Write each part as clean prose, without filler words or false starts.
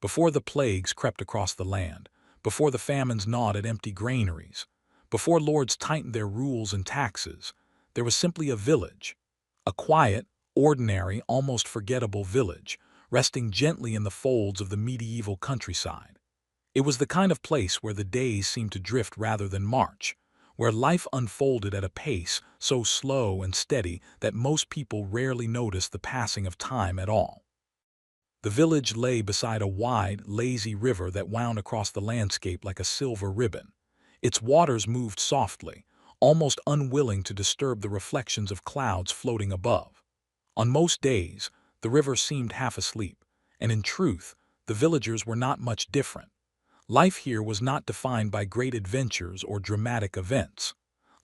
before the plagues crept across the land, before the famines gnawed at empty granaries, before lords tightened their rules and taxes, there was simply a village. A quiet, ordinary, almost forgettable village, resting gently in the folds of the medieval countryside. It was the kind of place where the days seemed to drift rather than march, where life unfolded at a pace so slow and steady that most people rarely noticed the passing of time at all. The village lay beside a wide, lazy river that wound across the landscape like a silver ribbon. Its waters moved softly, almost unwilling to disturb the reflections of clouds floating above. On most days, the river seemed half asleep, and in truth, the villagers were not much different. Life here was not defined by great adventures or dramatic events.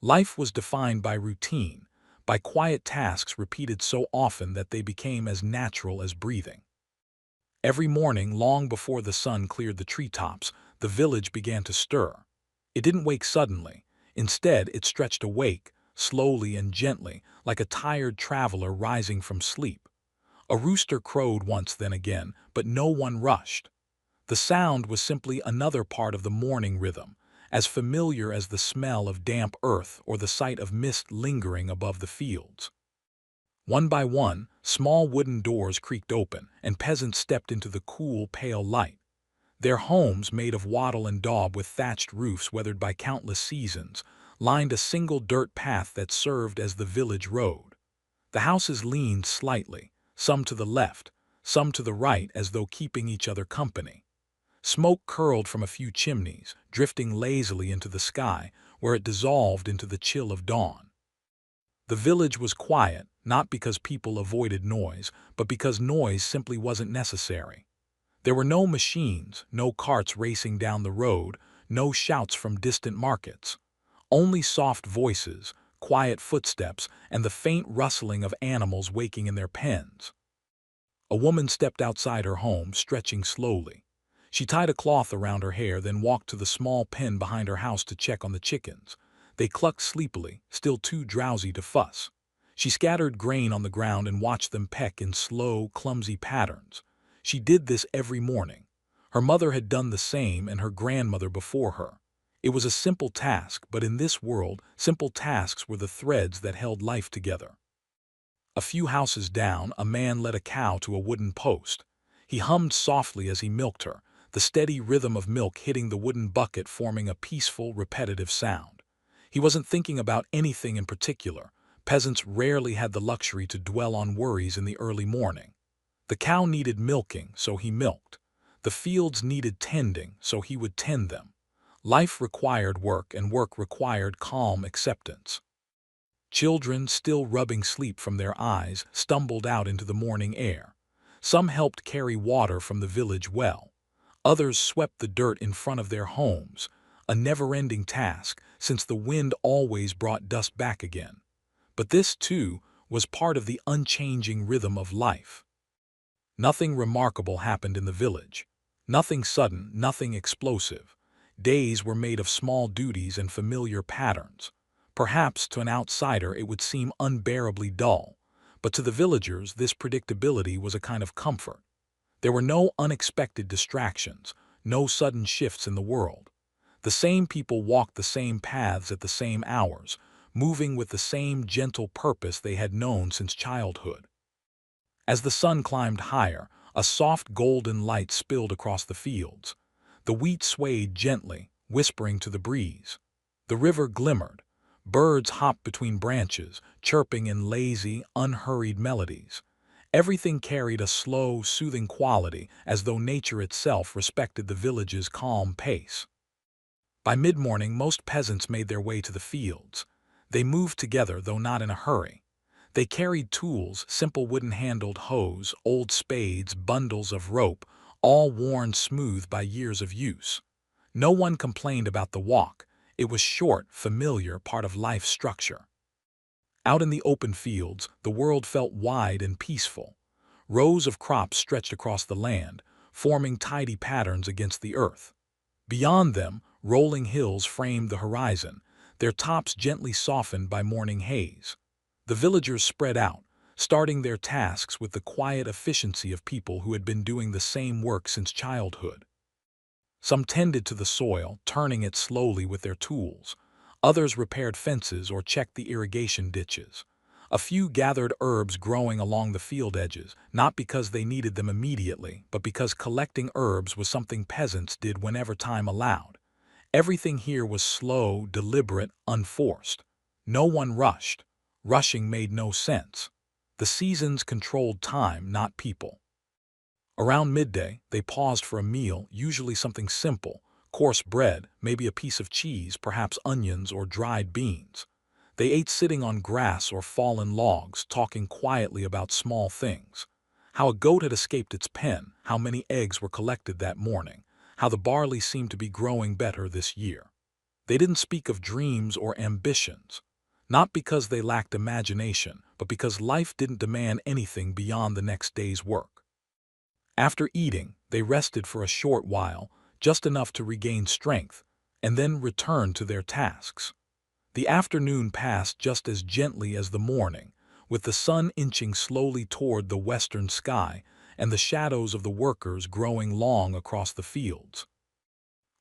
Life was defined by routine, by quiet tasks repeated so often that they became as natural as breathing. Every morning, long before the sun cleared the treetops, the village began to stir. It didn't wake suddenly. Instead, it stretched awake, slowly and gently, like a tired traveler rising from sleep. A rooster crowed once then again, but no one rushed. The sound was simply another part of the morning rhythm, as familiar as the smell of damp earth or the sight of mist lingering above the fields. One by one, small wooden doors creaked open, and peasants stepped into the cool, pale light. Their homes, made of wattle and daub with thatched roofs weathered by countless seasons, lined a single dirt path that served as the village road. The houses leaned slightly, some to the left, some to the right, as though keeping each other company. Smoke curled from a few chimneys, drifting lazily into the sky, where it dissolved into the chill of dawn. The village was quiet, not because people avoided noise, but because noise simply wasn't necessary. There were no machines, no carts racing down the road, no shouts from distant markets. Only soft voices, quiet footsteps, and the faint rustling of animals waking in their pens. A woman stepped outside her home, stretching slowly. She tied a cloth around her hair, then walked to the small pen behind her house to check on the chickens. They clucked sleepily, still too drowsy to fuss. She scattered grain on the ground and watched them peck in slow, clumsy patterns. She did this every morning. Her mother had done the same, and her grandmother before her. It was a simple task, but in this world, simple tasks were the threads that held life together. A few houses down, a man led a cow to a wooden post. He hummed softly as he milked her, the steady rhythm of milk hitting the wooden bucket forming a peaceful, repetitive sound. He wasn't thinking about anything in particular. Peasants rarely had the luxury to dwell on worries in the early morning. The cow needed milking, so he milked. The fields needed tending, so he would tend them. Life required work, and work required calm acceptance. Children, still rubbing sleep from their eyes, stumbled out into the morning air. Some helped carry water from the village well. Others swept the dirt in front of their homes, a never-ending task, since the wind always brought dust back again. But this, too, was part of the unchanging rhythm of life. Nothing remarkable happened in the village. Nothing sudden, nothing explosive. Days were made of small duties and familiar patterns. Perhaps to an outsider it would seem unbearably dull, but to the villagers this predictability was a kind of comfort. There were no unexpected distractions, no sudden shifts in the world. The same people walked the same paths at the same hours, moving with the same gentle purpose they had known since childhood. As the sun climbed higher, a soft golden light spilled across the fields. The wheat swayed gently, whispering to the breeze. The river glimmered. Birds hopped between branches, chirping in lazy, unhurried melodies. Everything carried a slow, soothing quality, as though nature itself respected the village's calm pace. By mid-morning, most peasants made their way to the fields. They moved together, though not in a hurry. They carried tools, simple wooden-handled hoes, old spades, bundles of rope, all worn smooth by years of use. No one complained about the walk. It was short, familiar, part of life's structure. Out in the open fields, the world felt wide and peaceful. Rows of crops stretched across the land, forming tidy patterns against the earth. Beyond them, rolling hills framed the horizon, their tops gently softened by morning haze. The villagers spread out, starting their tasks with the quiet efficiency of people who had been doing the same work since childhood. Some tended to the soil, turning it slowly with their tools. Others repaired fences or checked the irrigation ditches. A few gathered herbs growing along the field edges, not because they needed them immediately, but because collecting herbs was something peasants did whenever time allowed. Everything here was slow, deliberate, unforced. No one rushed. Rushing made no sense. The seasons controlled time, not people. Around midday, they paused for a meal, usually something simple, coarse bread, maybe a piece of cheese, perhaps onions or dried beans. They ate sitting on grass or fallen logs, talking quietly about small things. How a goat had escaped its pen, how many eggs were collected that morning, how the barley seemed to be growing better this year. They didn't speak of dreams or ambitions, not because they lacked imagination, but because life didn't demand anything beyond the next day's work. After eating, they rested for a short while, just enough to regain strength, and then returned to their tasks. The afternoon passed just as gently as the morning, with the sun inching slowly toward the western sky and the shadows of the workers growing long across the fields.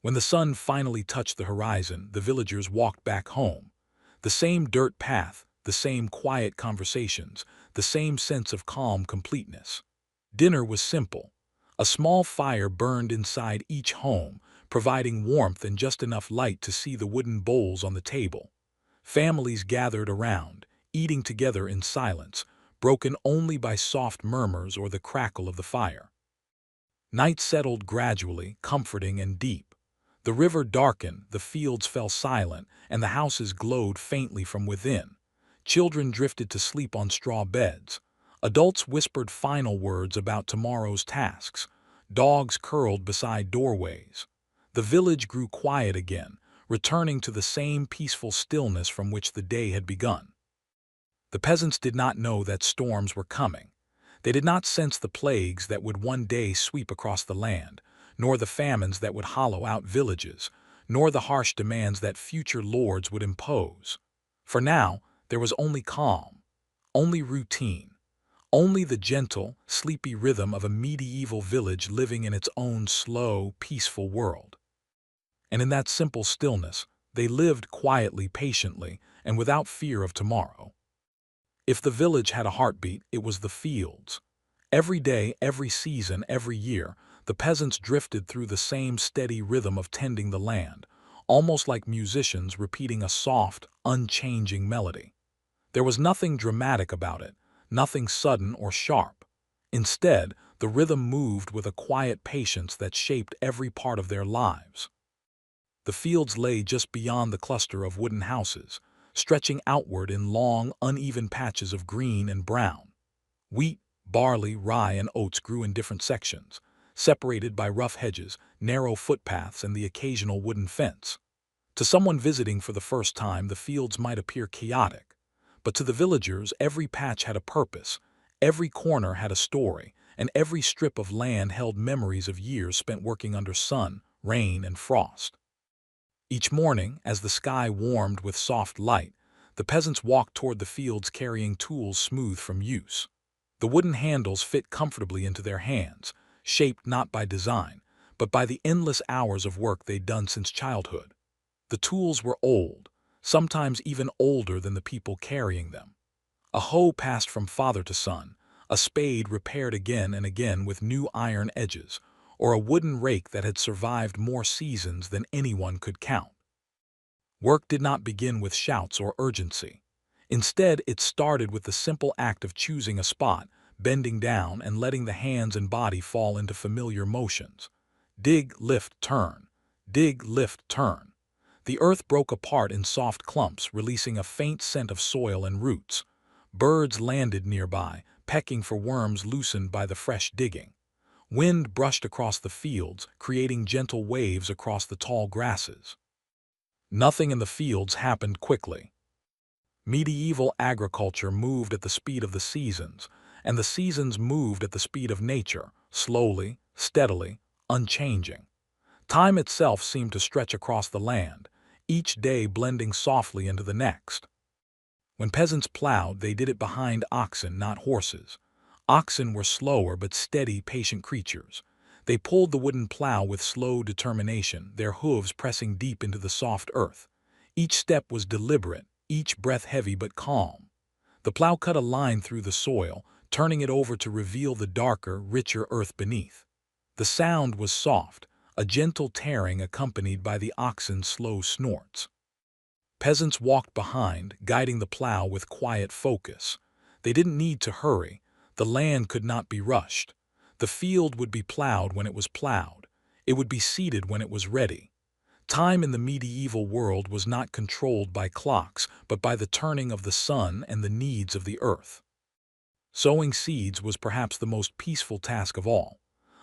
When the sun finally touched the horizon, the villagers walked back home. The same dirt path, the same quiet conversations, the same sense of calm completeness. Dinner was simple. A small fire burned inside each home, providing warmth and just enough light to see the wooden bowls on the table. Families gathered around, eating together in silence, broken only by soft murmurs or the crackle of the fire. Night settled gradually, comforting and deep. The river darkened, the fields fell silent, and the houses glowed faintly from within. Children drifted to sleep on straw beds. Adults whispered final words about tomorrow's tasks. Dogs curled beside doorways. The village grew quiet again, returning to the same peaceful stillness from which the day had begun. The peasants did not know that storms were coming. They did not sense the plagues that would one day sweep across the land, nor the famines that would hollow out villages, nor the harsh demands that future lords would impose. For now, there was only calm, only routine. Only the gentle, sleepy rhythm of a medieval village living in its own slow, peaceful world. And in that simple stillness, they lived quietly, patiently, and without fear of tomorrow. If the village had a heartbeat, it was the fields. Every day, every season, every year, the peasants drifted through the same steady rhythm of tending the land, almost like musicians repeating a soft, unchanging melody. There was nothing dramatic about it, nothing sudden or sharp. Instead, the rhythm moved with a quiet patience that shaped every part of their lives. The fields lay just beyond the cluster of wooden houses, stretching outward in long, uneven patches of green and brown. Wheat, barley, rye, and oats grew in different sections, separated by rough hedges, narrow footpaths, and the occasional wooden fence. To someone visiting for the first time, the fields might appear chaotic, but to the villagers, every patch had a purpose, every corner had a story, and every strip of land held memories of years spent working under sun, rain, and frost. Each morning, as the sky warmed with soft light, the peasants walked toward the fields carrying tools smooth from use. The wooden handles fit comfortably into their hands, shaped not by design, but by the endless hours of work they'd done since childhood. The tools were old, sometimes even older than the people carrying them. A hoe passed from father to son, a spade repaired again and again with new iron edges, or a wooden rake that had survived more seasons than anyone could count. Work did not begin with shouts or urgency. Instead, it started with the simple act of choosing a spot, bending down, and letting the hands and body fall into familiar motions. Dig, lift, turn. Dig, lift, turn. The earth broke apart in soft clumps, releasing a faint scent of soil and roots. Birds landed nearby, pecking for worms loosened by the fresh digging. Wind brushed across the fields, creating gentle waves across the tall grasses. Nothing in the fields happened quickly. Medieval agriculture moved at the speed of the seasons, and the seasons moved at the speed of nature, slowly, steadily, unchanging. Time itself seemed to stretch across the land, each day blending softly into the next. When peasants plowed, they did it behind oxen, not horses. Oxen were slower but steady, patient creatures. They pulled the wooden plow with slow determination, their hooves pressing deep into the soft earth. Each step was deliberate, each breath heavy but calm. The plow cut a line through the soil, turning it over to reveal the darker, richer earth beneath. The sound was soft, a gentle tearing accompanied by the oxen's slow snorts. Peasants walked behind, guiding the plow with quiet focus. They didn't need to hurry. The land could not be rushed. The field would be plowed when it was plowed. It would be seeded when it was ready. Time in the medieval world was not controlled by clocks, but by the turning of the sun and the needs of the earth. Sowing seeds was perhaps the most peaceful task of all.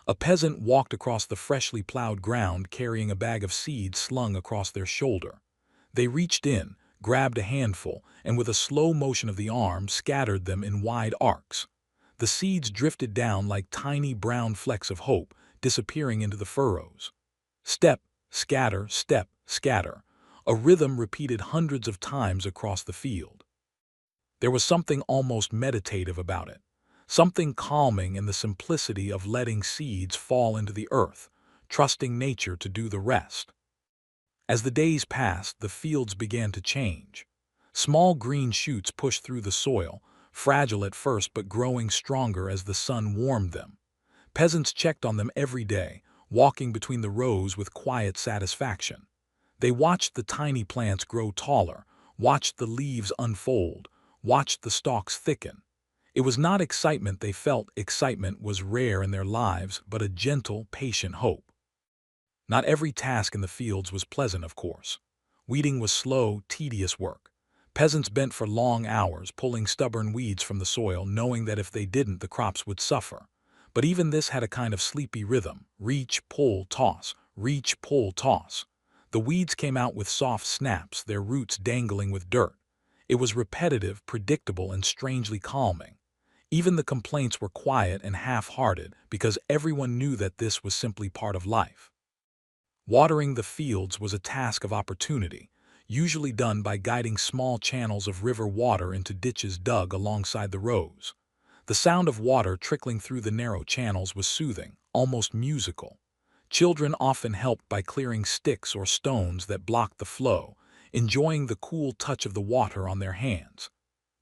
A peasant walked across the freshly plowed ground carrying a bag of seeds slung across their shoulder. They reached in, grabbed a handful, and with a slow motion of the arm scattered them in wide arcs. The seeds drifted down like tiny brown flecks of hope, disappearing into the furrows. Step, scatter, step, scatter. A rhythm repeated hundreds of times across the field. There was something almost meditative about it, something calming in the simplicity of letting seeds fall into the earth, trusting nature to do the rest. As the days passed, the fields began to change. Small green shoots pushed through the soil, fragile at first but growing stronger as the sun warmed them. Peasants checked on them every day, walking between the rows with quiet satisfaction. They watched the tiny plants grow taller, watched the leaves unfold, watched the stalks thicken. It was not excitement they felt, excitement was rare in their lives, but a gentle, patient hope. Not every task in the fields was pleasant, of course. Weeding was slow, tedious work. Peasants bent for long hours, pulling stubborn weeds from the soil, knowing that if they didn't, the crops would suffer. But even this had a kind of sleepy rhythm: reach, pull, toss, reach, pull, toss. The weeds came out with soft snaps, their roots dangling with dirt. It was repetitive, predictable, and strangely calming. Even the complaints were quiet and half-hearted because everyone knew that this was simply part of life. Watering the fields was a task of opportunity, usually done by guiding small channels of river water into ditches dug alongside the rows. The sound of water trickling through the narrow channels was soothing, almost musical. Children often helped by clearing sticks or stones that blocked the flow, enjoying the cool touch of the water on their hands.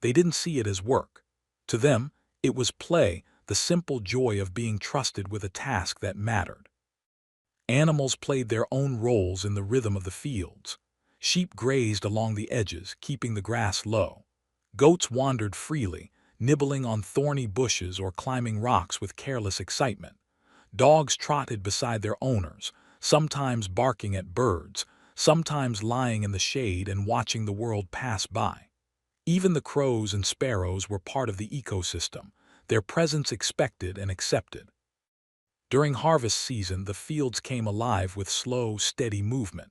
They didn't see it as work. To them, it was play, the simple joy of being trusted with a task that mattered. Animals played their own roles in the rhythm of the fields. Sheep grazed along the edges, keeping the grass low. Goats wandered freely, nibbling on thorny bushes or climbing rocks with careless excitement. Dogs trotted beside their owners, sometimes barking at birds, sometimes lying in the shade and watching the world pass by. Even the crows and sparrows were part of the ecosystem, their presence expected and accepted. During harvest season, the fields came alive with slow, steady movement.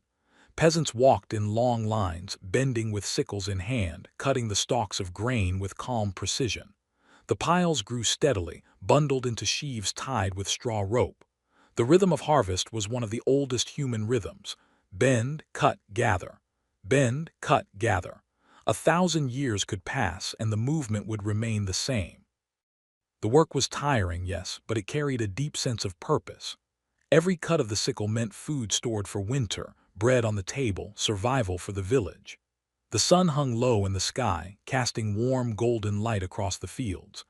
Peasants walked in long lines, bending with sickles in hand, cutting the stalks of grain with calm precision. The piles grew steadily, bundled into sheaves tied with straw rope. The rhythm of harvest was one of the oldest human rhythms: bend, cut, gather. Bend, cut, gather. 1,000 years could pass and the movement would remain the same. The work was tiring, yes, but it carried a deep sense of purpose. Every cut of the sickle meant food stored for winter, bread on the table, survival for the village. The sun hung low in the sky, casting warm golden light across the fields.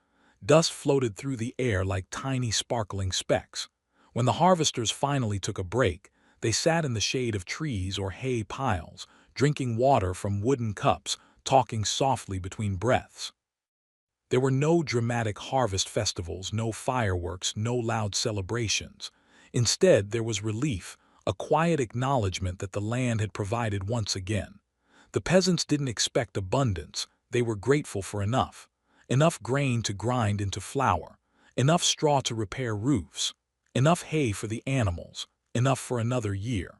Dust floated through the air like tiny sparkling specks. When the harvesters finally took a break, they sat in the shade of trees or hay piles, drinking water from wooden cups, talking softly between breaths. There were no dramatic harvest festivals, no fireworks, no loud celebrations. Instead, there was relief, a quiet acknowledgement that the land had provided once again. The peasants didn't expect abundance, they were grateful for enough. Enough grain to grind into flour, enough straw to repair roofs, enough hay for the animals, enough for another year.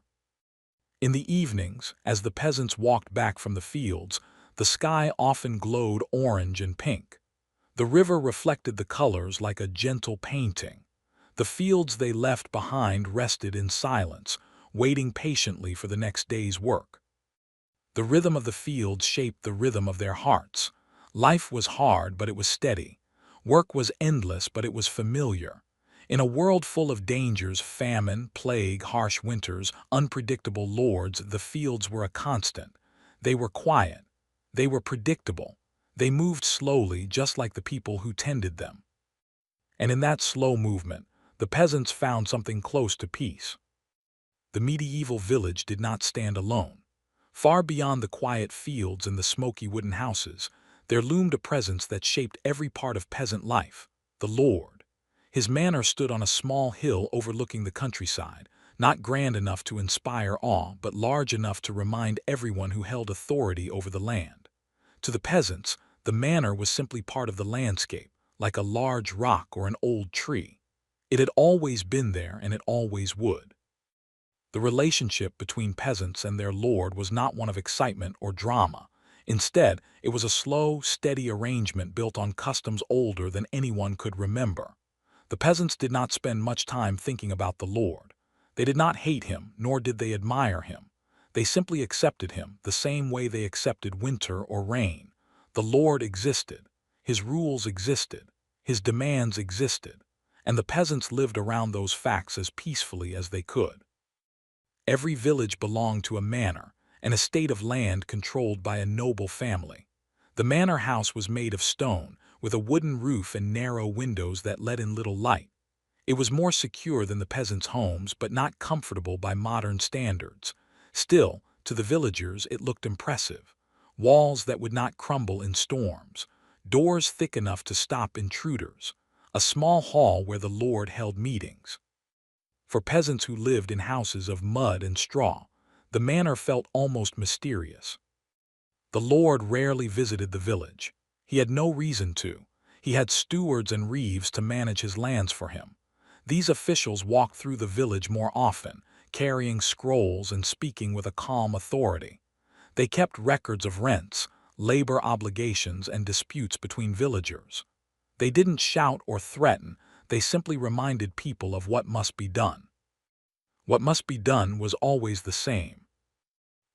In the evenings, as the peasants walked back from the fields, the sky often glowed orange and pink. The river reflected the colors like a gentle painting. The fields they left behind rested in silence, waiting patiently for the next day's work. The rhythm of the fields shaped the rhythm of their hearts. Life was hard, but it was steady. Work was endless, but it was familiar. In a world full of dangers, famine, plague, harsh winters, unpredictable lords, the fields were a constant. They were quiet. They were predictable. They moved slowly, just like the people who tended them. And in that slow movement, the peasants found something close to peace. The medieval village did not stand alone. Far beyond the quiet fields and the smoky wooden houses, there loomed a presence that shaped every part of peasant life: the Lord. His manor stood on a small hill overlooking the countryside, not grand enough to inspire awe, but large enough to remind everyone who held authority over the land. To the peasants, the manor was simply part of the landscape, like a large rock or an old tree. It had always been there, and it always would. The relationship between peasants and their lord was not one of excitement or drama. Instead, it was a slow, steady arrangement built on customs older than anyone could remember. The peasants did not spend much time thinking about the lord. They did not hate him, nor did they admire him. They simply accepted him, the same way they accepted winter or rain. The lord existed. His rules existed. His demands existed. And the peasants lived around those facts as peacefully as they could. Every village belonged to a manor, an estate of land controlled by a noble family. The manor house was made of stone, with a wooden roof and narrow windows that let in little light. It was more secure than the peasants' homes, but not comfortable by modern standards. Still, to the villagers, it looked impressive. Walls that would not crumble in storms, doors thick enough to stop intruders, a small hall where the lord held meetings. For peasants who lived in houses of mud and straw, the manor felt almost mysterious. The lord rarely visited the village. He had no reason to. He had stewards and reeves to manage his lands for him. These officials walked through the village more often, carrying scrolls and speaking with a calm authority. They kept records of rents, labor obligations, and disputes between villagers. They didn't shout or threaten, they simply reminded people of what must be done. What must be done was always the same.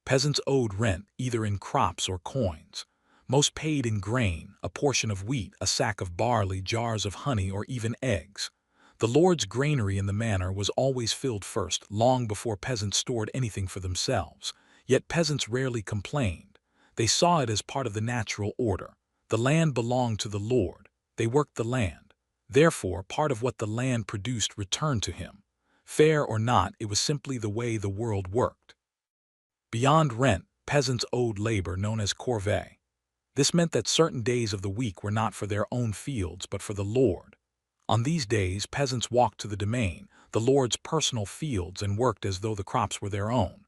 Peasants owed rent, either in crops or coins. Most paid in grain, a portion of wheat, a sack of barley, jars of honey, or even eggs. The lord's granary in the manor was always filled first, long before peasants stored anything for themselves. Yet peasants rarely complained. They saw it as part of the natural order. The land belonged to the lord. They worked the land. Therefore, part of what the land produced returned to him. Fair or not, it was simply the way the world worked. Beyond rent, peasants owed labor known as corvée. This meant that certain days of the week were not for their own fields but for the lord. On these days, peasants walked to the domain, the lord's personal fields, and worked as though the crops were their own.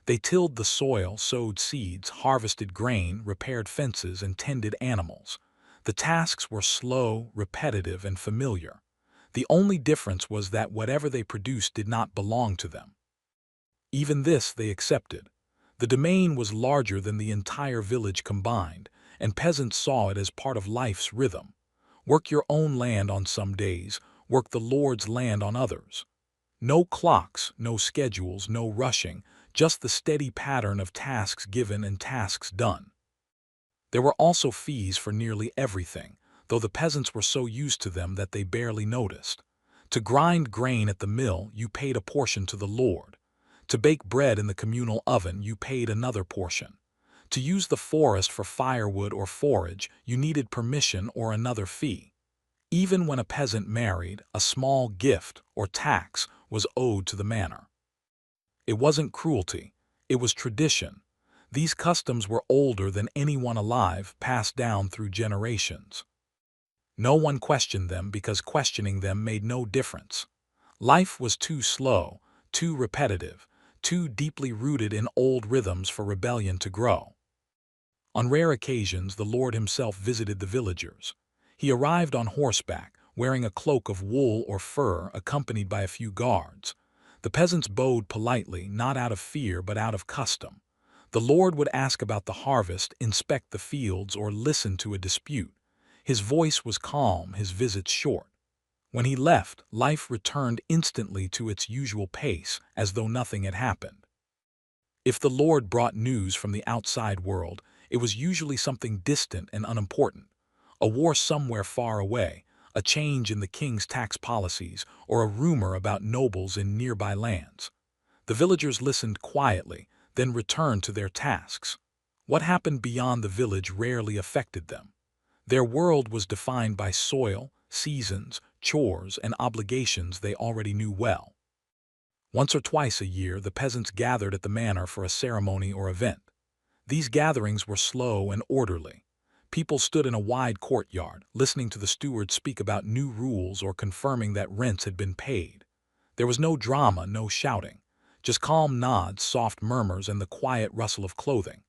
They tilled the soil, sowed seeds, harvested grain, repaired fences, and tended animals. The tasks were slow, repetitive, and familiar. The only difference was that whatever they produced did not belong to them. Even this they accepted. The domain was larger than the entire village combined, and peasants saw it as part of life's rhythm. Work your own land on some days, work the Lord's land on others. No clocks, no schedules, no rushing, just the steady pattern of tasks given and tasks done. There were also fees for nearly everything, though the peasants were so used to them that they barely noticed. To grind grain at the mill, you paid a portion to the lord. To bake bread in the communal oven, you paid another portion. To use the forest for firewood or forage, you needed permission or another fee. Even when a peasant married, a small gift or tax was owed to the manor. It wasn't cruelty, it was tradition. These customs were older than anyone alive, passed down through generations. No one questioned them because questioning them made no difference. Life was too slow, too repetitive, too deeply rooted in old rhythms for rebellion to grow. On rare occasions, the Lord himself visited the villagers. He arrived on horseback, wearing a cloak of wool or fur, accompanied by a few guards. The peasants bowed politely, not out of fear but out of custom. The Lord would ask about the harvest, inspect the fields, or listen to a dispute. His voice was calm, his visits short. When he left, life returned instantly to its usual pace, as though nothing had happened. If the Lord brought news from the outside world, it was usually something distant and unimportant. A war somewhere far away, a change in the king's tax policies, or a rumor about nobles in nearby lands. The villagers listened quietly, then returned to their tasks. What happened beyond the village rarely affected them. Their world was defined by soil, seasons, chores, and obligations they already knew well. Once or twice a year, the peasants gathered at the manor for a ceremony or event. These gatherings were slow and orderly. People stood in a wide courtyard, listening to the steward speak about new rules or confirming that rents had been paid. There was no drama, no shouting. Just calm nods, soft murmurs, and the quiet rustle of clothing.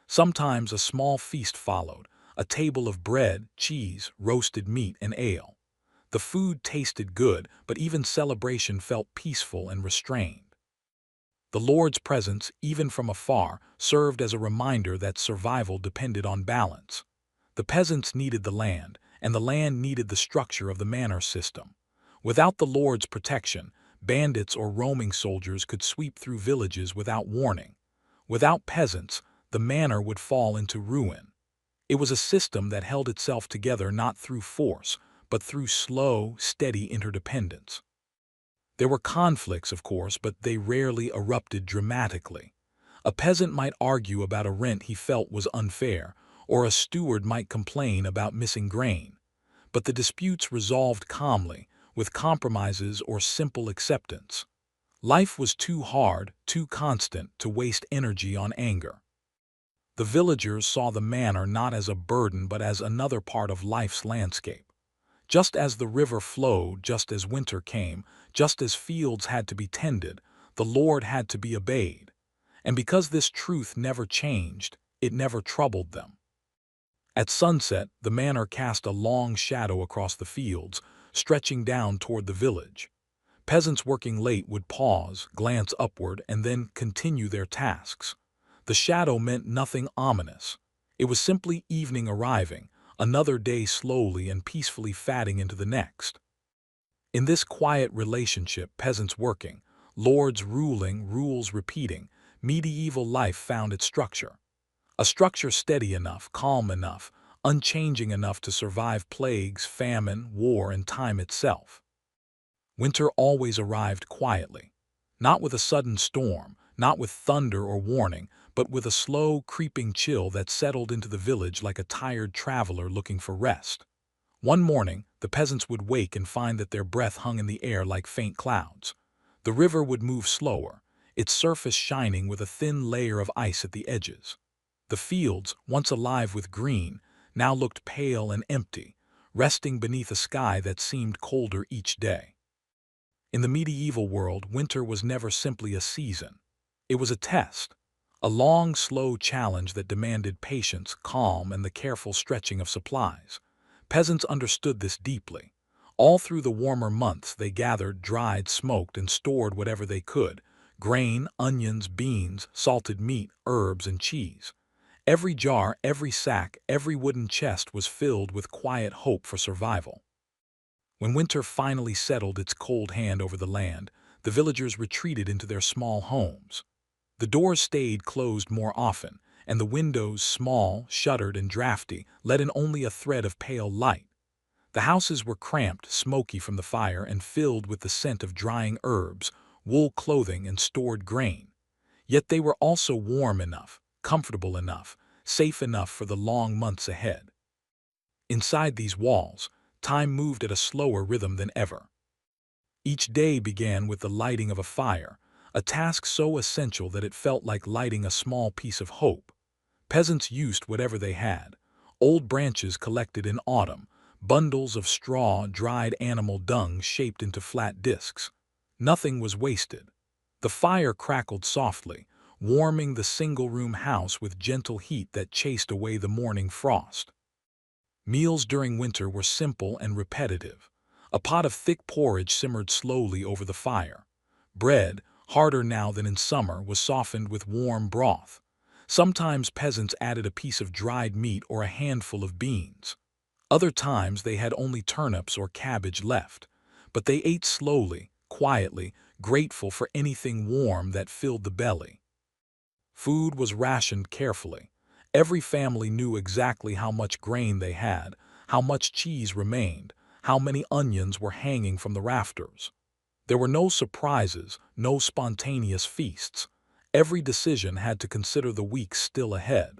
Sometimes a small feast followed, a table of bread, cheese, roasted meat, and ale. The food tasted good, but even celebration felt peaceful and restrained. The Lord's presence, even from afar, served as a reminder that survival depended on balance. The peasants needed the land, and the land needed the structure of the manor system. Without the Lord's protection, bandits or roaming soldiers could sweep through villages without warning. Without peasants, the manor would fall into ruin. It was a system that held itself together not through force, but through slow, steady interdependence. There were conflicts, of course, but they rarely erupted dramatically. A peasant might argue about a rent he felt was unfair, or a steward might complain about missing grain. But the disputes resolved calmly, with compromises or simple acceptance. Life was too hard, too constant, to waste energy on anger. The villagers saw the manor not as a burden but as another part of life's landscape. Just as the river flowed, just as winter came, just as fields had to be tended, the Lord had to be obeyed. And because this truth never changed, it never troubled them. At sunset, the manor cast a long shadow across the fields, stretching down toward the village. Peasants working late would pause, glance upward, and then continue their tasks. The shadow meant nothing ominous. It was simply evening arriving, another day slowly and peacefully fading into the next. In this quiet relationship, peasants working, lords ruling, rules repeating, medieval life found its structure. A structure steady enough, calm enough, unchanging enough to survive plagues, famine, war, and time itself. Winter always arrived quietly, not with a sudden storm, not with thunder or warning, but with a slow, creeping chill that settled into the village like a tired traveler looking for rest. One morning, the peasants would wake and find that their breath hung in the air like faint clouds. The river would move slower, its surface shining with a thin layer of ice at the edges. The fields, once alive with green, now looked pale and empty, resting beneath a sky that seemed colder each day. In the medieval world, winter was never simply a season. It was a test, a long, slow challenge that demanded patience, calm, and the careful stretching of supplies. Peasants understood this deeply. All through the warmer months, they gathered, dried, smoked, and stored whatever they could: grain, onions, beans, salted meat, herbs, and cheese. Every jar, every sack, every wooden chest was filled with quiet hope for survival. When winter finally settled its cold hand over the land, the villagers retreated into their small homes. The doors stayed closed more often, and the windows, small, shuttered, and drafty, let in only a thread of pale light. The houses were cramped, smoky from the fire, and filled with the scent of drying herbs, wool clothing, and stored grain. Yet they were also warm enough, comfortable enough, safe enough for the long months ahead. Inside these walls, time moved at a slower rhythm than ever. Each day began with the lighting of a fire, a task so essential that it felt like lighting a small piece of hope. Peasants used whatever they had: old branches collected in autumn, bundles of straw, dried animal dung shaped into flat discs. Nothing was wasted. The fire crackled softly, warming the single-room house with gentle heat that chased away the morning frost. Meals during winter were simple and repetitive. A pot of thick porridge simmered slowly over the fire. Bread, harder now than in summer, was softened with warm broth. Sometimes peasants added a piece of dried meat or a handful of beans. Other times they had only turnips or cabbage left. But they ate slowly, quietly, grateful for anything warm that filled the belly. Food was rationed carefully. Every family knew exactly how much grain they had, how much cheese remained, how many onions were hanging from the rafters. There were no surprises, no spontaneous feasts. Every decision had to consider the weeks still ahead.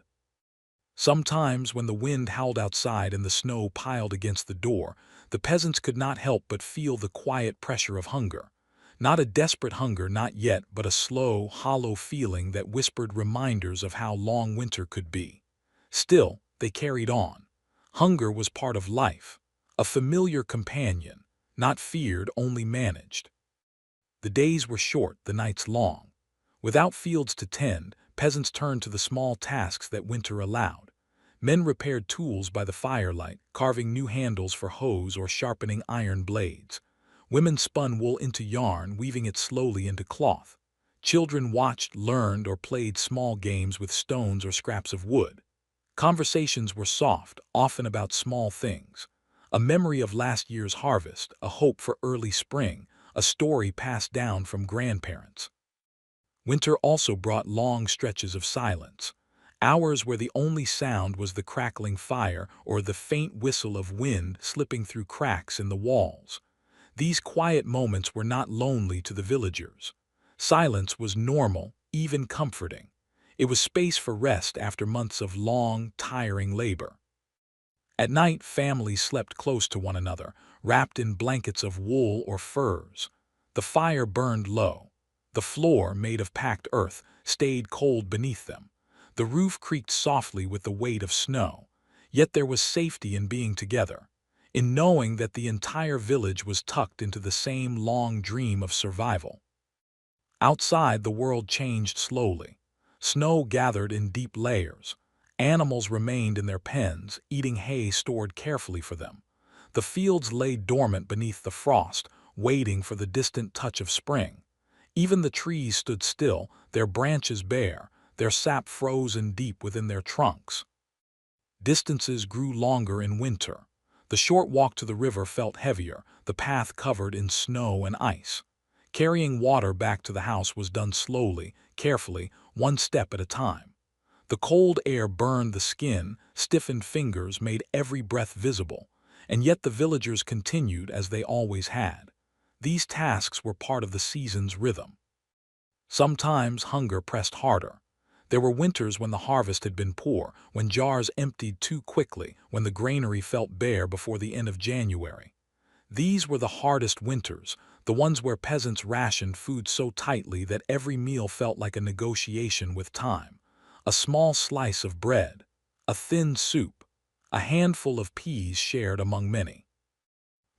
Sometimes, when the wind howled outside and the snow piled against the door, the peasants could not help but feel the quiet pressure of hunger. Not a desperate hunger, not yet, but a slow, hollow feeling that whispered reminders of how long winter could be. Still, they carried on. Hunger was part of life, a familiar companion, not feared, only managed. The days were short, the nights long. Without fields to tend, peasants turned to the small tasks that winter allowed. Men repaired tools by the firelight, carving new handles for hoes or sharpening iron blades. Women spun wool into yarn, weaving it slowly into cloth. Children watched, learned, or played small games with stones or scraps of wood. Conversations were soft, often about small things. A memory of last year's harvest, a hope for early spring, a story passed down from grandparents. Winter also brought long stretches of silence, hours where the only sound was the crackling fire or the faint whistle of wind slipping through cracks in the walls. These quiet moments were not lonely to the villagers. Silence was normal, even comforting. It was space for rest after months of long, tiring labor. At night, families slept close to one another, wrapped in blankets of wool or furs. The fire burned low. The floor, made of packed earth, stayed cold beneath them. The roof creaked softly with the weight of snow. Yet there was safety in being together, in knowing that the entire village was tucked into the same long dream of survival. Outside, the world changed slowly. Snow gathered in deep layers. Animals remained in their pens, eating hay stored carefully for them. The fields lay dormant beneath the frost, waiting for the distant touch of spring. Even the trees stood still, their branches bare, their sap frozen deep within their trunks. Distances grew longer in winter. The short walk to the river felt heavier, the path covered in snow and ice. Carrying water back to the house was done slowly, carefully, one step at a time. The cold air burned the skin, stiffened fingers, made every breath visible, and yet the villagers continued as they always had. These tasks were part of the season's rhythm. Sometimes hunger pressed harder. There were winters when the harvest had been poor, when jars emptied too quickly, when the granary felt bare before the end of January. These were the hardest winters, the ones where peasants rationed food so tightly that every meal felt like a negotiation with time. A small slice of bread, a thin soup, a handful of peas shared among many.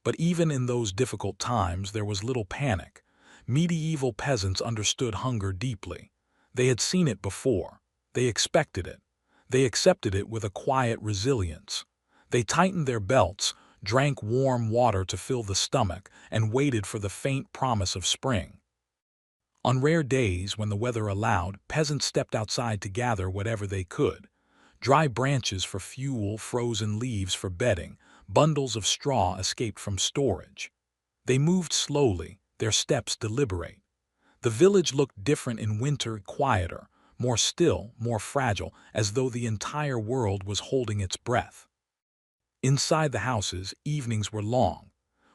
But even in those difficult times there was little panic. Medieval peasants understood hunger deeply. They had seen it before. They expected it. They accepted it with a quiet resilience. They tightened their belts, drank warm water to fill the stomach, and waited for the faint promise of spring. On rare days, when the weather allowed, peasants stepped outside to gather whatever they could. Dry branches for fuel, frozen leaves for bedding, bundles of straw escaped from storage. They moved slowly, their steps deliberate. The village looked different in winter, quieter, more still, more fragile, as though the entire world was holding its breath. Inside the houses, evenings were long.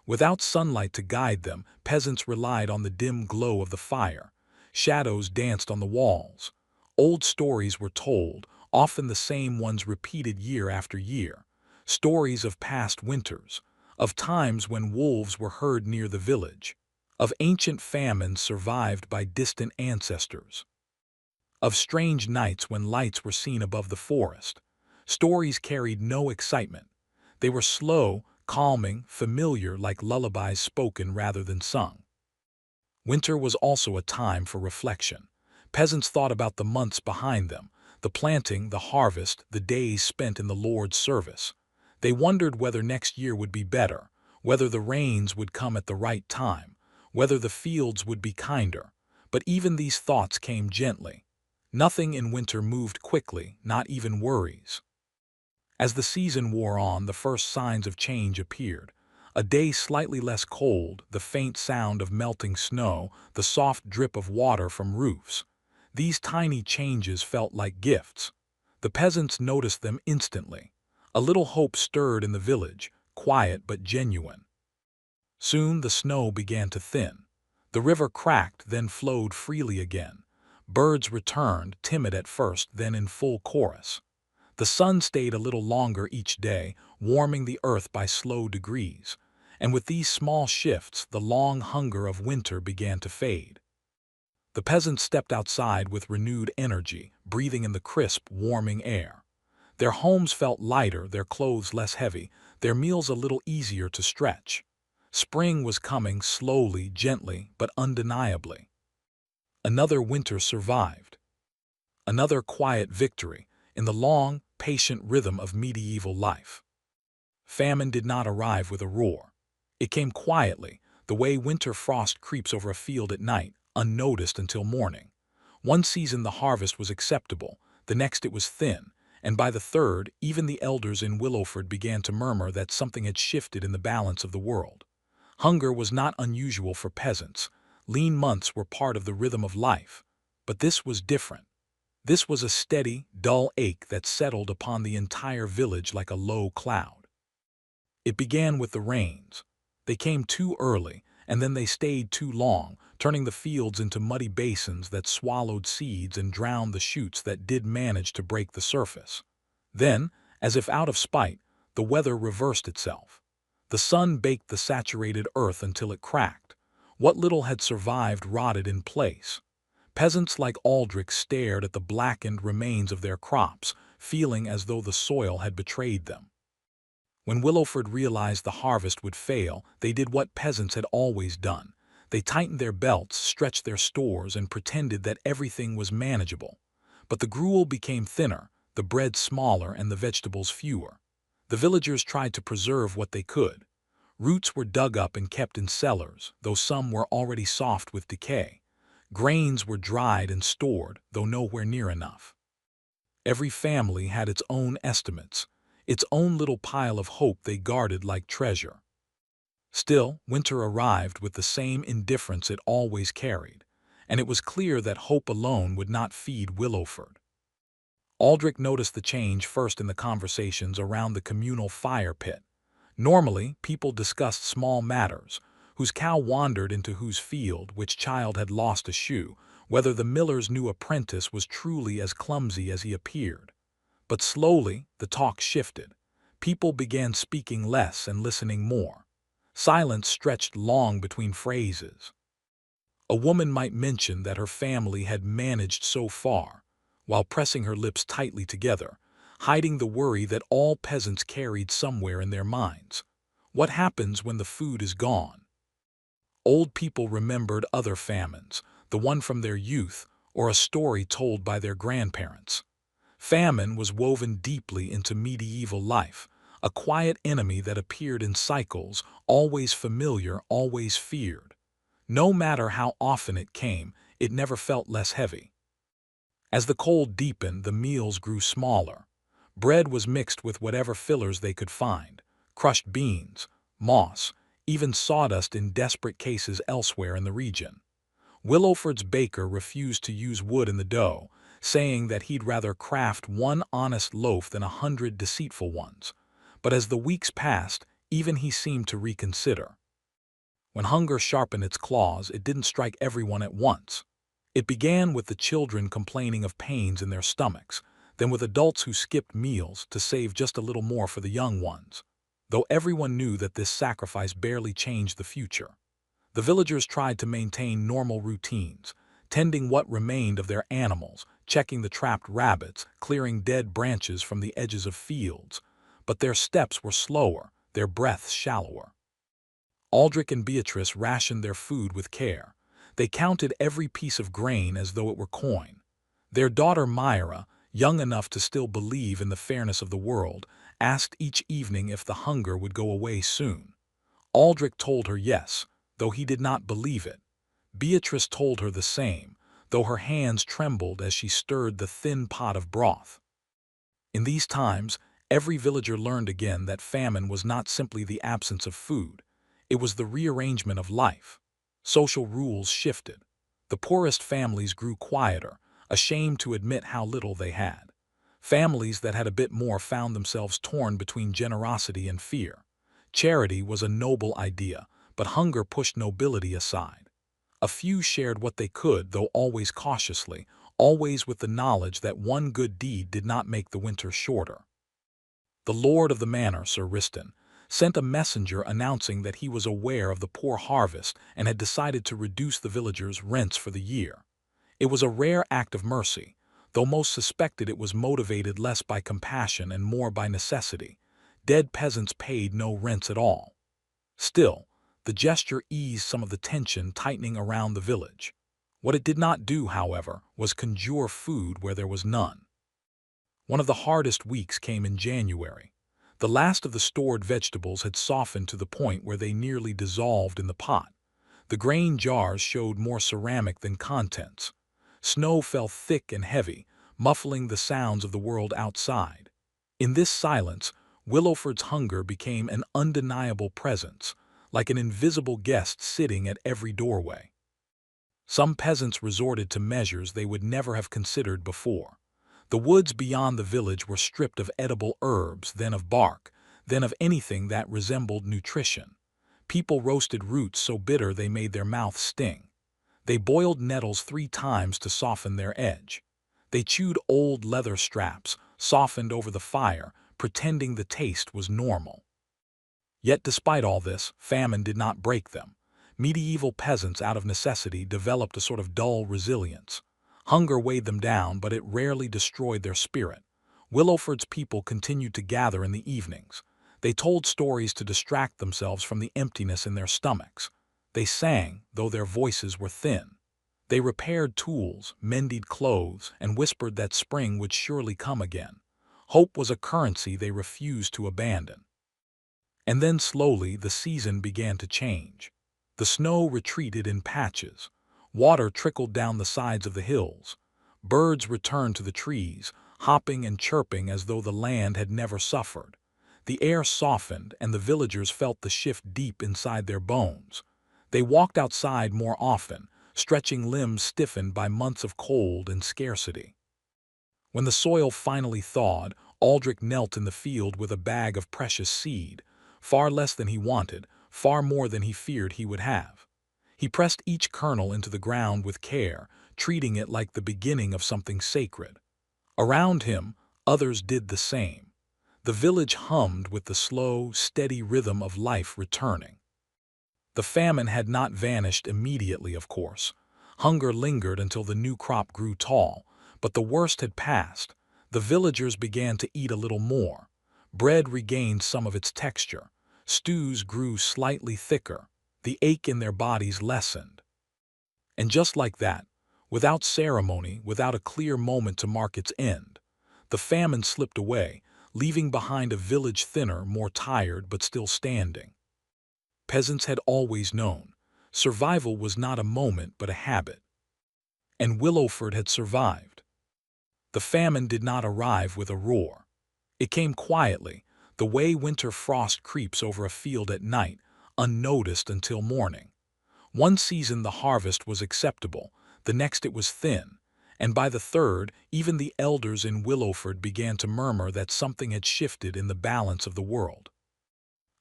Without sunlight to guide them, peasants relied on the dim glow of the fire. Shadows danced on the walls. Old stories were told, often the same ones repeated year after year. Stories of past winters, of times when wolves were heard near the village, of ancient famines survived by distant ancestors, of strange nights when lights were seen above the forest. Stories carried no excitement. They were slow, calming, familiar, like lullabies spoken rather than sung. Winter was also a time for reflection. Peasants thought about the months behind them, the planting, the harvest, the days spent in the Lord's service. They wondered whether next year would be better, whether the rains would come at the right time, whether the fields would be kinder. But even these thoughts came gently. Nothing in winter moved quickly, not even worries. As the season wore on, the first signs of change appeared. A day slightly less cold, the faint sound of melting snow, the soft drip of water from roofs. These tiny changes felt like gifts. The peasants noticed them instantly. A little hope stirred in the village, quiet but genuine. Soon the snow began to thin. The river cracked, then flowed freely again. Birds returned, timid at first, then in full chorus. The sun stayed a little longer each day, warming the earth by slow degrees. And with these small shifts, the long hunger of winter began to fade. The peasants stepped outside with renewed energy, breathing in the crisp, warming air. Their homes felt lighter, their clothes less heavy, their meals a little easier to stretch. Spring was coming slowly, gently, but undeniably. Another winter survived. Another quiet victory in the long, patient rhythm of medieval life. Famine did not arrive with a roar. It came quietly, the way winter frost creeps over a field at night, unnoticed until morning. One season the harvest was acceptable, the next it was thin, and by the third, even the elders in Willowford began to murmur that something had shifted in the balance of the world. Hunger was not unusual for peasants. Lean months were part of the rhythm of life. But this was different. This was a steady, dull ache that settled upon the entire village like a low cloud. It began with the rains. They came too early, and then they stayed too long, turning the fields into muddy basins that swallowed seeds and drowned the shoots that did manage to break the surface. Then, as if out of spite, the weather reversed itself. The sun baked the saturated earth until it cracked. What little had survived rotted in place. Peasants like Aldrich stared at the blackened remains of their crops, feeling as though the soil had betrayed them. When Willowford realized the harvest would fail, they did what peasants had always done. They tightened their belts, stretched their stores, and pretended that everything was manageable. But the gruel became thinner, the bread smaller, and the vegetables fewer. The villagers tried to preserve what they could. Roots were dug up and kept in cellars, though some were already soft with decay. Grains were dried and stored, though nowhere near enough. Every family had its own estimates, its own little pile of hope they guarded like treasure. Still, winter arrived with the same indifference it always carried, and it was clear that hope alone would not feed Willowford. Aldrich noticed the change first in the conversations around the communal fire pit. Normally, people discussed small matters: whose cow wandered into whose field, which child had lost a shoe, whether the miller's new apprentice was truly as clumsy as he appeared. But slowly, the talk shifted. People began speaking less and listening more. Silence stretched long between phrases. A woman might mention that her family had managed so far, while pressing her lips tightly together, hiding the worry that all peasants carried somewhere in their minds. What happens when the food is gone? Old people remembered other famines, the one from their youth, or a story told by their grandparents. Famine was woven deeply into medieval life, a quiet enemy that appeared in cycles, always familiar, always feared. No matter how often it came, it never felt less heavy. As the cold deepened, the meals grew smaller. Bread was mixed with whatever fillers they could find: crushed beans, moss, even sawdust in desperate cases elsewhere in the region. Willowford's baker refused to use wood in the dough, saying that he'd rather craft one honest loaf than 100 deceitful ones. But as the weeks passed, even he seemed to reconsider. When hunger sharpened its claws, it didn't strike everyone at once. It began with the children complaining of pains in their stomachs, then with adults who skipped meals to save just a little more for the young ones, though everyone knew that this sacrifice barely changed the future. The villagers tried to maintain normal routines, tending what remained of their animals, checking the trapped rabbits, clearing dead branches from the edges of fields. But their steps were slower, their breaths shallower. Aldrich and Beatrice rationed their food with care. They counted every piece of grain as though it were coin. Their daughter Myra, young enough to still believe in the fairness of the world, asked each evening if the hunger would go away soon. Aldrich told her yes, though he did not believe it. Beatrice told her the same, though her hands trembled as she stirred the thin pot of broth. In these times, every villager learned again that famine was not simply the absence of food. It was the rearrangement of life. Social rules shifted. The poorest families grew quieter, ashamed to admit how little they had. Families that had a bit more found themselves torn between generosity and fear. Charity was a noble idea, but hunger pushed nobility aside. A few shared what they could, though always cautiously, always with the knowledge that one good deed did not make the winter shorter. The lord of the manor, Sir Riston, sent a messenger announcing that he was aware of the poor harvest and had decided to reduce the villagers' rents for the year. It was a rare act of mercy, though most suspected it was motivated less by compassion and more by necessity. Dead peasants paid no rents at all. Still, the gesture eased some of the tension tightening around the village. What it did not do, however, was conjure food where there was none. One of the hardest weeks came in January. The last of the stored vegetables had softened to the point where they nearly dissolved in the pot. The grain jars showed more ceramic than contents. Snow fell thick and heavy, muffling the sounds of the world outside. In this silence, Willowford's hunger became an undeniable presence, like an invisible guest sitting at every doorway. Some peasants resorted to measures they would never have considered before. The woods beyond the village were stripped of edible herbs, then of bark, then of anything that resembled nutrition. People roasted roots so bitter they made their mouths sting. They boiled nettles 3 times to soften their edge. They chewed old leather straps, softened over the fire, pretending the taste was normal. Yet despite all this, famine did not break them. Medieval peasants, out of necessity, developed a sort of dull resilience. Hunger weighed them down, but it rarely destroyed their spirit. Willowford's people continued to gather in the evenings. They told stories to distract themselves from the emptiness in their stomachs. They sang, though their voices were thin. They repaired tools, mended clothes, and whispered that spring would surely come again. Hope was a currency they refused to abandon. And then slowly the season began to change. The snow retreated in patches. Water trickled down the sides of the hills. Birds returned to the trees, hopping and chirping as though the land had never suffered. The air softened, and the villagers felt the shift deep inside their bones. They walked outside more often, stretching limbs stiffened by months of cold and scarcity. When the soil finally thawed, Aldrich knelt in the field with a bag of precious seed, far less than he wanted, far more than he feared he would have. He pressed each kernel into the ground with care, treating it like the beginning of something sacred. Around him, others did the same. The village hummed with the slow, steady rhythm of life returning. The famine had not vanished immediately, of course. Hunger lingered until the new crop grew tall, but the worst had passed. The villagers began to eat a little more. Bread regained some of its texture. Stews grew slightly thicker. The ache in their bodies lessened. And just like that, without ceremony, without a clear moment to mark its end, the famine slipped away, leaving behind a village thinner, more tired, but still standing. Peasants had always known. Survival was not a moment, but a habit. And Willowford had survived. The famine did not arrive with a roar. It came quietly, the way winter frost creeps over a field at night, unnoticed until morning. One season the harvest was acceptable, the next it was thin, and by the third, even the elders in Willowford began to murmur that something had shifted in the balance of the world.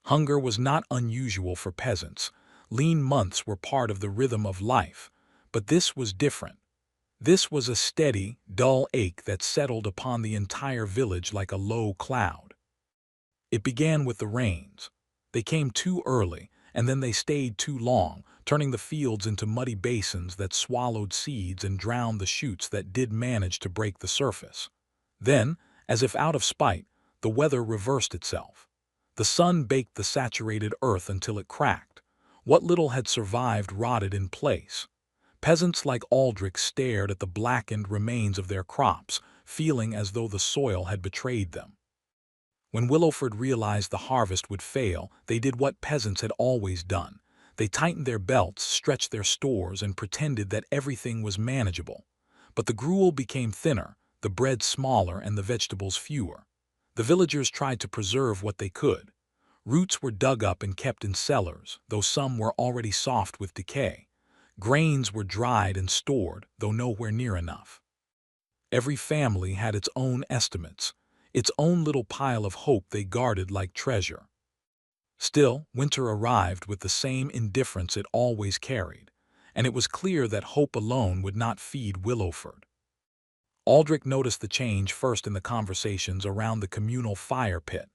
Hunger was not unusual for peasants. Lean months were part of the rhythm of life, but this was different. This was a steady, dull ache that settled upon the entire village like a low cloud. It began with the rains. They came too early, and then they stayed too long, turning the fields into muddy basins that swallowed seeds and drowned the shoots that did manage to break the surface. Then, as if out of spite, the weather reversed itself. The sun baked the saturated earth until it cracked. What little had survived rotted in place. Peasants like Aldrich stared at the blackened remains of their crops, feeling as though the soil had betrayed them. When Willowford realized the harvest would fail, they did what peasants had always done. They tightened their belts, stretched their stores, and pretended that everything was manageable. But the gruel became thinner, the bread smaller, and the vegetables fewer. The villagers tried to preserve what they could. Roots were dug up and kept in cellars, though some were already soft with decay. Grains were dried and stored, though nowhere near enough. Every family had its own estimates, its own little pile of hope they guarded like treasure. Still, winter arrived with the same indifference it always carried, and it was clear that hope alone would not feed Willowford. Aldrich noticed the change first in the conversations around the communal fire pit.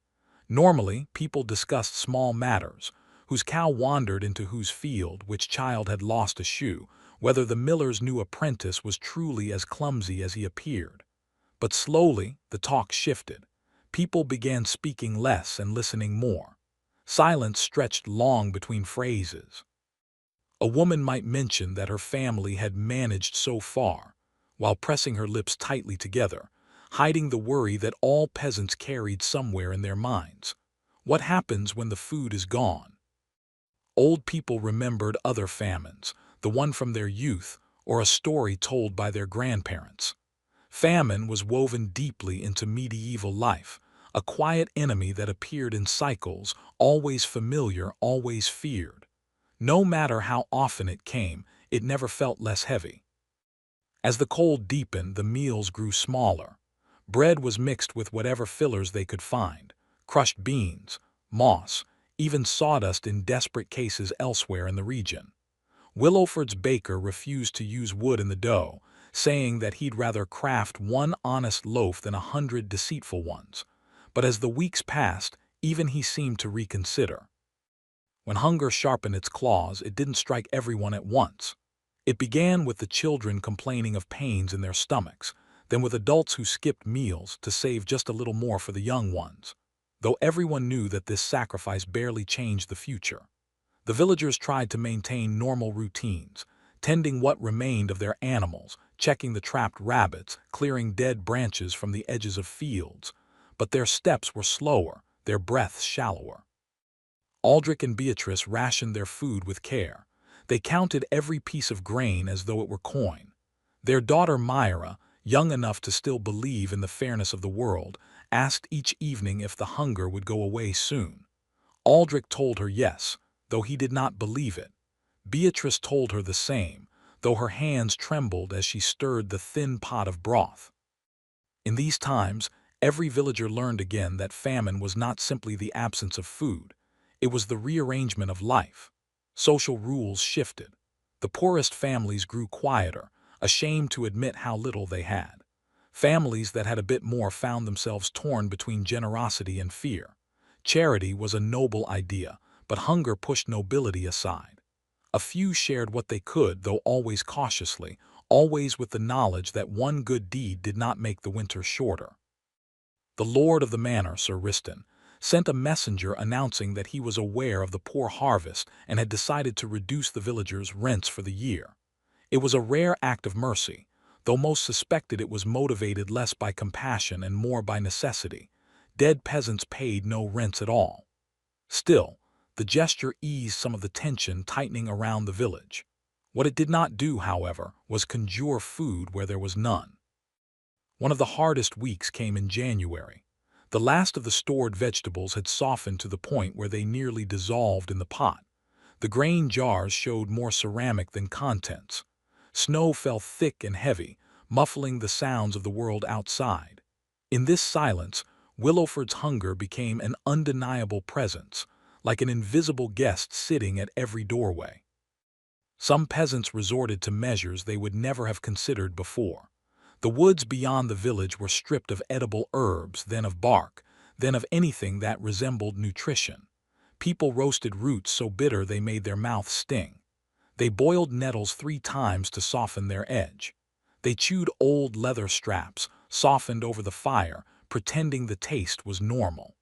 Normally, people discussed small matters, whose cow wandered into whose field, which child had lost a shoe, whether the miller's new apprentice was truly as clumsy as he appeared. But slowly, the talk shifted. People began speaking less and listening more. Silence stretched long between phrases. A woman might mention that her family had managed so far, while pressing her lips tightly together, hiding the worry that all peasants carried somewhere in their minds. What happens when the food is gone? Old people remembered other famines, the one from their youth, or a story told by their grandparents. Famine was woven deeply into medieval life, a quiet enemy that appeared in cycles, always familiar, always feared. No matter how often it came, it never felt less heavy. As the cold deepened, the meals grew smaller. Bread was mixed with whatever fillers they could find, crushed beans, moss, even sawdust in desperate cases elsewhere in the region. Willowford's baker refused to use wood in the dough, saying that he'd rather craft one honest loaf than 100 deceitful ones. But as the weeks passed, even he seemed to reconsider. When hunger sharpened its claws, it didn't strike everyone at once. It began with the children complaining of pains in their stomachs, then with adults who skipped meals to save just a little more for the young ones. Though everyone knew that this sacrifice barely changed the future. The villagers tried to maintain normal routines, tending what remained of their animals, checking the trapped rabbits, clearing dead branches from the edges of fields. But their steps were slower, their breaths shallower. Aldrich and Beatrice rationed their food with care. They counted every piece of grain as though it were coin. Their daughter Myra, young enough to still believe in the fairness of the world, asked each evening if the hunger would go away soon. Aldrich told her yes, though he did not believe it. Beatrice told her the same, though her hands trembled as she stirred the thin pot of broth. In these times, every villager learned again that famine was not simply the absence of food. It was the rearrangement of life. Social rules shifted. The poorest families grew quieter, ashamed to admit how little they had. Families that had a bit more found themselves torn between generosity and fear. Charity was a noble idea, but hunger pushed nobility aside. A few shared what they could, though always cautiously, always with the knowledge that one good deed did not make the winter shorter. The lord of the manor, Sir Riston, sent a messenger announcing that he was aware of the poor harvest and had decided to reduce the villagers' rents for the year. It was a rare act of mercy, though most suspected it was motivated less by compassion and more by necessity. Dead peasants paid no rents at all. Still, the gesture eased some of the tension tightening around the village. What it did not do, however, was conjure food where there was none. One of the hardest weeks came in January. The last of the stored vegetables had softened to the point where they nearly dissolved in the pot. The grain jars showed more ceramic than contents. Snow fell thick and heavy, muffling the sounds of the world outside. In this silence, Willowford's hunger became an undeniable presence, like an invisible guest sitting at every doorway. Some peasants resorted to measures they would never have considered before. The woods beyond the village were stripped of edible herbs, then of bark, then of anything that resembled nutrition. People roasted roots so bitter they made their mouths sting. They boiled nettles 3 times to soften their edge. They chewed old leather straps, softened over the fire, pretending the taste was normal.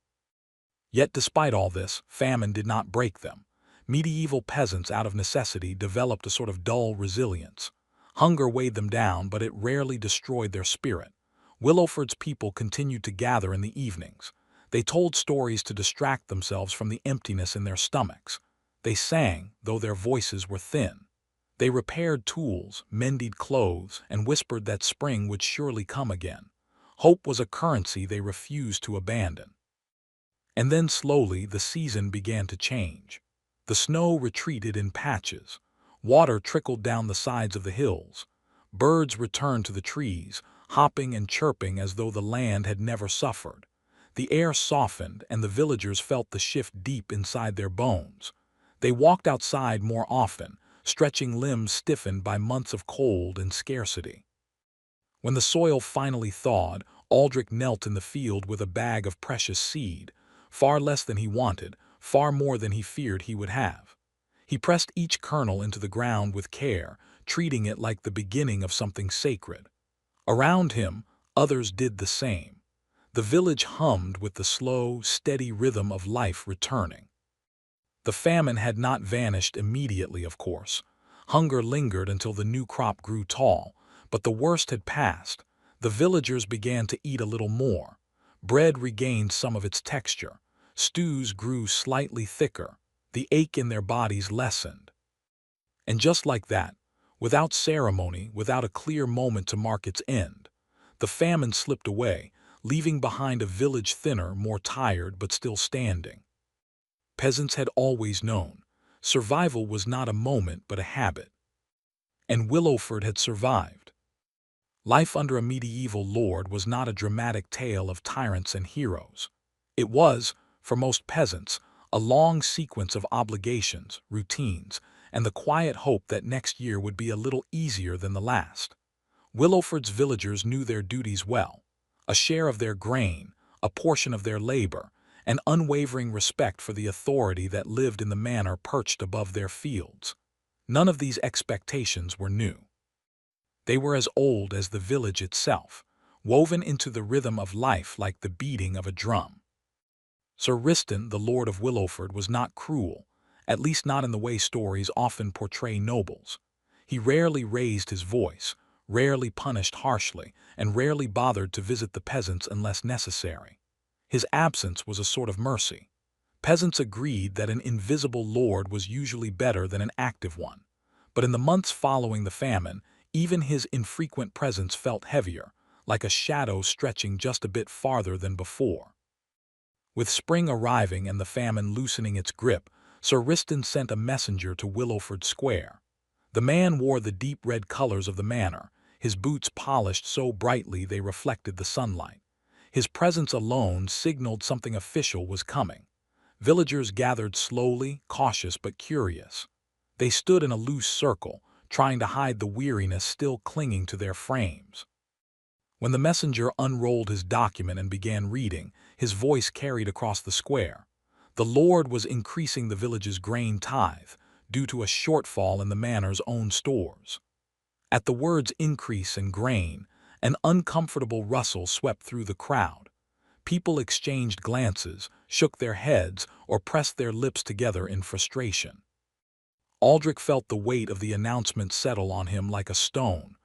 Yet despite all this, famine did not break them. Medieval peasants, out of necessity, developed a sort of dull resilience. Hunger weighed them down, but it rarely destroyed their spirit. Willowford's people continued to gather in the evenings. They told stories to distract themselves from the emptiness in their stomachs. They sang, though their voices were thin. They repaired tools, mended clothes, and whispered that spring would surely come again. Hope was a currency they refused to abandon. And then slowly the season began to change. The snow retreated in patches. Water trickled down the sides of the hills. Birds returned to the trees, hopping and chirping as though the land had never suffered. The air softened, and the villagers felt the shift deep inside their bones. They walked outside more often, stretching limbs stiffened by months of cold and scarcity. When the soil finally thawed, Aldrich knelt in the field with a bag of precious seed, far less than he wanted, far more than he feared he would have. He pressed each kernel into the ground with care, treating it like the beginning of something sacred. Around him, others did the same. The village hummed with the slow, steady rhythm of life returning. The famine had not vanished immediately, of course. Hunger lingered until the new crop grew tall, but the worst had passed. The villagers began to eat a little more. Bread regained some of its texture. Stews grew slightly thicker. The ache in their bodies lessened. And just like that, without ceremony, without a clear moment to mark its end, the famine slipped away, leaving behind a village thinner, more tired, but still standing. Peasants had always known. Survival was not a moment but a habit. And Willowford had survived. Life under a medieval lord was not a dramatic tale of tyrants and heroes. It was, for most peasants, a long sequence of obligations, routines, and the quiet hope that next year would be a little easier than the last. Willowford's villagers knew their duties well. A share of their grain, a portion of their labor, an unwavering respect for the authority that lived in the manor perched above their fields. None of these expectations were new. They were as old as the village itself, woven into the rhythm of life like the beating of a drum. Sir Riston, the Lord of Willowford, was not cruel, at least not in the way stories often portray nobles. He rarely raised his voice, rarely punished harshly, and rarely bothered to visit the peasants unless necessary. His absence was a sort of mercy. Peasants agreed that an invisible lord was usually better than an active one. But in the months following the famine, even his infrequent presence felt heavier, like a shadow stretching just a bit farther than before. With spring arriving and the famine loosening its grip, Sir Riston sent a messenger to Willowford Square. The man wore the deep red colors of the manor, his boots polished so brightly they reflected the sunlight. His presence alone signaled something official was coming. Villagers gathered slowly, cautious but curious. They stood in a loose circle, trying to hide the weariness still clinging to their frames. When the messenger unrolled his document and began reading, his voice carried across the square. The lord was increasing the village's grain tithe, due to a shortfall in the manor's own stores. At the words increase and grain, an uncomfortable rustle swept through the crowd. People exchanged glances, shook their heads, or pressed their lips together in frustration. Aldrich felt the weight of the announcement settle on him like a stone.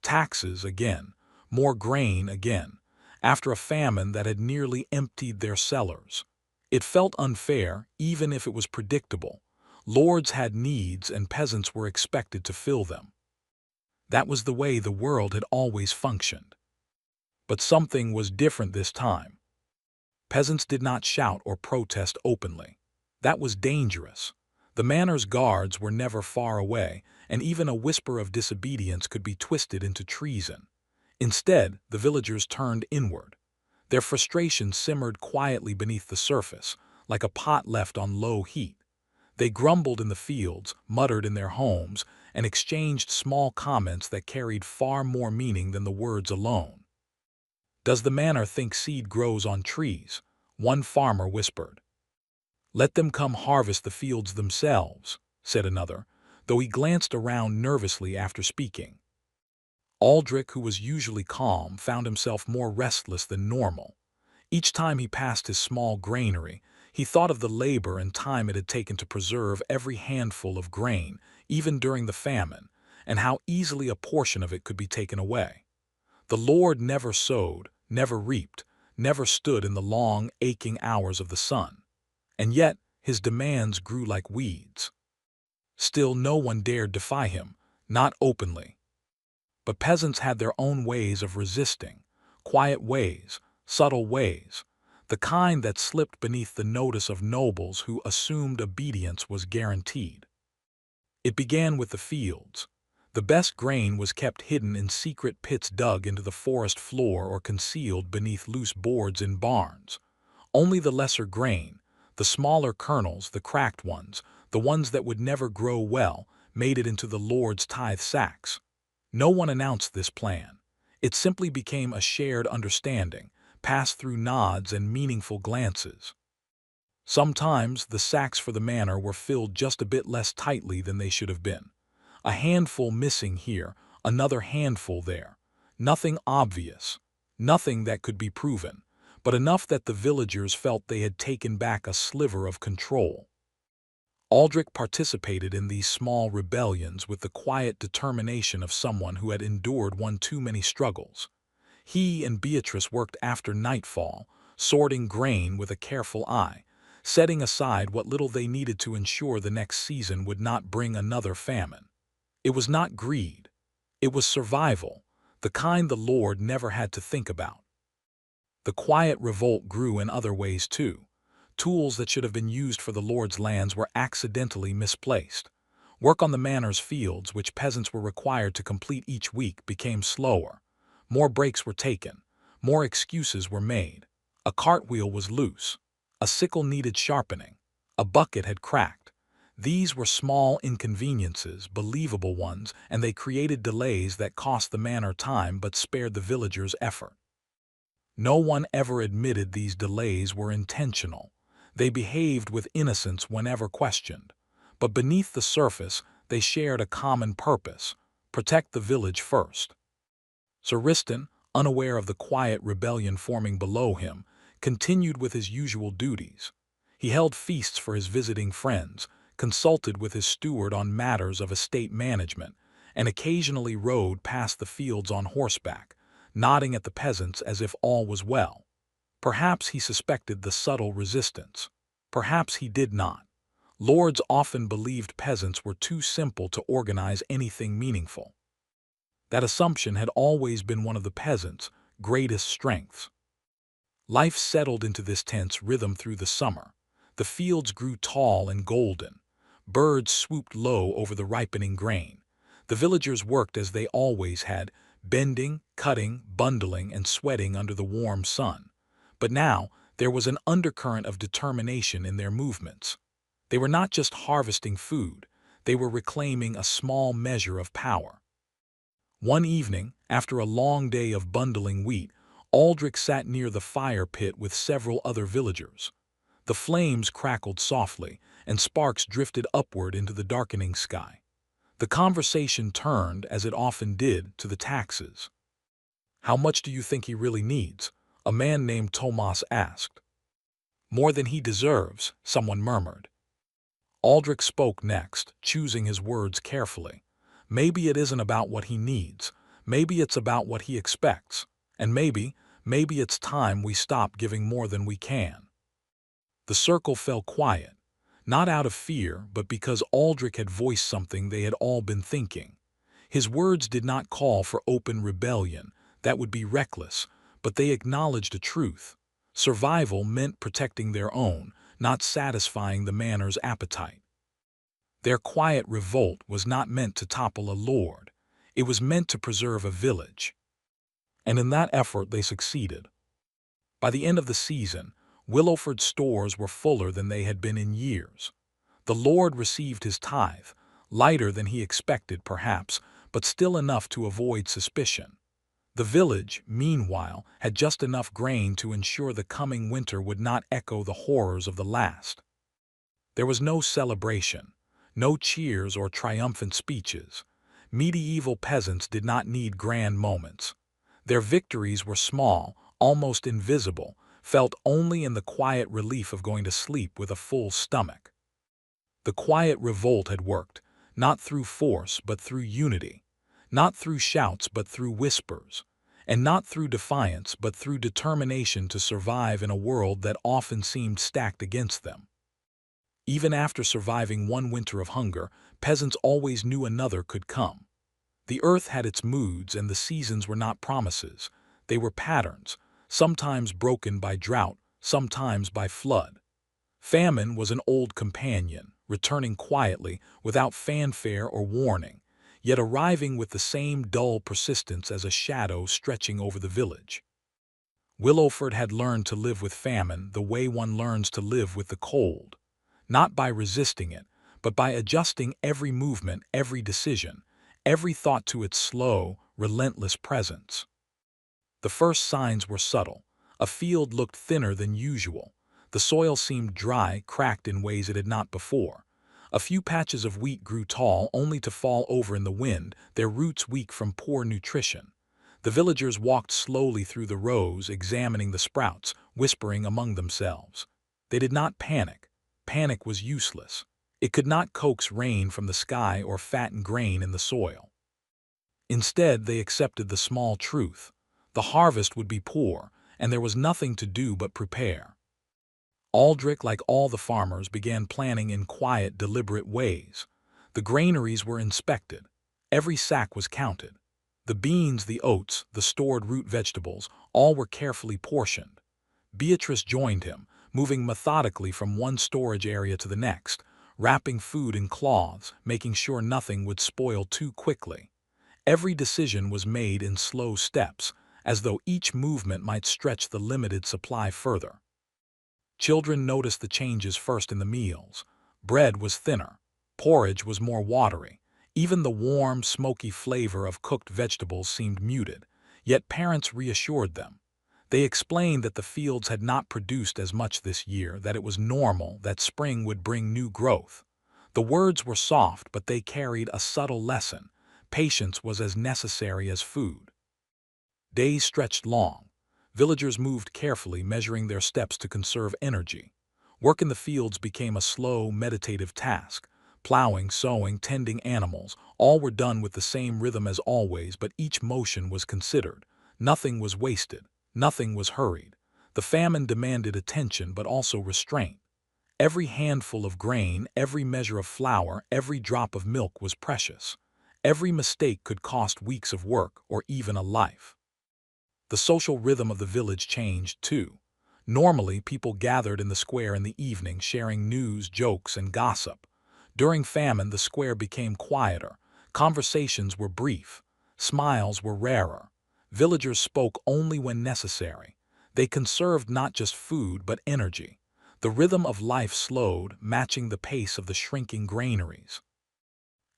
Taxes again, more grain again, after a famine that had nearly emptied their cellars. It felt unfair, even if it was predictable. Lords had needs and peasants were expected to fill them. That was the way the world had always functioned. But something was different this time. Peasants did not shout or protest openly. That was dangerous. The manor's guards were never far away, and even a whisper of disobedience could be twisted into treason. Instead, the villagers turned inward. Their frustration simmered quietly beneath the surface, like a pot left on low heat. They grumbled in the fields, muttered in their homes, and exchanged small comments that carried far more meaning than the words alone. "Does the manor think seed grows on trees?" one farmer whispered. "Let them come harvest the fields themselves," said another, though he glanced around nervously after speaking. Aldrich, who was usually calm, found himself more restless than normal. Each time he passed his small granary, he thought of the labor and time it had taken to preserve every handful of grain, even during the famine, and how easily a portion of it could be taken away. The Lord never sowed, never reaped, never stood in the long, aching hours of the sun. And yet, his demands grew like weeds. Still, no one dared defy him, not openly. But peasants had their own ways of resisting, quiet ways, subtle ways, the kind that slipped beneath the notice of nobles who assumed obedience was guaranteed. It began with the fields. The best grain was kept hidden in secret pits dug into the forest floor or concealed beneath loose boards in barns. Only the lesser grain, the smaller kernels, the cracked ones, the ones that would never grow well, made it into the Lord's tithe sacks. No one announced this plan. It simply became a shared understanding, passed through nods and meaningful glances. Sometimes the sacks for the manor were filled just a bit less tightly than they should have been. A handful missing here, another handful there. Nothing obvious, nothing that could be proven, but enough that the villagers felt they had taken back a sliver of control. Aldrich participated in these small rebellions with the quiet determination of someone who had endured one too many struggles. He and Beatrice worked after nightfall, sorting grain with a careful eye, setting aside what little they needed to ensure the next season would not bring another famine. It was not greed. It was survival, the kind the Lord never had to think about. The quiet revolt grew in other ways too. Tools that should have been used for the Lord's lands were accidentally misplaced. Work on the manor's fields, which peasants were required to complete each week, became slower. More breaks were taken. More excuses were made. A cartwheel was loose. A sickle needed sharpening. A bucket had cracked. These were small inconveniences, believable ones, and they created delays that cost the manor time but spared the villagers effort. No one ever admitted these delays were intentional. They behaved with innocence whenever questioned. But beneath the surface, they shared a common purpose: protect the village first. Sir Riston, unaware of the quiet rebellion forming below him, continued with his usual duties. He held feasts for his visiting friends, consulted with his steward on matters of estate management, and occasionally rode past the fields on horseback, nodding at the peasants as if all was well. Perhaps he suspected the subtle resistance. Perhaps he did not. Lords often believed peasants were too simple to organize anything meaningful. That assumption had always been one of the peasants' greatest strengths. Life settled into this tense rhythm through the summer. The fields grew tall and golden. Birds swooped low over the ripening grain. The villagers worked as they always had, bending, cutting, bundling, and sweating under the warm sun. But now, there was an undercurrent of determination in their movements. They were not just harvesting food, they were reclaiming a small measure of power. One evening, after a long day of bundling wheat, Aldrich sat near the fire pit with several other villagers. The flames crackled softly, and sparks drifted upward into the darkening sky. The conversation turned, as it often did, to the taxes. "How much do you think he really needs?" a man named Tomas asked. "More than he deserves," someone murmured. Aldrich spoke next, choosing his words carefully. "Maybe it isn't about what he needs. Maybe it's about what he expects. And maybe it's time we stop giving more than we can." The circle fell quiet, not out of fear, but because Aldrich had voiced something they had all been thinking. His words did not call for open rebellion. That would be reckless, but they acknowledged a truth. Survival meant protecting their own, not satisfying the manor's appetite. Their quiet revolt was not meant to topple a lord. It was meant to preserve a village. And in that effort they succeeded. By the end of the season, Willowford's stores were fuller than they had been in years. The lord received his tithe, lighter than he expected perhaps, but still enough to avoid suspicion. The village, meanwhile, had just enough grain to ensure the coming winter would not echo the horrors of the last. There was no celebration, no cheers or triumphant speeches. Medieval peasants did not need grand moments. Their victories were small, almost invisible, felt only in the quiet relief of going to sleep with a full stomach. The quiet revolt had worked, not through force but through unity, not through shouts but through whispers, and not through defiance but through determination to survive in a world that often seemed stacked against them. Even after surviving one winter of hunger, peasants always knew another could come. The earth had its moods, and the seasons were not promises. They were patterns, sometimes broken by drought, sometimes by flood. Famine was an old companion, returning quietly, without fanfare or warning. yet arriving with the same dull persistence as a shadow stretching over the village. Willowford had learned to live with famine the way one learns to live with the cold, not by resisting it, but by adjusting every movement, every decision, every thought to its slow, relentless presence. The first signs were subtle. A field looked thinner than usual. The soil seemed dry, cracked in ways it had not before. A few patches of wheat grew tall only to fall over in the wind, their roots weak from poor nutrition. The villagers walked slowly through the rows, examining the sprouts, whispering among themselves. They did not panic. Panic was useless. It could not coax rain from the sky or fatten grain in the soil. Instead, they accepted the small truth. The harvest would be poor, and there was nothing to do but prepare. Aldrich, like all the farmers, began planning in quiet, deliberate ways. The granaries were inspected. Every sack was counted. The beans, the oats, the stored root vegetables, all were carefully portioned. Beatrice joined him, moving methodically from one storage area to the next, wrapping food in cloths, making sure nothing would spoil too quickly. Every decision was made in slow steps, as though each movement might stretch the limited supply further. Children noticed the changes first in the meals. Bread was thinner. Porridge was more watery. Even the warm, smoky flavor of cooked vegetables seemed muted, yet parents reassured them. They explained that the fields had not produced as much this year, that it was normal, that spring would bring new growth. The words were soft, but they carried a subtle lesson. Patience was as necessary as food. Days stretched long. Villagers moved carefully, measuring their steps to conserve energy. Work in the fields became a slow, meditative task. Plowing, sowing, tending animals, all were done with the same rhythm as always, but each motion was considered. Nothing was wasted. Nothing was hurried. The famine demanded attention, but also restraint. Every handful of grain, every measure of flour, every drop of milk was precious. Every mistake could cost weeks of work or even a life. The social rhythm of the village changed, too. Normally, people gathered in the square in the evening, sharing news, jokes, and gossip. During famine, the square became quieter. Conversations were brief. Smiles were rarer. Villagers spoke only when necessary. They conserved not just food, but energy. The rhythm of life slowed, matching the pace of the shrinking granaries.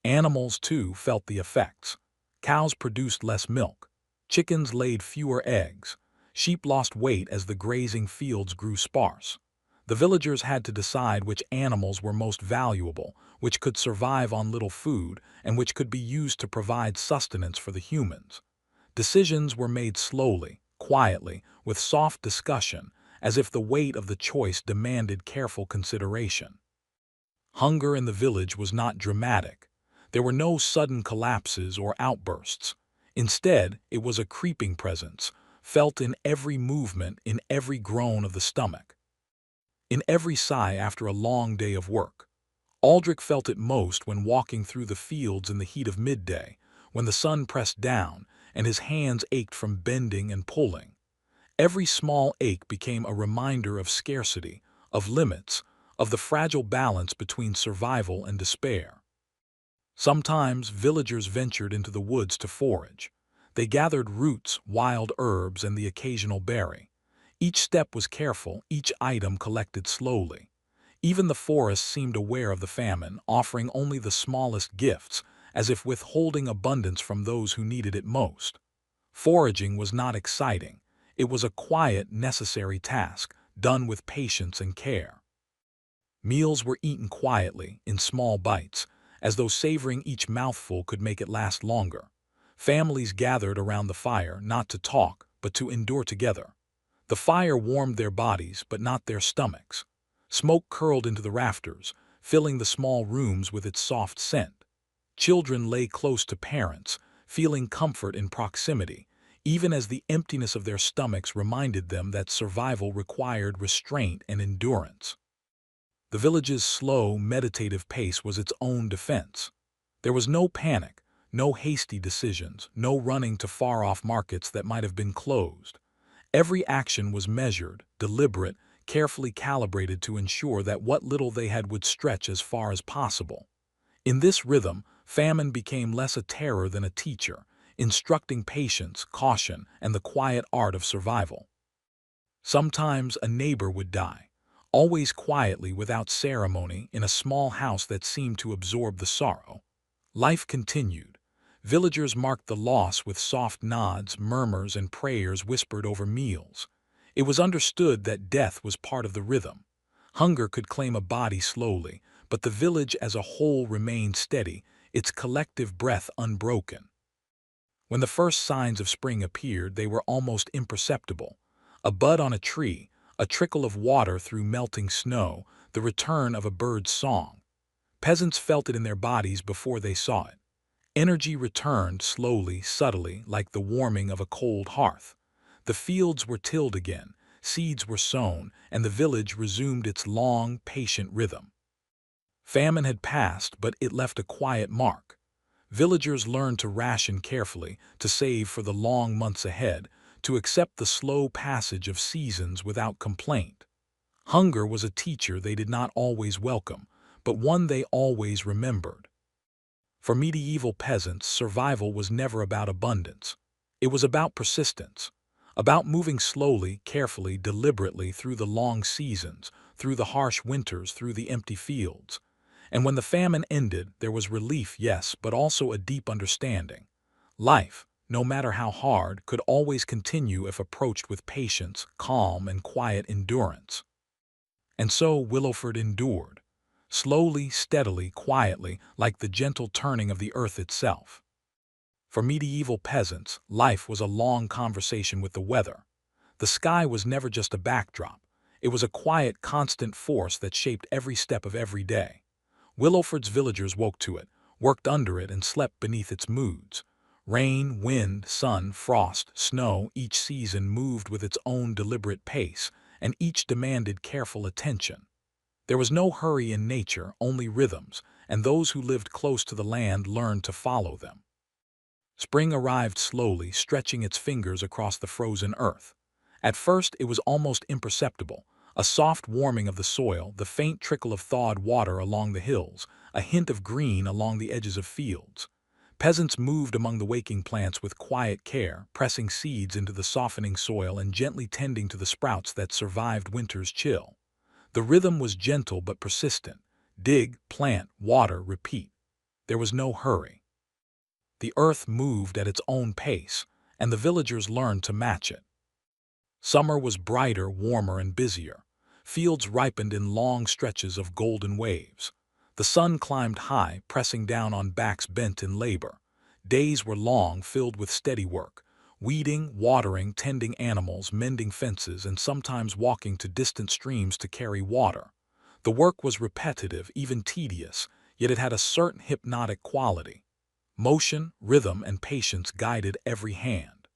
Animals, too, felt the effects. Cows produced less milk. Chickens laid fewer eggs. Sheep lost weight as the grazing fields grew sparse. The villagers had to decide which animals were most valuable, which could survive on little food, and which could be used to provide sustenance for the humans. Decisions were made slowly, quietly, with soft discussion, as if the weight of the choice demanded careful consideration. Hunger in the village was not dramatic. There were no sudden collapses or outbursts. Instead, it was a creeping presence, felt in every movement, in every groan of the stomach, in every sigh after a long day of work. Aldrich felt it most when walking through the fields in the heat of midday, when the sun pressed down and his hands ached from bending and pulling. Every small ache became a reminder of scarcity, of limits, of the fragile balance between survival and despair. Sometimes villagers ventured into the woods to forage. They gathered roots, wild herbs, and the occasional berry. Each step was careful, each item collected slowly. Even the forest seemed aware of the famine, offering only the smallest gifts, as if withholding abundance from those who needed it most. Foraging was not exciting. It was a quiet, necessary task, done with patience and care. Meals were eaten quietly, in small bites, as though savoring each mouthful could make it last longer. Families gathered around the fire, not to talk, but to endure together. The fire warmed their bodies, but not their stomachs. Smoke curled into the rafters, filling the small rooms with its soft scent. Children lay close to parents, feeling comfort in proximity, even as the emptiness of their stomachs reminded them that survival required restraint and endurance. The village's slow, meditative pace was its own defense. There was no panic, no hasty decisions, no running to far-off markets that might have been closed. Every action was measured, deliberate, carefully calibrated to ensure that what little they had would stretch as far as possible. In this rhythm, famine became less a terror than a teacher, instructing patience, caution, and the quiet art of survival. Sometimes a neighbor would die, always quietly without ceremony in a small house that seemed to absorb the sorrow. Life continued. Villagers marked the loss with soft nods, murmurs, and prayers whispered over meals. It was understood that death was part of the rhythm. Hunger could claim a body slowly, but the village as a whole remained steady, its collective breath unbroken. When the first signs of spring appeared, they were almost imperceptible. A bud on a tree, a trickle of water through melting snow, the return of a bird's song. Peasants felt it in their bodies before they saw it. Energy returned slowly, subtly, like the warming of a cold hearth. The fields were tilled again, seeds were sown, and the village resumed its long, patient rhythm. Famine had passed, but it left a quiet mark. Villagers learned to ration carefully, to save for the long months ahead, to accept the slow passage of seasons without complaint. Hunger was a teacher they did not always welcome, but one they always remembered. For medieval peasants, survival was never about abundance. It was about persistence, about moving slowly, carefully, deliberately through the long seasons, through the harsh winters, through the empty fields. And when the famine ended, there was relief, yes, but also a deep understanding. Life, no matter how hard, could always continue if approached with patience, calm, and quiet endurance. And so Willowford endured, slowly, steadily, quietly, like the gentle turning of the earth itself. For medieval peasants, life was a long conversation with the weather. The sky was never just a backdrop. It was a quiet, constant force that shaped every step of every day. Willowford's villagers woke to it, worked under it, and slept beneath its moods. Rain, wind, sun, frost, snow, each season moved with its own deliberate pace, and each demanded careful attention. There was no hurry in nature, only rhythms, and those who lived close to the land learned to follow them. Spring arrived slowly, stretching its fingers across the frozen earth. At first it was almost imperceptible, a soft warming of the soil, the faint trickle of thawed water along the hills, a hint of green along the edges of fields. Peasants moved among the waking plants with quiet care, pressing seeds into the softening soil and gently tending to the sprouts that survived winter's chill. The rhythm was gentle but persistent. Dig, plant, water, repeat. There was no hurry. The earth moved at its own pace, and the villagers learned to match it. Summer was brighter, warmer, and busier. Fields ripened in long stretches of golden waves. The sun climbed high, pressing down on backs bent in labor. Days were long, filled with steady work, weeding, watering, tending animals, mending fences, and sometimes walking to distant streams to carry water. The work was repetitive, even tedious, yet it had a certain hypnotic quality. Motion, rhythm, and patience guided every hand.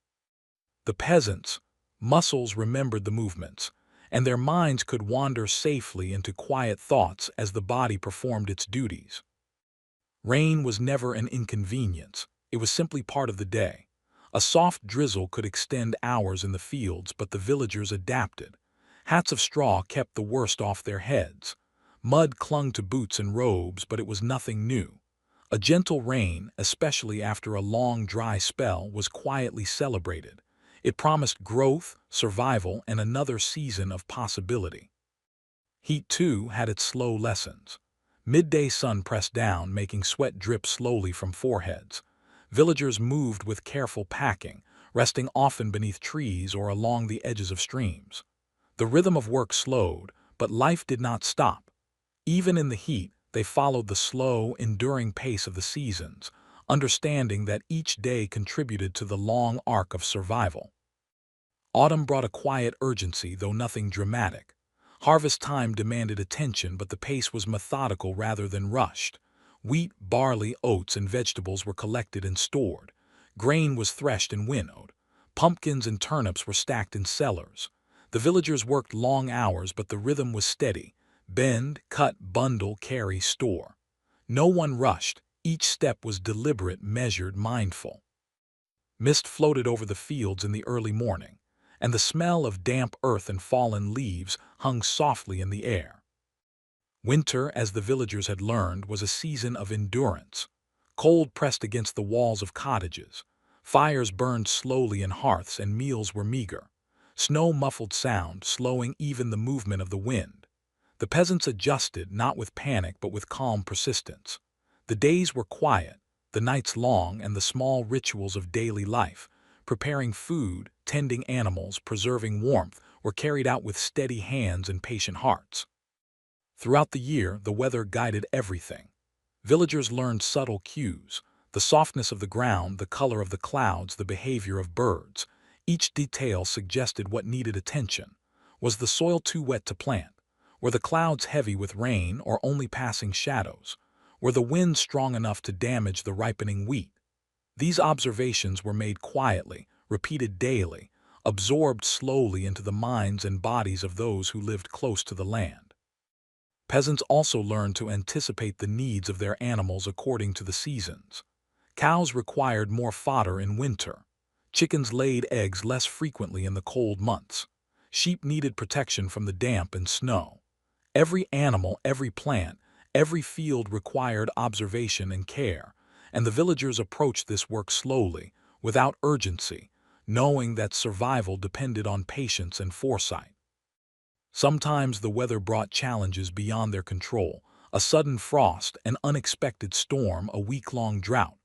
The peasants' muscles remembered the movements, and their minds could wander safely into quiet thoughts as the body performed its duties. Rain was never an inconvenience, it was simply part of the day. A soft drizzle could extend hours in the fields, but the villagers adapted. Hats of straw kept the worst off their heads. Mud clung to boots and robes, but it was nothing new. A gentle rain, especially after a long dry spell, was quietly celebrated. It promised growth, survival, and another season of possibility. Heat, too, had its slow lessons. Midday sun pressed down, making sweat drip slowly from foreheads. Villagers moved with careful packing, resting often beneath trees or along the edges of streams. The rhythm of work slowed, but life did not stop. Even in the heat, they followed the slow, enduring pace of the seasons, understanding that each day contributed to the long arc of survival. Autumn brought a quiet urgency, though nothing dramatic. Harvest time demanded attention, but the pace was methodical rather than rushed. Wheat, barley, oats, and vegetables were collected and stored. Grain was threshed and winnowed. Pumpkins and turnips were stacked in cellars. The villagers worked long hours, but the rhythm was steady. Bend, cut, bundle, carry, store. No one rushed. Each step was deliberate, measured, mindful. Mist floated over the fields in the early morning, and the smell of damp earth and fallen leaves hung softly in the air. Winter, as the villagers had learned, was a season of endurance. Cold pressed against the walls of cottages. Fires burned slowly in hearths and meals were meager. Snow muffled sound, slowing even the movement of the wind. The peasants adjusted, not with panic but with calm persistence. The days were quiet, the nights long, and the small rituals of daily life, preparing food, tending animals, preserving warmth, were carried out with steady hands and patient hearts. Throughout the year, the weather guided everything. Villagers learned subtle cues: the softness of the ground, the color of the clouds, the behavior of birds. Each detail suggested what needed attention. Was the soil too wet to plant? Were the clouds heavy with rain or only passing shadows? Were the winds strong enough to damage the ripening wheat? These observations were made quietly, repeated daily, absorbed slowly into the minds and bodies of those who lived close to the land. Peasants also learned to anticipate the needs of their animals according to the seasons. Cows required more fodder in winter. Chickens laid eggs less frequently in the cold months. Sheep needed protection from the damp and snow. Every animal, every plant, every field required observation and care, and the villagers approached this work slowly, without urgency, knowing that survival depended on patience and foresight. Sometimes the weather brought challenges beyond their control: a sudden frost, an unexpected storm, a week-long drought.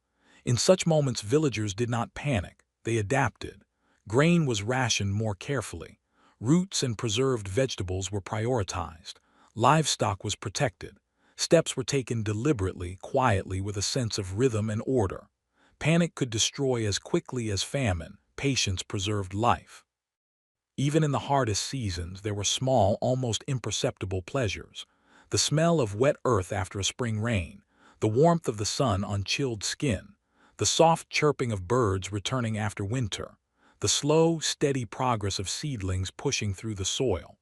In such moments, villagers did not panic, they adapted. Grain was rationed more carefully. Roots and preserved vegetables were prioritized. Livestock was protected. Steps were taken deliberately, quietly, with a sense of rhythm and order. Panic could destroy as quickly as famine. Patience preserved life. Even in the hardest seasons, there were small, almost imperceptible pleasures: the smell of wet earth after a spring rain, the warmth of the sun on chilled skin, the soft chirping of birds returning after winter, the slow, steady progress of seedlings pushing through the soil.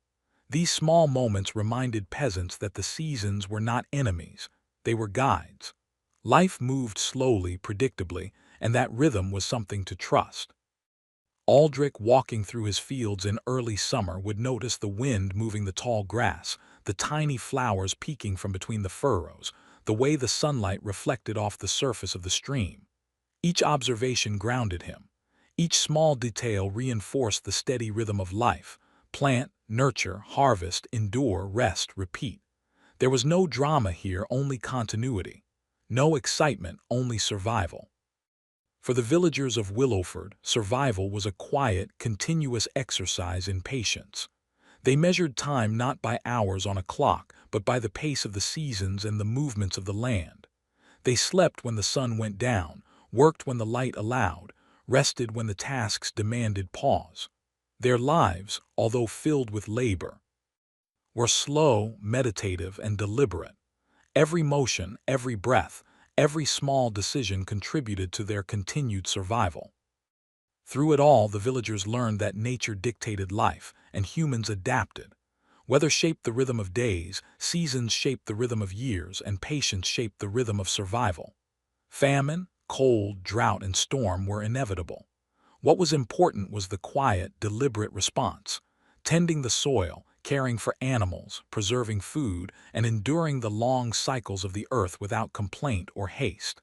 These small moments reminded peasants that the seasons were not enemies, they were guides. Life moved slowly, predictably, and that rhythm was something to trust. Aldrich, walking through his fields in early summer, would notice the wind moving the tall grass, the tiny flowers peeking from between the furrows, the way the sunlight reflected off the surface of the stream. Each observation grounded him. Each small detail reinforced the steady rhythm of life: plant, nurture, harvest, endure, rest, repeat. There was no drama here, only continuity. No excitement, only survival. For the villagers of Willowford, survival was a quiet, continuous exercise in patience. They measured time not by hours on a clock, but by the pace of the seasons and the movements of the land. They slept when the sun went down, worked when the light allowed, rested when the tasks demanded pause. Their lives, although filled with labor, were slow, meditative, and deliberate. Every motion, every breath, every small decision contributed to their continued survival. Through it all, the villagers learned that nature dictated life, and humans adapted. Weather shaped the rhythm of days, seasons shaped the rhythm of years, and patience shaped the rhythm of survival. Famine, cold, drought, and storm were inevitable. What was important was the quiet, deliberate response: tending the soil, caring for animals, preserving food, and enduring the long cycles of the earth without complaint or haste.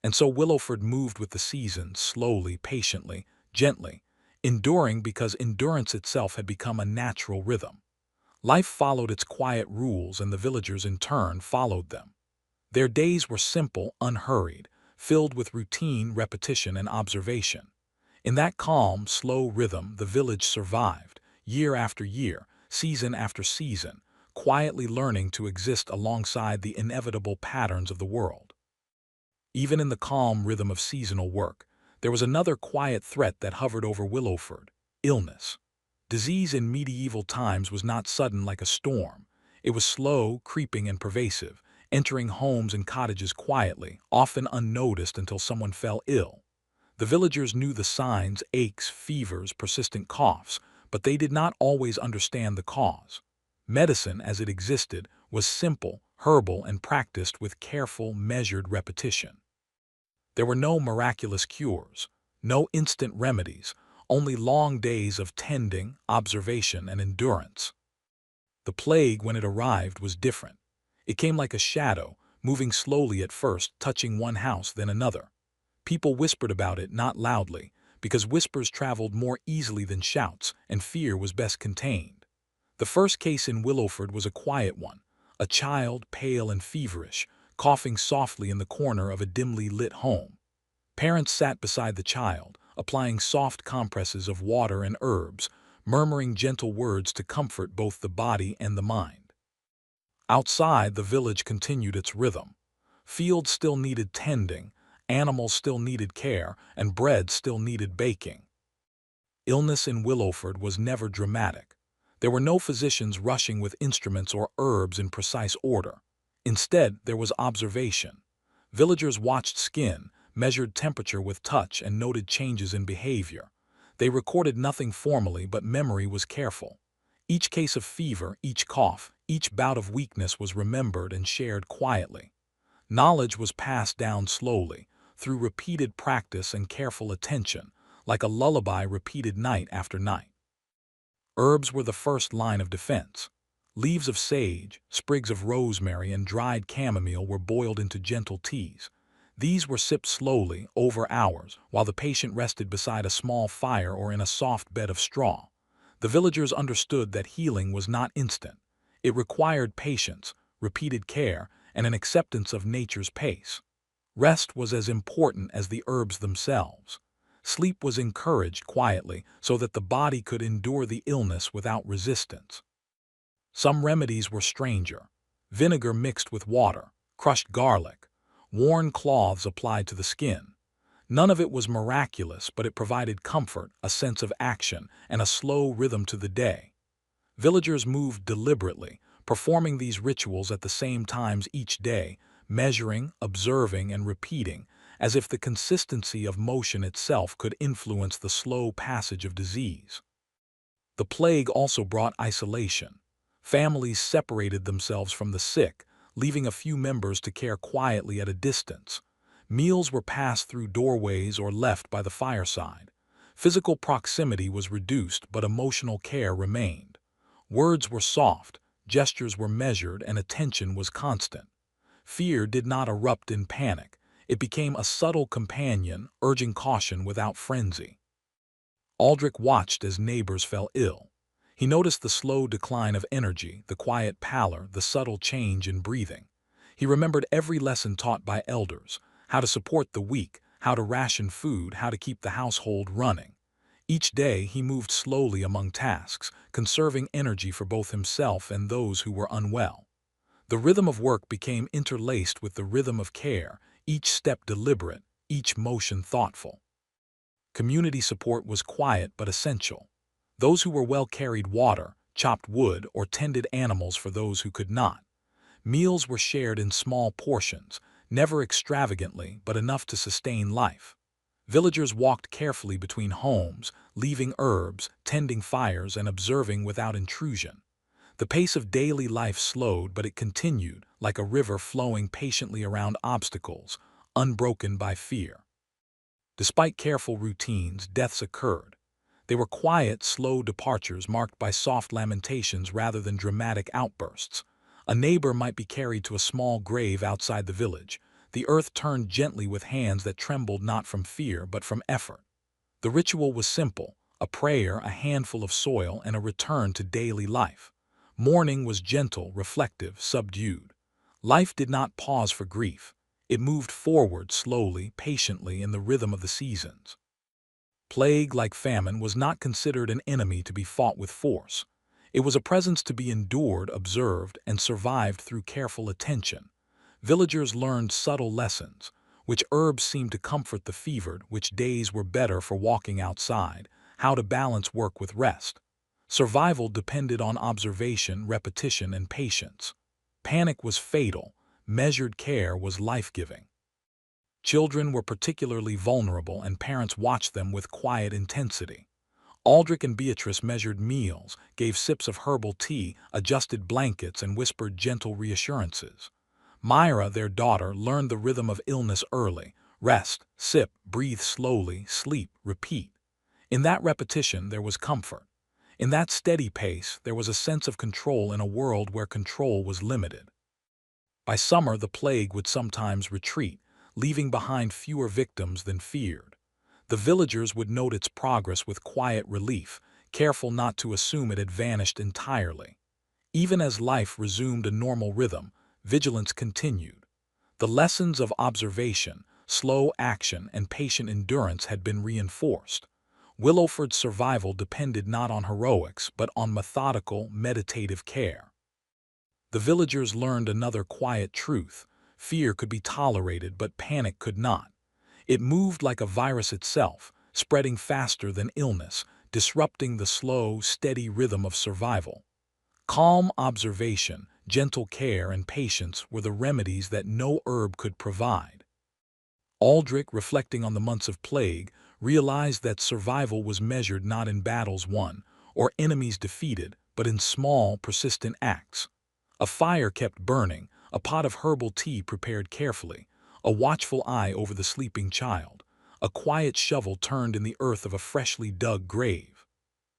And so Willowford moved with the seasons, slowly, patiently, gently, enduring because endurance itself had become a natural rhythm. Life followed its quiet rules, and the villagers in turn followed them. Their days were simple, unhurried, filled with routine, repetition, and observation. In that calm, slow rhythm, the village survived, year after year, season after season, quietly learning to exist alongside the inevitable patterns of the world. Even in the calm rhythm of seasonal work, there was another quiet threat that hovered over Willowford: illness. Disease in medieval times was not sudden like a storm. It was slow, creeping, and pervasive, entering homes and cottages quietly, often unnoticed until someone fell ill. The villagers knew the signs: aches, fevers, persistent coughs, but they did not always understand the cause. Medicine, as it existed, was simple, herbal, and practiced with careful, measured repetition. There were no miraculous cures, no instant remedies, only long days of tending, observation, and endurance. The plague, when it arrived, was different. It came like a shadow, moving slowly at first, touching one house then another. People whispered about it, not loudly, because whispers traveled more easily than shouts, and fear was best contained. The first case in Willowford was a quiet one, a child, pale and feverish, coughing softly in the corner of a dimly lit home. Parents sat beside the child, applying soft compresses of water and herbs, murmuring gentle words to comfort both the body and the mind. Outside, the village continued its rhythm. Fields still needed tending, animals still needed care, and bread still needed baking. Illness in Willowford was never dramatic. There were no physicians rushing with instruments or herbs in precise order. Instead, there was observation. Villagers watched skin, measured temperature with touch, and noted changes in behavior. They recorded nothing formally, but memory was careful. Each case of fever, each cough, each bout of weakness was remembered and shared quietly. Knowledge was passed down slowly, through repeated practice and careful attention, like a lullaby repeated night after night. Herbs were the first line of defense. Leaves of sage, sprigs of rosemary, and dried chamomile were boiled into gentle teas. These were sipped slowly, over hours, while the patient rested beside a small fire or in a soft bed of straw. The villagers understood that healing was not instant. It required patience, repeated care, and an acceptance of nature's pace. Rest was as important as the herbs themselves. Sleep was encouraged quietly so that the body could endure the illness without resistance. Some remedies were stranger. Vinegar mixed with water, crushed garlic, worn cloths applied to the skin. None of it was miraculous, but it provided comfort, a sense of action, and a slow rhythm to the day. Villagers moved deliberately, performing these rituals at the same times each day, measuring, observing, and repeating, as if the consistency of motion itself could influence the slow passage of disease. The plague also brought isolation. Families separated themselves from the sick, leaving a few members to care quietly at a distance. Meals were passed through doorways or left by the fireside. Physical proximity was reduced, but emotional care remained. Words were soft, gestures were measured, and attention was constant. Fear did not erupt in panic. It became a subtle companion, urging caution without frenzy. Aldrich watched as neighbors fell ill. He noticed the slow decline of energy, the quiet pallor, the subtle change in breathing. He remembered every lesson taught by elders, how to support the weak, how to ration food, how to keep the household running. Each day he moved slowly among tasks, conserving energy for both himself and those who were unwell. The rhythm of work became interlaced with the rhythm of care, each step deliberate, each motion thoughtful. Community support was quiet but essential. Those who were well carried water, chopped wood, or tended animals for those who could not. Meals were shared in small portions, never extravagantly but enough to sustain life. Villagers walked carefully between homes, leaving herbs, tending fires, and observing without intrusion. The pace of daily life slowed, but it continued, like a river flowing patiently around obstacles, unbroken by fear. Despite careful routines, deaths occurred. They were quiet, slow departures marked by soft lamentations rather than dramatic outbursts. A neighbor might be carried to a small grave outside the village. The earth turned gently with hands that trembled not from fear but from effort. The ritual was simple: a prayer, a handful of soil, and a return to daily life. Mourning was gentle, reflective, subdued. Life did not pause for grief. It moved forward slowly, patiently, in the rhythm of the seasons. Plague, like famine, was not considered an enemy to be fought with force. It was a presence to be endured, observed, and survived through careful attention. Villagers learned subtle lessons: which herbs seemed to comfort the fevered, which days were better for walking outside, how to balance work with rest. Survival depended on observation, repetition, and patience. Panic was fatal. Measured care was life-giving. Children were particularly vulnerable, and parents watched them with quiet intensity. Aldrich and Beatrice measured meals, gave sips of herbal tea, adjusted blankets, and whispered gentle reassurances. Myra, their daughter, learned the rhythm of illness early: rest, sip, breathe slowly, sleep, repeat. In that repetition there was comfort. In that steady pace there was a sense of control in a world where control was limited. By summer, the plague would sometimes retreat, leaving behind fewer victims than feared. The villagers would note its progress with quiet relief, careful not to assume it had vanished entirely. Even as life resumed a normal rhythm, vigilance continued. The lessons of observation, slow action, and patient endurance had been reinforced. Willowford's survival depended not on heroics, but on methodical, meditative care. The villagers learned another quiet truth: fear could be tolerated, but panic could not. It moved like a virus itself, spreading faster than illness, disrupting the slow, steady rhythm of survival. Calm observation, gentle care, and patience were the remedies that no herb could provide. Aldrich, reflecting on the months of plague, realized that survival was measured not in battles won or enemies defeated, but in small, persistent acts. A fire kept burning, a pot of herbal tea prepared carefully, a watchful eye over the sleeping child, a quiet shovel turned in the earth of a freshly dug grave.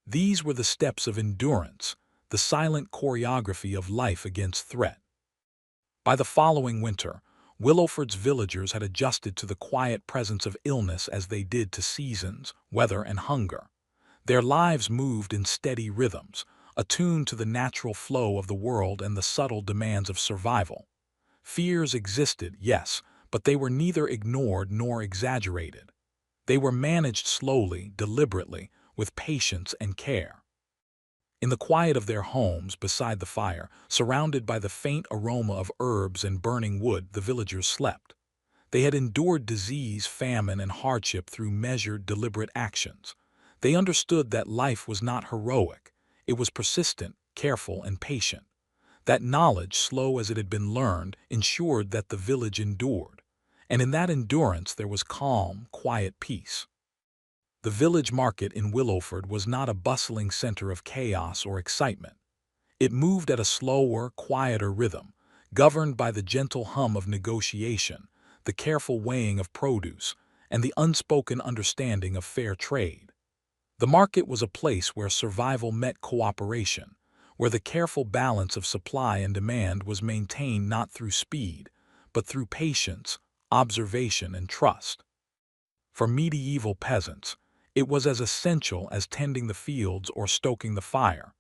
These were the steps of endurance, the silent choreography of life against threat. By the following winter, Willowford's villagers had adjusted to the quiet presence of illness as they did to seasons, weather, and hunger. Their lives moved in steady rhythms, attuned to the natural flow of the world and the subtle demands of survival. Fears existed, yes, but they were neither ignored nor exaggerated. They were managed slowly, deliberately, with patience and care. In the quiet of their homes, beside the fire, surrounded by the faint aroma of herbs and burning wood, the villagers slept. They had endured disease, famine, and hardship through measured, deliberate actions. They understood that life was not heroic. It was persistent, careful, and patient. That knowledge, slow as it had been learned, ensured that the village endured. And in that endurance there was calm, quiet peace. The village market in Willowford was not a bustling center of chaos or excitement. It moved at a slower, quieter rhythm, governed by the gentle hum of negotiation, the careful weighing of produce, and the unspoken understanding of fair trade. The market was a place where survival met cooperation, where the careful balance of supply and demand was maintained not through speed, but through patience, observation, and trust. For medieval peasants, it was as essential as tending the fields or stoking the fire.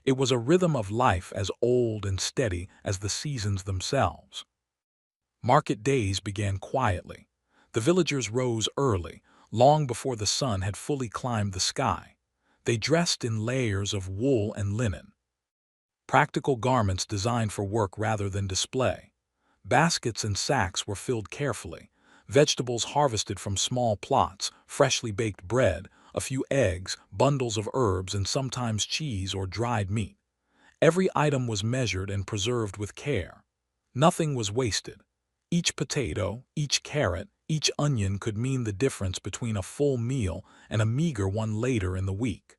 It was a rhythm of life as old and steady as the seasons themselves. Market days began quietly. The villagers rose early, long before the sun had fully climbed the sky. They dressed in layers of wool and linen, practical garments designed for work rather than display. Baskets and sacks were filled carefully, vegetables harvested from small plots, freshly baked bread, a few eggs, bundles of herbs, and sometimes cheese or dried meat. Every item was measured and preserved with care. Nothing was wasted. Each potato, each carrot, each onion could mean the difference between a full meal and a meager one later in the week.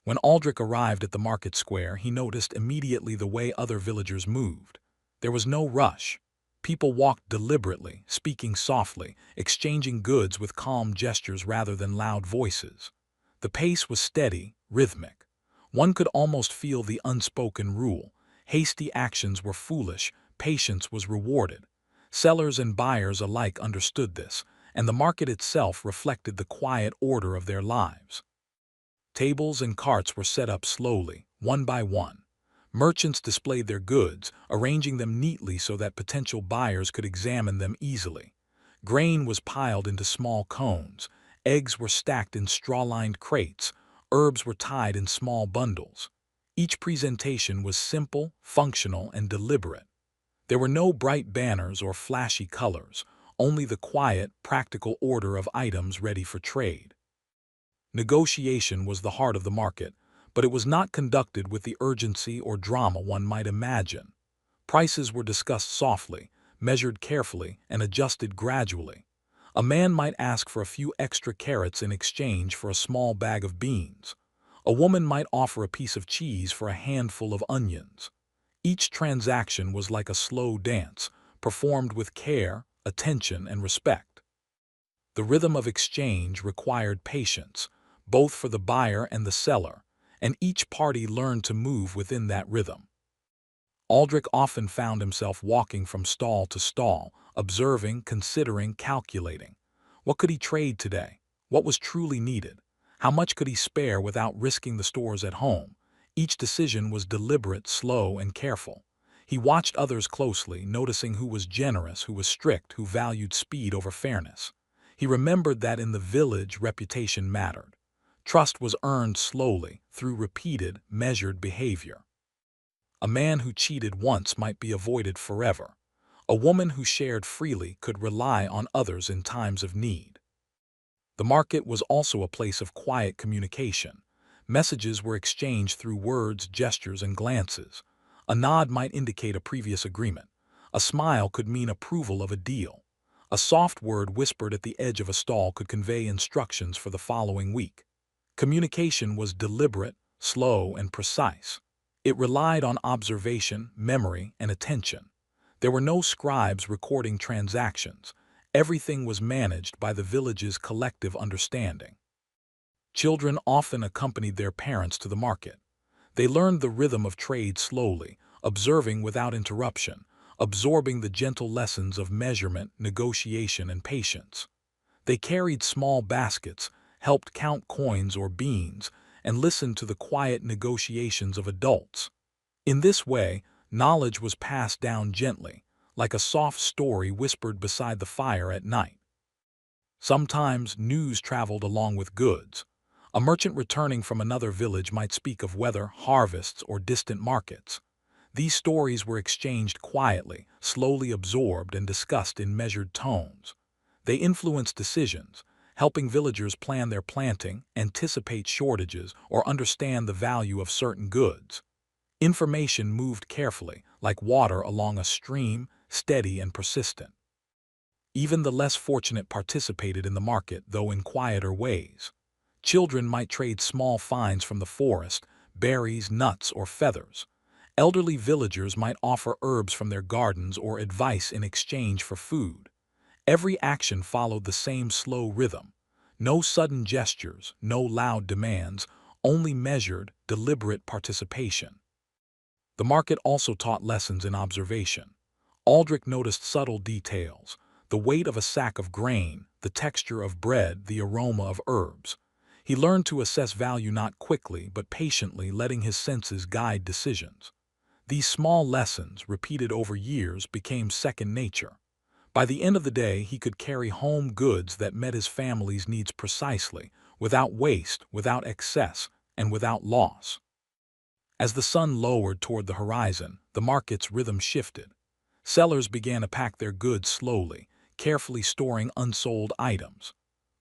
When Aldrich arrived at the market square, he noticed immediately the way other villagers moved. There was no rush. People walked deliberately, speaking softly, exchanging goods with calm gestures rather than loud voices. The pace was steady, rhythmic. One could almost feel the unspoken rule: hasty actions were foolish, patience was rewarded. Sellers and buyers alike understood this, and the market itself reflected the quiet order of their lives. Tables and carts were set up slowly, one by one. Merchants displayed their goods, arranging them neatly so that potential buyers could examine them easily. Grain was piled into small cones, eggs were stacked in straw-lined crates, herbs were tied in small bundles. Each presentation was simple, functional, and deliberate. There were no bright banners or flashy colors, only the quiet, practical order of items ready for trade. Negotiation was the heart of the market, but it was not conducted with the urgency or drama one might imagine. Prices were discussed softly, measured carefully, and adjusted gradually. A man might ask for a few extra carrots in exchange for a small bag of beans. A woman might offer a piece of cheese for a handful of onions. Each transaction was like a slow dance, performed with care, attention, and respect. The rhythm of exchange required patience, both for the buyer and the seller, and each party learned to move within that rhythm. Aldrich often found himself walking from stall to stall, observing, considering, calculating. What could he trade today? What was truly needed? How much could he spare without risking the stores at home? Each decision was deliberate, slow, and careful. He watched others closely, noticing who was generous, who was strict, who valued speed over fairness. He remembered that in the village, reputation mattered. Trust was earned slowly, through repeated, measured behavior. A man who cheated once might be avoided forever. A woman who shared freely could rely on others in times of need. The market was also a place of quiet communication. Messages were exchanged through words, gestures, and glances. A nod might indicate a previous agreement. A smile could mean approval of a deal. A soft word whispered at the edge of a stall could convey instructions for the following week. Communication was deliberate, slow, and precise. It relied on observation, memory, and attention. There were no scribes recording transactions. Everything was managed by the village's collective understanding. Children often accompanied their parents to the market. They learned the rhythm of trade slowly, observing without interruption, absorbing the gentle lessons of measurement, negotiation, and patience. They carried small baskets, helped count coins or beans, and listened to the quiet negotiations of adults. In this way, knowledge was passed down gently, like a soft story whispered beside the fire at night. Sometimes news traveled along with goods. A merchant returning from another village might speak of weather, harvests, or distant markets. These stories were exchanged quietly, slowly absorbed and discussed in measured tones. They influenced decisions, helping villagers plan their planting, anticipate shortages, or understand the value of certain goods. Information moved carefully, like water along a stream, steady and persistent. Even the less fortunate participated in the market, though in quieter ways. Children might trade small finds from the forest, berries, nuts, or feathers. Elderly villagers might offer herbs from their gardens or advice in exchange for food. Every action followed the same slow rhythm. No sudden gestures, no loud demands, only measured, deliberate participation. The market also taught lessons in observation. Aldrich noticed subtle details: the weight of a sack of grain, the texture of bread, the aroma of herbs. He learned to assess value not quickly but patiently, letting his senses guide decisions. These small lessons, repeated over years, became second nature. By the end of the day, he could carry home goods that met his family's needs precisely, without waste, without excess, and without loss. As the sun lowered toward the horizon, the market's rhythm shifted. Sellers began to pack their goods slowly, carefully storing unsold items.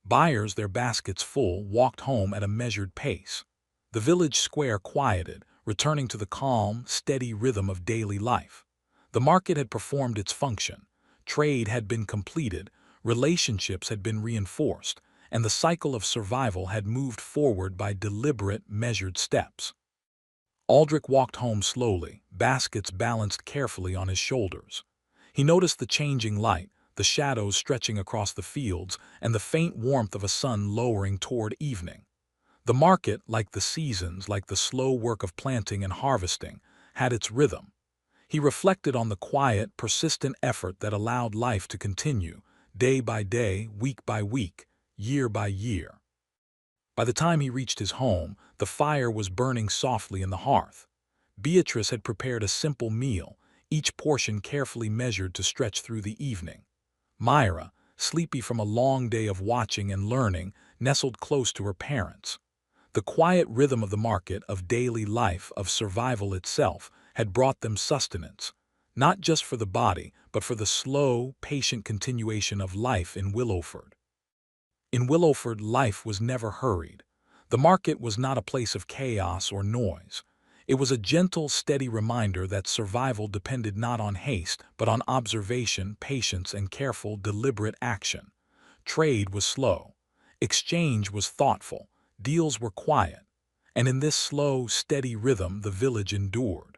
Buyers, their baskets full, walked home at a measured pace. The village square quieted, returning to the calm, steady rhythm of daily life. The market had performed its function. Trade had been completed, relationships had been reinforced, and the cycle of survival had moved forward by deliberate, measured steps. Aldrich walked home slowly, baskets balanced carefully on his shoulders. He noticed the changing light, the shadows stretching across the fields, and the faint warmth of a sun lowering toward evening. The market, like the seasons, like the slow work of planting and harvesting, had its rhythm. He reflected on the quiet, persistent effort that allowed life to continue, day by day, week by week, year by year. By the time he reached his home, the fire was burning softly in the hearth. Beatrice had prepared a simple meal, each portion carefully measured to stretch through the evening. Myra, sleepy from a long day of watching and learning, nestled close to her parents. The quiet rhythm of the market, of daily life, of survival itself, had brought them sustenance, not just for the body, but for the slow, patient continuation of life in Willowford. In Willowford, life was never hurried. The market was not a place of chaos or noise. It was a gentle, steady reminder that survival depended not on haste, but on observation, patience, and careful, deliberate action. Trade was slow. Exchange was thoughtful. Deals were quiet. And in this slow, steady rhythm, the village endured.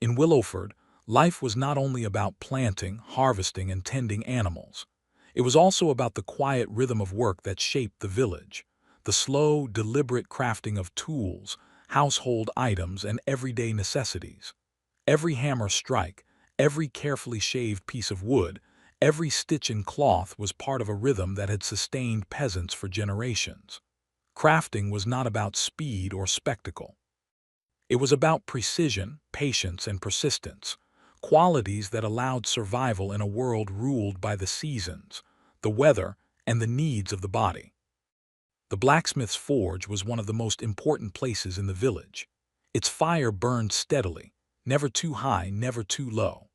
In Willowford, life was not only about planting, harvesting, and tending animals. It was also about the quiet rhythm of work that shaped the village, the slow, deliberate crafting of tools, household items, and everyday necessities. Every hammer strike, every carefully shaved piece of wood, every stitch in cloth was part of a rhythm that had sustained peasants for generations. Crafting was not about speed or spectacle. It was about precision, patience, and persistence, qualities that allowed survival in a world ruled by the seasons, the weather, and the needs of the body. The blacksmith's forge was one of the most important places in the village. Its fire burned steadily, never too high, never too low.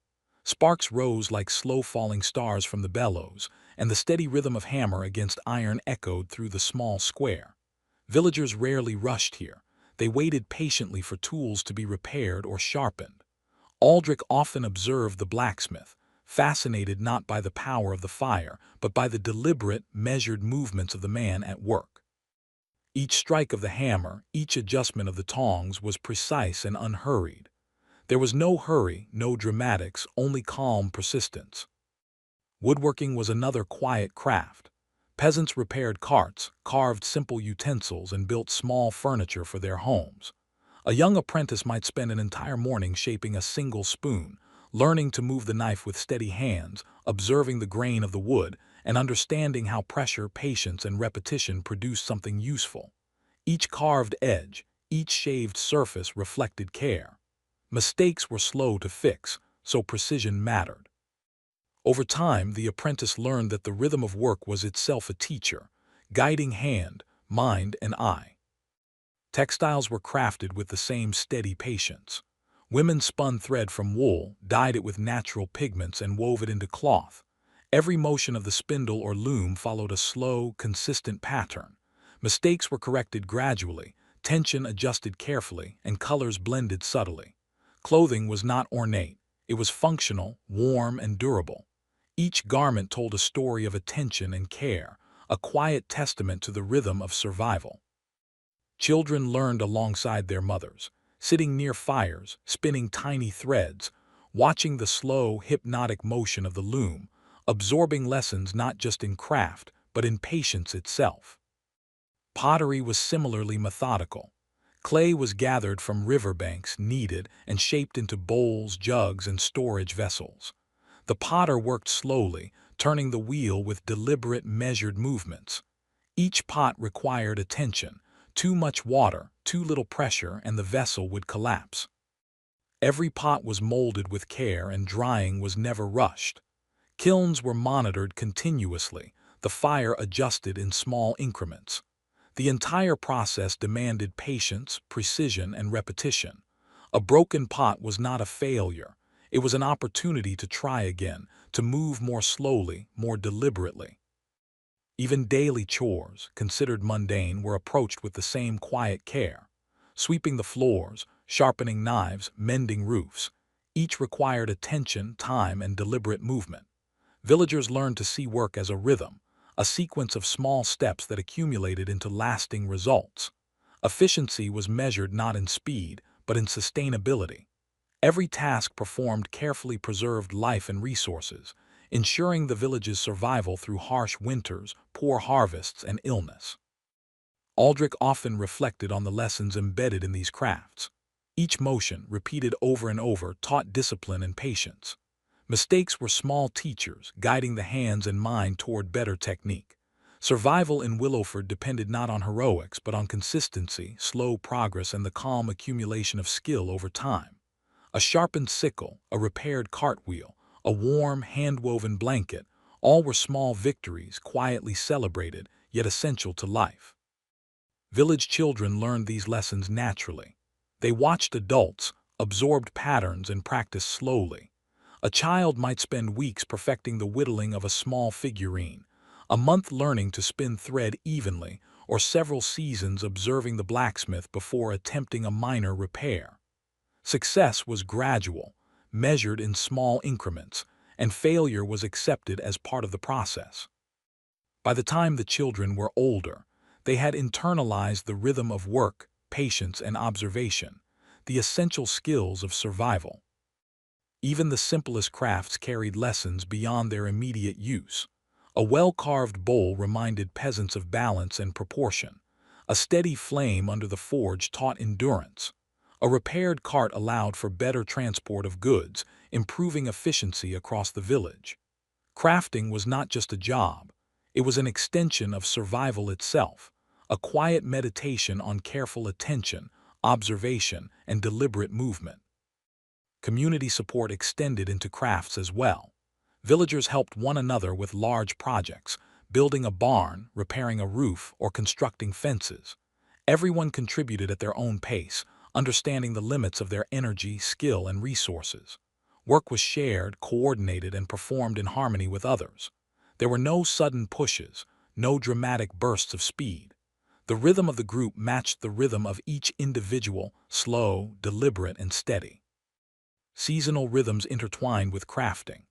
Sparks rose like slow-falling stars from the bellows, and the steady rhythm of hammer against iron echoed through the small square. Villagers rarely rushed here. They waited patiently for tools to be repaired or sharpened. Aldrich often observed the blacksmith, fascinated not by the power of the fire, but by the deliberate, measured movements of the man at work. Each strike of the hammer, each adjustment of the tongs was precise and unhurried. There was no hurry, no dramatics, only calm persistence. Woodworking was another quiet craft. Peasants repaired carts, carved simple utensils, and built small furniture for their homes. A young apprentice might spend an entire morning shaping a single spoon, learning to move the knife with steady hands, observing the grain of the wood, and understanding how pressure, patience, and repetition produced something useful. Each carved edge, each shaved surface reflected care. Mistakes were slow to fix, so precision mattered. Over time, the apprentice learned that the rhythm of work was itself a teacher, guiding hand, mind, and eye. Textiles were crafted with the same steady patience. Women spun thread from wool, dyed it with natural pigments, and wove it into cloth. Every motion of the spindle or loom followed a slow, consistent pattern. Mistakes were corrected gradually, tension adjusted carefully, and colors blended subtly. Clothing was not ornate. It was functional, warm, and durable. Each garment told a story of attention and care, a quiet testament to the rhythm of survival. Children learned alongside their mothers, sitting near fires, spinning tiny threads, watching the slow, hypnotic motion of the loom, absorbing lessons not just in craft, but in patience itself. Pottery was similarly methodical. Clay was gathered from riverbanks, kneaded, and shaped into bowls, jugs, and storage vessels. The potter worked slowly, turning the wheel with deliberate, measured movements. Each pot required attention. Too much water, too little pressure, and the vessel would collapse. Every pot was molded with care, and drying was never rushed. Kilns were monitored continuously, the fire adjusted in small increments. The entire process demanded patience, precision, and repetition. A broken pot was not a failure. It was an opportunity to try again, to move more slowly, more deliberately. Even daily chores, considered mundane, were approached with the same quiet care. Sweeping the floors, sharpening knives, mending roofs. Each required attention, time, and deliberate movement. Villagers learned to see work as a rhythm, a sequence of small steps that accumulated into lasting results. Efficiency was measured not in speed, but in sustainability. Every task performed carefully preserved life and resources, ensuring the village's survival through harsh winters, poor harvests, and illness. Aldrich often reflected on the lessons embedded in these crafts. Each motion, repeated over and over, taught discipline and patience. Mistakes were small teachers, guiding the hands and mind toward better technique. Survival in Willowford depended not on heroics, but on consistency, slow progress, and the calm accumulation of skill over time. A sharpened sickle, a repaired cartwheel, a warm, hand-woven blanket, all were small victories, quietly celebrated, yet essential to life. Village children learned these lessons naturally. They watched adults, absorbed patterns, and practiced slowly. A child might spend weeks perfecting the whittling of a small figurine, a month learning to spin thread evenly, or several seasons observing the blacksmith before attempting a minor repair. Success was gradual, measured in small increments, and failure was accepted as part of the process. By the time the children were older, they had internalized the rhythm of work, patience, and observation, the essential skills of survival. Even the simplest crafts carried lessons beyond their immediate use. A well-carved bowl reminded peasants of balance and proportion. A steady flame under the forge taught endurance. A repaired cart allowed for better transport of goods, improving efficiency across the village. Crafting was not just a job, it was an extension of survival itself, a quiet meditation on careful attention, observation, and deliberate movement. Community support extended into crafts as well. Villagers helped one another with large projects, building a barn, repairing a roof, or constructing fences. Everyone contributed at their own pace, understanding the limits of their energy, skill, and resources. Work was shared, coordinated, and performed in harmony with others. There were no sudden pushes, no dramatic bursts of speed. The rhythm of the group matched the rhythm of each individual, slow, deliberate, and steady. Seasonal rhythms intertwined with crafting.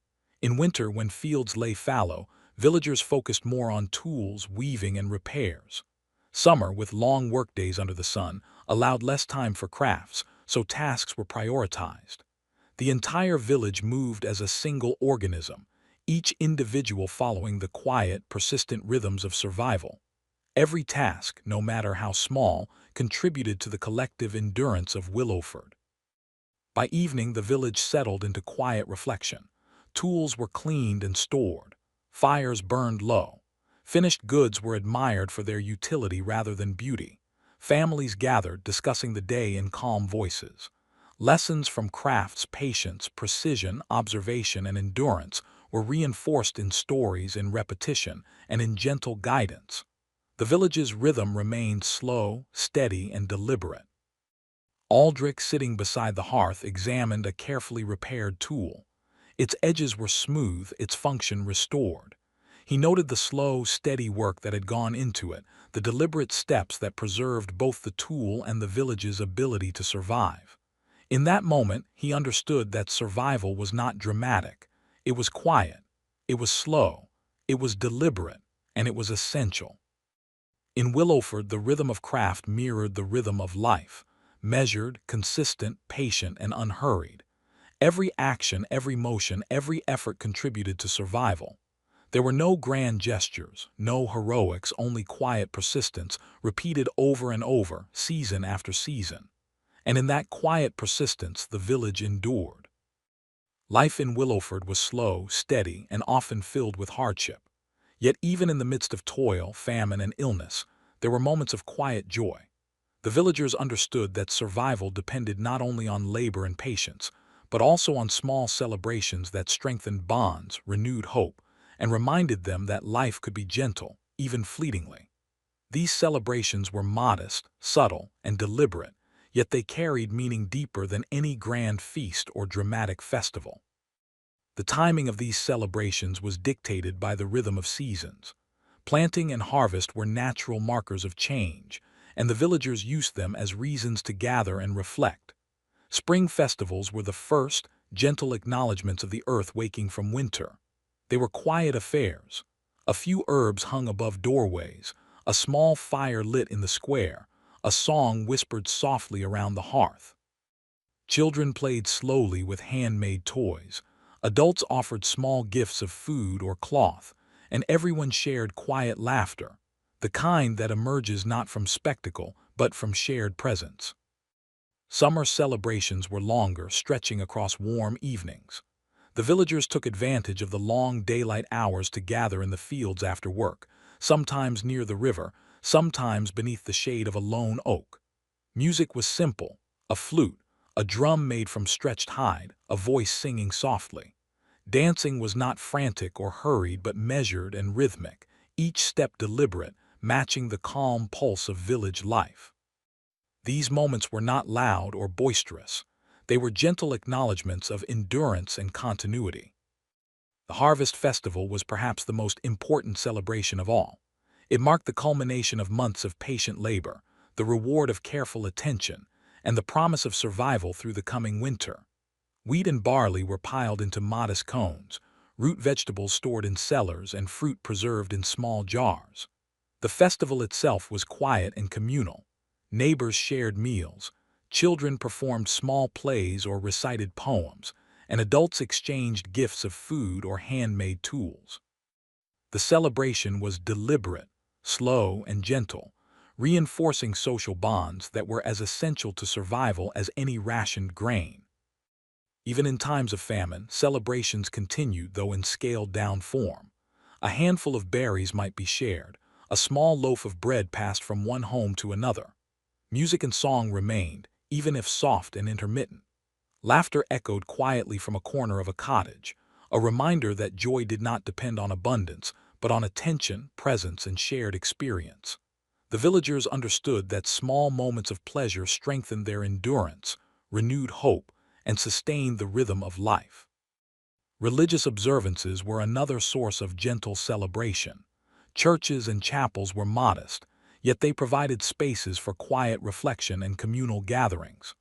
In winter, when fields lay fallow, villagers focused more on tools, weaving, and repairs. Summer, with long workdays under the sun, allowed less time for crafts, so tasks were prioritized. The entire village moved as a single organism, each individual following the quiet, persistent rhythms of survival. Every task, no matter how small, contributed to the collective endurance of Willowford. By evening, the village settled into quiet reflection. Tools were cleaned and stored. Fires burned low. Finished goods were admired for their utility rather than beauty. Families gathered, discussing the day in calm voices. Lessons from crafts, patience, precision, observation, and endurance were reinforced in stories, in repetition, and in gentle guidance. The village's rhythm remained slow, steady, and deliberate. Aldrich, sitting beside the hearth, examined a carefully repaired tool. Its edges were smooth, its function restored. He noted the slow, steady work that had gone into it, the deliberate steps that preserved both the tool and the village's ability to survive. In that moment, he understood that survival was not dramatic. It was quiet. It was slow. It was deliberate. And it was essential. In Willowford, the rhythm of craft mirrored the rhythm of life, measured, consistent, patient, and unhurried. Every action, every motion, every effort contributed to survival. There were no grand gestures, no heroics, only quiet persistence, repeated over and over, season after season. And in that quiet persistence, the village endured. Life in Willowford was slow, steady, and often filled with hardship. Yet even in the midst of toil, famine, and illness, there were moments of quiet joy. The villagers understood that survival depended not only on labor and patience, but also on small celebrations that strengthened bonds, renewed hope, and reminded them that life could be gentle, even fleetingly. These celebrations were modest, subtle, and deliberate, yet they carried meaning deeper than any grand feast or dramatic festival. The timing of these celebrations was dictated by the rhythm of seasons. Planting and harvest were natural markers of change, and the villagers used them as reasons to gather and reflect. Spring festivals were the first, gentle acknowledgments of the earth waking from winter. They were quiet affairs. A few herbs hung above doorways, a small fire lit in the square, a song whispered softly around the hearth. Children played slowly with handmade toys. Adults offered small gifts of food or cloth, and everyone shared quiet laughter, the kind that emerges not from spectacle but from shared presence. Summer celebrations were longer, stretching across warm evenings. The villagers took advantage of the long daylight hours to gather in the fields after work, sometimes near the river, sometimes beneath the shade of a lone oak. Music was simple, a flute, a drum made from stretched hide, a voice singing softly. Dancing was not frantic or hurried but measured and rhythmic, each step deliberate, matching the calm pulse of village life. These moments were not loud or boisterous. They were gentle acknowledgments of endurance and continuity. The Harvest Festival was perhaps the most important celebration of all. It marked the culmination of months of patient labor, the reward of careful attention, and the promise of survival through the coming winter. Wheat and barley were piled into modest cones, root vegetables stored in cellars, and fruit preserved in small jars. The festival itself was quiet and communal. Neighbors shared meals, children performed small plays or recited poems, and adults exchanged gifts of food or handmade tools. The celebration was deliberate, slow, and gentle, reinforcing social bonds that were as essential to survival as any rationed grain. Even in times of famine, celebrations continued, though in scaled-down form. A handful of berries might be shared, a small loaf of bread passed from one home to another. Music and song remained, even if soft and intermittent. Laughter echoed quietly from a corner of a cottage, a reminder that joy did not depend on abundance, but on attention, presence, and shared experience. The villagers understood that small moments of pleasure strengthened their endurance, renewed hope, and sustained the rhythm of life. Religious observances were another source of gentle celebration. Churches and chapels were modest, yet they provided spaces for quiet reflection and communal gatherings.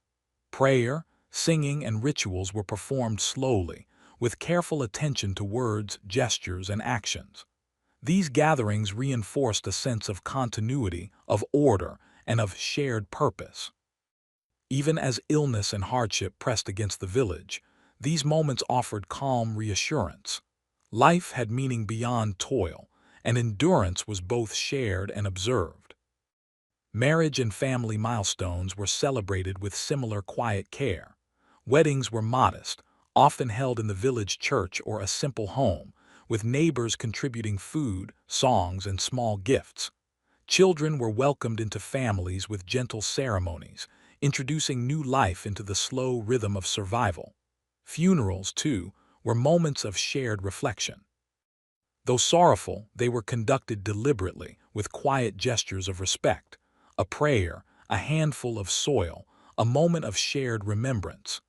Prayer, singing, and rituals were performed slowly, with careful attention to words, gestures, and actions. These gatherings reinforced a sense of continuity, of order, and of shared purpose. Even as illness and hardship pressed against the village, these moments offered calm reassurance. Life had meaning beyond toil, and endurance was both shared and observed. Marriage and family milestones were celebrated with similar quiet care. Weddings were modest, often held in the village church or a simple home, with neighbors contributing food, songs, and small gifts. Children were welcomed into families with gentle ceremonies, introducing new life into the slow rhythm of survival. Funerals, too, were moments of shared reflection. Though sorrowful, they were conducted deliberately, with quiet gestures of respect. A prayer, a handful of soil, a moment of shared remembrance.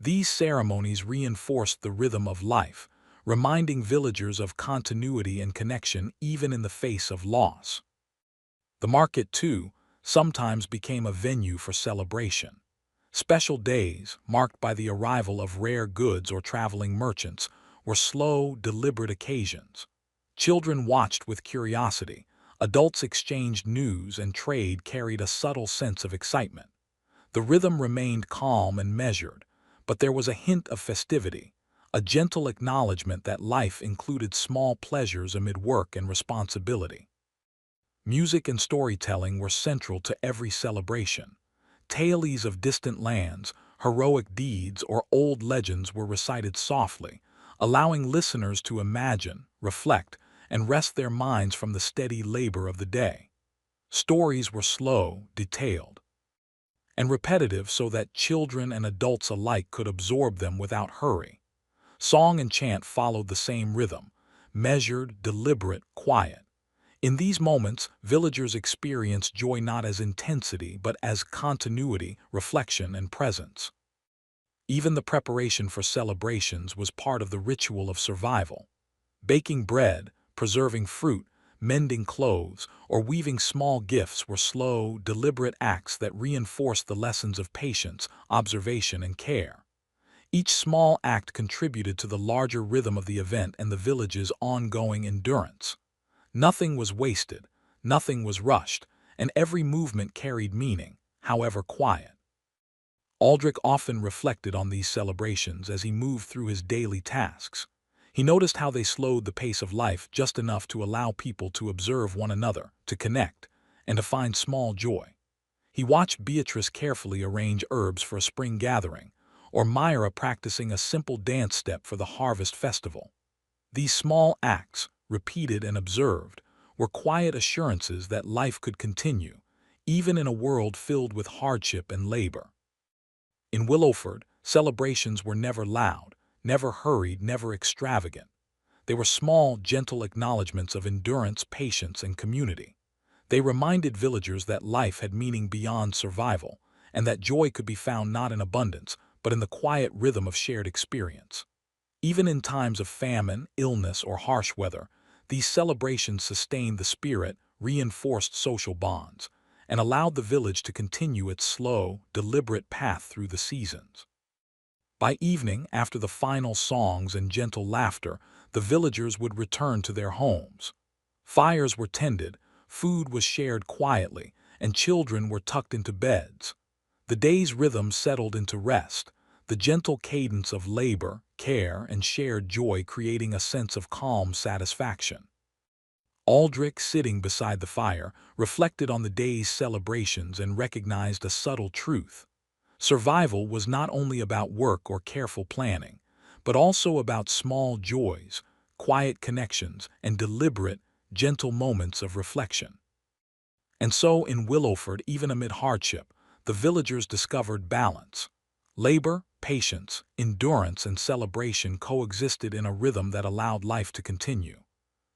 These ceremonies reinforced the rhythm of life, reminding villagers of continuity and connection even in the face of loss. The market, too, sometimes became a venue for celebration. Special days, marked by the arrival of rare goods or traveling merchants, were slow, deliberate occasions. Children watched with curiosity, adults exchanged news, and trade carried a subtle sense of excitement. The rhythm remained calm and measured, but there was a hint of festivity, a gentle acknowledgement that life included small pleasures amid work and responsibility. Music and storytelling were central to every celebration. Tales of distant lands, heroic deeds, or old legends were recited softly, allowing listeners to imagine, reflect, and rest their minds from the steady labor of the day. Stories were slow, detailed, and repetitive so that children and adults alike could absorb them without hurry. Song and chant followed the same rhythm, measured, deliberate, quiet. In these moments, villagers experienced joy not as intensity but as continuity, reflection, and presence. Even the preparation for celebrations was part of the ritual of survival. Baking bread, preserving fruit, mending clothes, or weaving small gifts were slow, deliberate acts that reinforced the lessons of patience, observation, and care. Each small act contributed to the larger rhythm of the event and the village's ongoing endurance. Nothing was wasted, nothing was rushed, and every movement carried meaning, however quiet. Aldrich often reflected on these celebrations as he moved through his daily tasks. He noticed how they slowed the pace of life just enough to allow people to observe one another, to connect, and to find small joy. He watched Beatrice carefully arrange herbs for a spring gathering, or Myra practicing a simple dance step for the harvest festival. These small acts, repeated and observed, were quiet assurances that life could continue, even in a world filled with hardship and labor. In Willowford, celebrations were never loud, never hurried, never extravagant. They were small, gentle acknowledgments of endurance, patience, and community. They reminded villagers that life had meaning beyond survival, and that joy could be found not in abundance, but in the quiet rhythm of shared experience. Even in times of famine, illness, or harsh weather, these celebrations sustained the spirit, reinforced social bonds, and allowed the village to continue its slow, deliberate path through the seasons. By evening, after the final songs and gentle laughter, the villagers would return to their homes. Fires were tended, food was shared quietly, and children were tucked into beds. The day's rhythm settled into rest, the gentle cadence of labor, care, and shared joy creating a sense of calm satisfaction. Aldrich, sitting beside the fire, reflected on the day's celebrations and recognized a subtle truth. Survival was not only about work or careful planning, but also about small joys, quiet connections, and deliberate, gentle moments of reflection. And so, in Willowford, even amid hardship, the villagers discovered balance. Labor, patience, endurance, and celebration coexisted in a rhythm that allowed life to continue.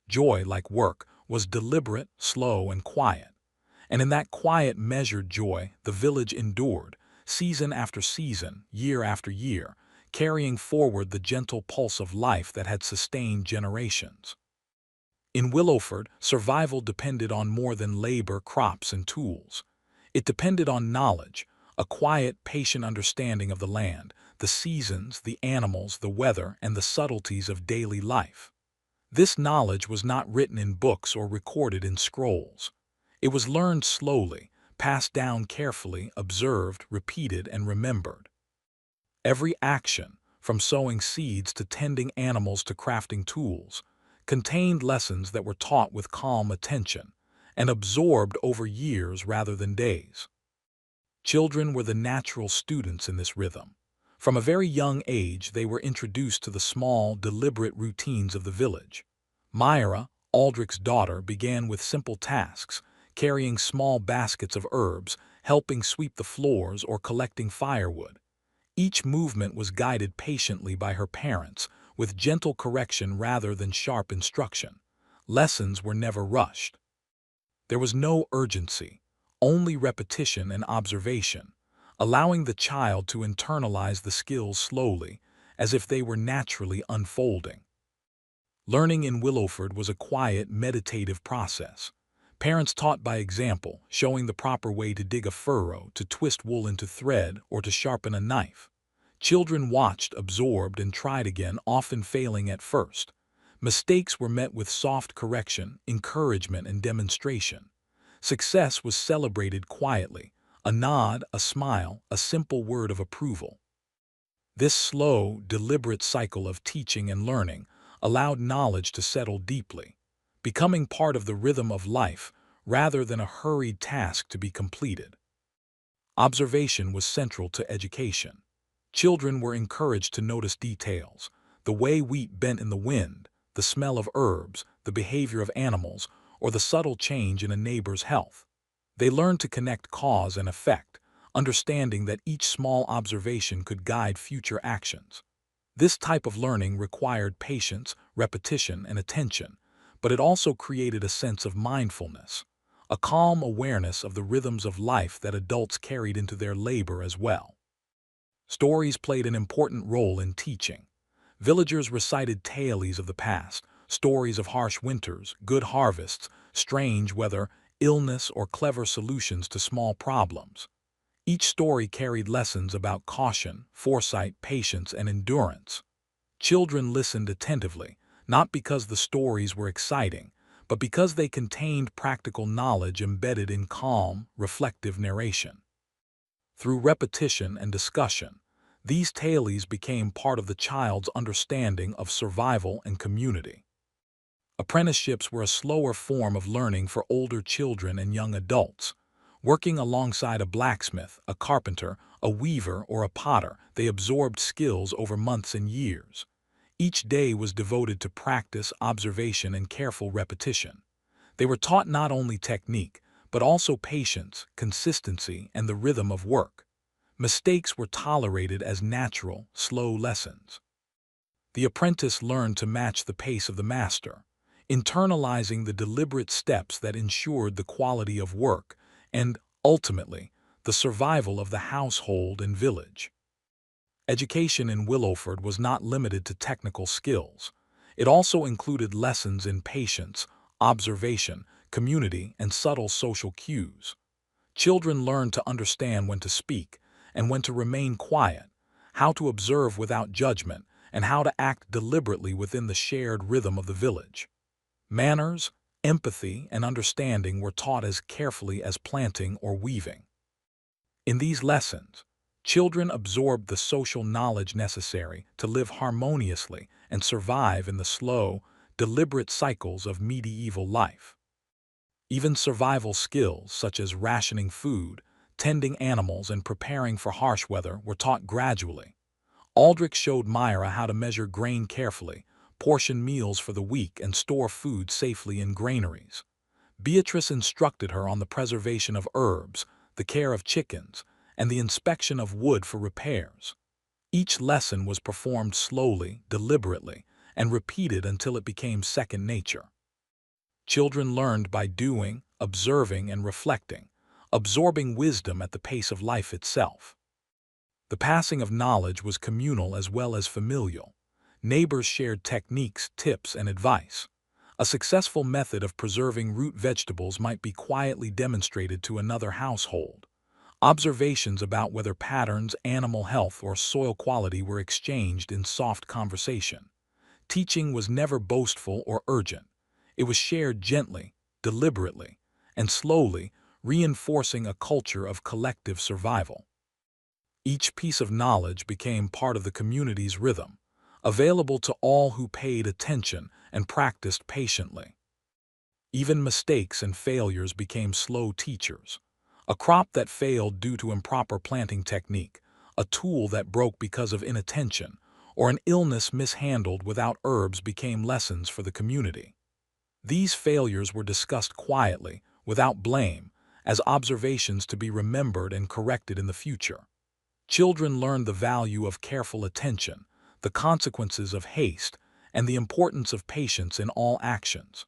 Joy, like work, was deliberate, slow, and quiet. And in that quiet, measured joy, the village endured, season after season, year after year, carrying forward the gentle pulse of life that had sustained generations. In Willowford, survival depended on more than labor, crops, and tools. It depended on knowledge, a quiet, patient understanding of the land, the seasons, the animals, the weather, and the subtleties of daily life. This knowledge was not written in books or recorded in scrolls. It was learned slowly, passed down carefully, observed, repeated, and remembered. Every action, from sowing seeds to tending animals to crafting tools, contained lessons that were taught with calm attention and absorbed over years rather than days. Children were the natural students in this rhythm. From a very young age, they were introduced to the small, deliberate routines of the village. Myra, Aldrich's daughter, began with simple tasks, carrying small baskets of herbs, helping sweep the floors, or collecting firewood. Each movement was guided patiently by her parents, with gentle correction rather than sharp instruction. Lessons were never rushed. There was no urgency, only repetition and observation, allowing the child to internalize the skills slowly, as if they were naturally unfolding. Learning in Willowford was a quiet, meditative process. Parents taught by example, showing the proper way to dig a furrow, to twist wool into thread, or to sharpen a knife. Children watched, absorbed, and tried again, often failing at first. Mistakes were met with soft correction, encouragement, and demonstration. Success was celebrated quietly, a nod, a smile, a simple word of approval. This slow, deliberate cycle of teaching and learning allowed knowledge to settle deeply, becoming part of the rhythm of life rather than a hurried task to be completed. Observation was central to education. Children were encouraged to notice details, the way wheat bent in the wind, the smell of herbs, the behavior of animals, or the subtle change in a neighbor's health. They learned to connect cause and effect, understanding that each small observation could guide future actions. This type of learning required patience, repetition, and attention, but it also created a sense of mindfulness, a calm awareness of the rhythms of life that adults carried into their labor as well. Stories played an important role in teaching. Villagers recited tales of the past, stories of harsh winters, good harvests, strange weather, illness, or clever solutions to small problems. Each story carried lessons about caution, foresight, patience, and endurance. Children listened attentively, not because the stories were exciting, but because they contained practical knowledge embedded in calm, reflective narration. Through repetition and discussion, these tales became part of the child's understanding of survival and community. Apprenticeships were a slower form of learning for older children and young adults. Working alongside a blacksmith, a carpenter, a weaver, or a potter, they absorbed skills over months and years. Each day was devoted to practice, observation, and careful repetition. They were taught not only technique, but also patience, consistency, and the rhythm of work. Mistakes were tolerated as natural, slow lessons. The apprentice learned to match the pace of the master, internalizing the deliberate steps that ensured the quality of work and, ultimately, the survival of the household and village. Education in Willowford was not limited to technical skills. It also included lessons in patience, observation, community, and subtle social cues. Children learned to understand when to speak and when to remain quiet, how to observe without judgment, and how to act deliberately within the shared rhythm of the village. Manners, empathy, and understanding were taught as carefully as planting or weaving. In these lessons, children absorbed the social knowledge necessary to live harmoniously and survive in the slow, deliberate cycles of medieval life. Even survival skills such as rationing food, tending animals, and preparing for harsh weather were taught gradually. Aldrich showed Myra how to measure grain carefully, portion meals for the week, and store food safely in granaries. Beatrice instructed her on the preservation of herbs, the care of chickens, and the inspection of wood for repairs. Each lesson was performed slowly, deliberately, and repeated until it became second nature. Children learned by doing, observing, and reflecting, absorbing wisdom at the pace of life itself. The passing of knowledge was communal as well as familial. Neighbors shared techniques, tips, and advice. A successful method of preserving root vegetables might be quietly demonstrated to another household. Observations about weather patterns, animal health, or soil quality were exchanged in soft conversation. Teaching was never boastful or urgent. It was shared gently, deliberately, and slowly, reinforcing a culture of collective survival. Each piece of knowledge became part of the community's rhythm, available to all who paid attention and practiced patiently. Even mistakes and failures became slow teachers. A crop that failed due to improper planting technique, a tool that broke because of inattention, or an illness mishandled without herbs became lessons for the community. These failures were discussed quietly, without blame, as observations to be remembered and corrected in the future. Children learned the value of careful attention, the consequences of haste, and the importance of patience in all actions.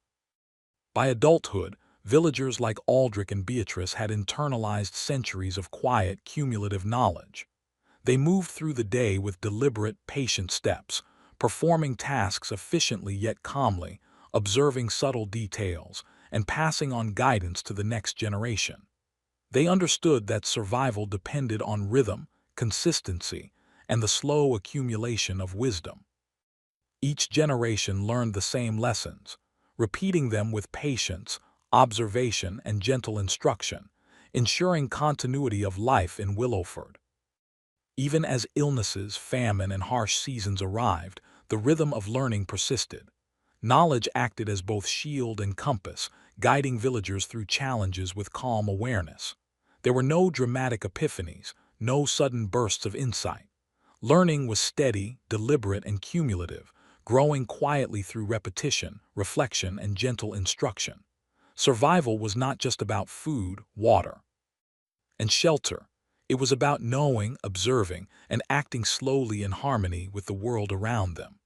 By adulthood, villagers like Aldrich and Beatrice had internalized centuries of quiet, cumulative knowledge. They moved through the day with deliberate, patient steps, performing tasks efficiently yet calmly, observing subtle details, and passing on guidance to the next generation. They understood that survival depended on rhythm, consistency, and the slow accumulation of wisdom. Each generation learned the same lessons, repeating them with patience, observation, and gentle instruction, ensuring continuity of life in Willowford. Even as illnesses, famine, and harsh seasons arrived, the rhythm of learning persisted. Knowledge acted as both shield and compass, guiding villagers through challenges with calm awareness. There were no dramatic epiphanies, no sudden bursts of insight. Learning was steady, deliberate, and cumulative, growing quietly through repetition, reflection, and gentle instruction. Survival was not just about food, water, and shelter. It was about knowing, observing, and acting slowly in harmony with the world around them.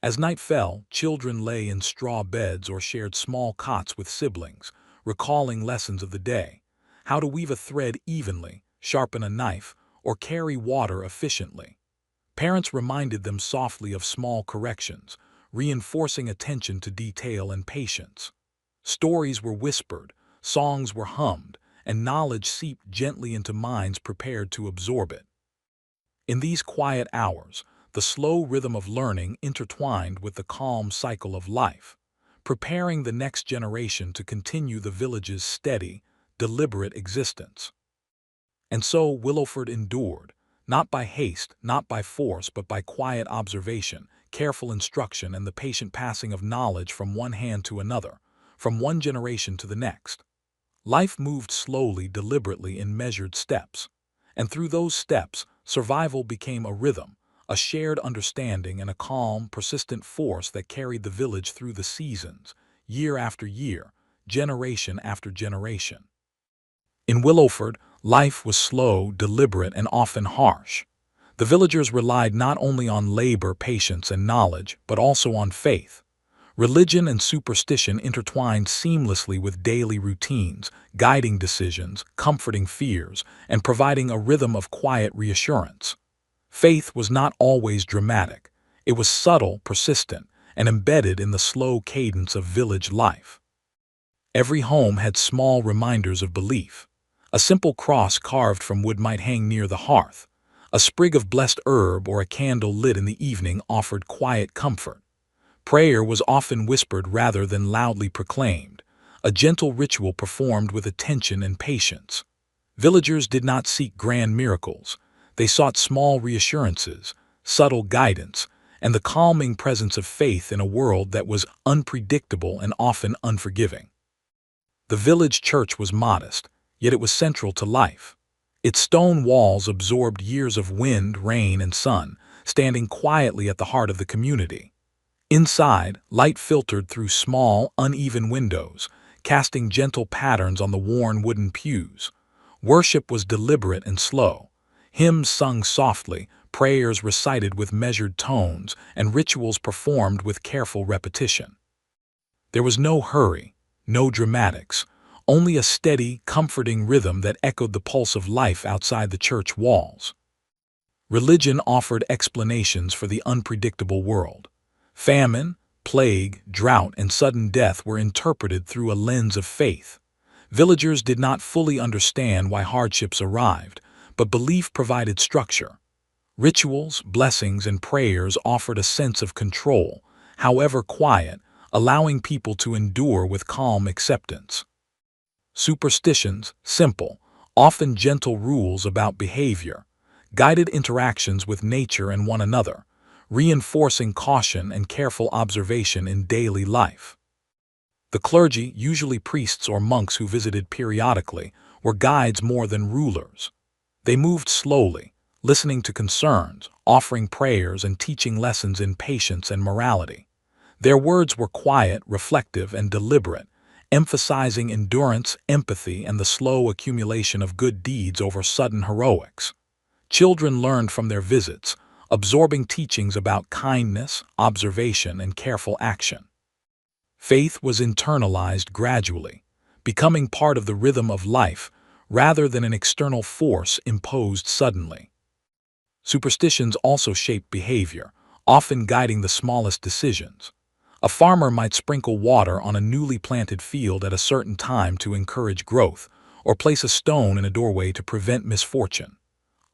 As night fell, children lay in straw beds or shared small cots with siblings, recalling lessons of the day: how to weave a thread evenly, sharpen a knife, or carry water efficiently. Parents reminded them softly of small corrections, reinforcing attention to detail and patience. Stories were whispered, songs were hummed, and knowledge seeped gently into minds prepared to absorb it. In these quiet hours, the slow rhythm of learning intertwined with the calm cycle of life, preparing the next generation to continue the village's steady, deliberate existence. And so Willowford endured, not by haste, not by force, but by quiet observation, careful instruction, and the patient passing of knowledge from one hand to another, from one generation to the next. Life moved slowly, deliberately, in measured steps. And through those steps, survival became a rhythm, a shared understanding, and a calm, persistent force that carried the village through the seasons, year after year, generation after generation. In Willowford, life was slow, deliberate, and often harsh. The villagers relied not only on labor, patience, and knowledge, but also on faith. Religion and superstition intertwined seamlessly with daily routines, guiding decisions, comforting fears, and providing a rhythm of quiet reassurance. Faith was not always dramatic. It was subtle, persistent, and embedded in the slow cadence of village life. Every home had small reminders of belief. A simple cross carved from wood might hang near the hearth. A sprig of blessed herb or a candle lit in the evening offered quiet comfort. Prayer was often whispered rather than loudly proclaimed, a gentle ritual performed with attention and patience. Villagers did not seek grand miracles. They sought small reassurances, subtle guidance, and the calming presence of faith in a world that was unpredictable and often unforgiving. The village church was modest, yet it was central to life. Its stone walls absorbed years of wind, rain, and sun, standing quietly at the heart of the community. Inside, light filtered through small, uneven windows, casting gentle patterns on the worn wooden pews. Worship was deliberate and slow. Hymns sung softly, prayers recited with measured tones, and rituals performed with careful repetition. There was no hurry, no dramatics, only a steady, comforting rhythm that echoed the pulse of life outside the church walls. Religion offered explanations for the unpredictable world. Famine, plague, drought, and sudden death were interpreted through a lens of faith. Villagers did not fully understand why hardships arrived, but belief provided structure. Rituals, blessings, and prayers offered a sense of control, however quiet, allowing people to endure with calm acceptance. Superstitions, simple, often gentle rules about behavior, guided interactions with nature and one another, reinforcing caution and careful observation in daily life. The clergy, usually priests or monks who visited periodically, were guides more than rulers. They moved slowly, listening to concerns, offering prayers, and teaching lessons in patience and morality. Their words were quiet, reflective, and deliberate, emphasizing endurance, empathy, and the slow accumulation of good deeds over sudden heroics. Children learned from their visits, absorbing teachings about kindness, observation, and careful action. Faith was internalized gradually, becoming part of the rhythm of life rather than an external force imposed suddenly. Superstitions also shaped behavior, often guiding the smallest decisions. A farmer might sprinkle water on a newly planted field at a certain time to encourage growth, or place a stone in a doorway to prevent misfortune.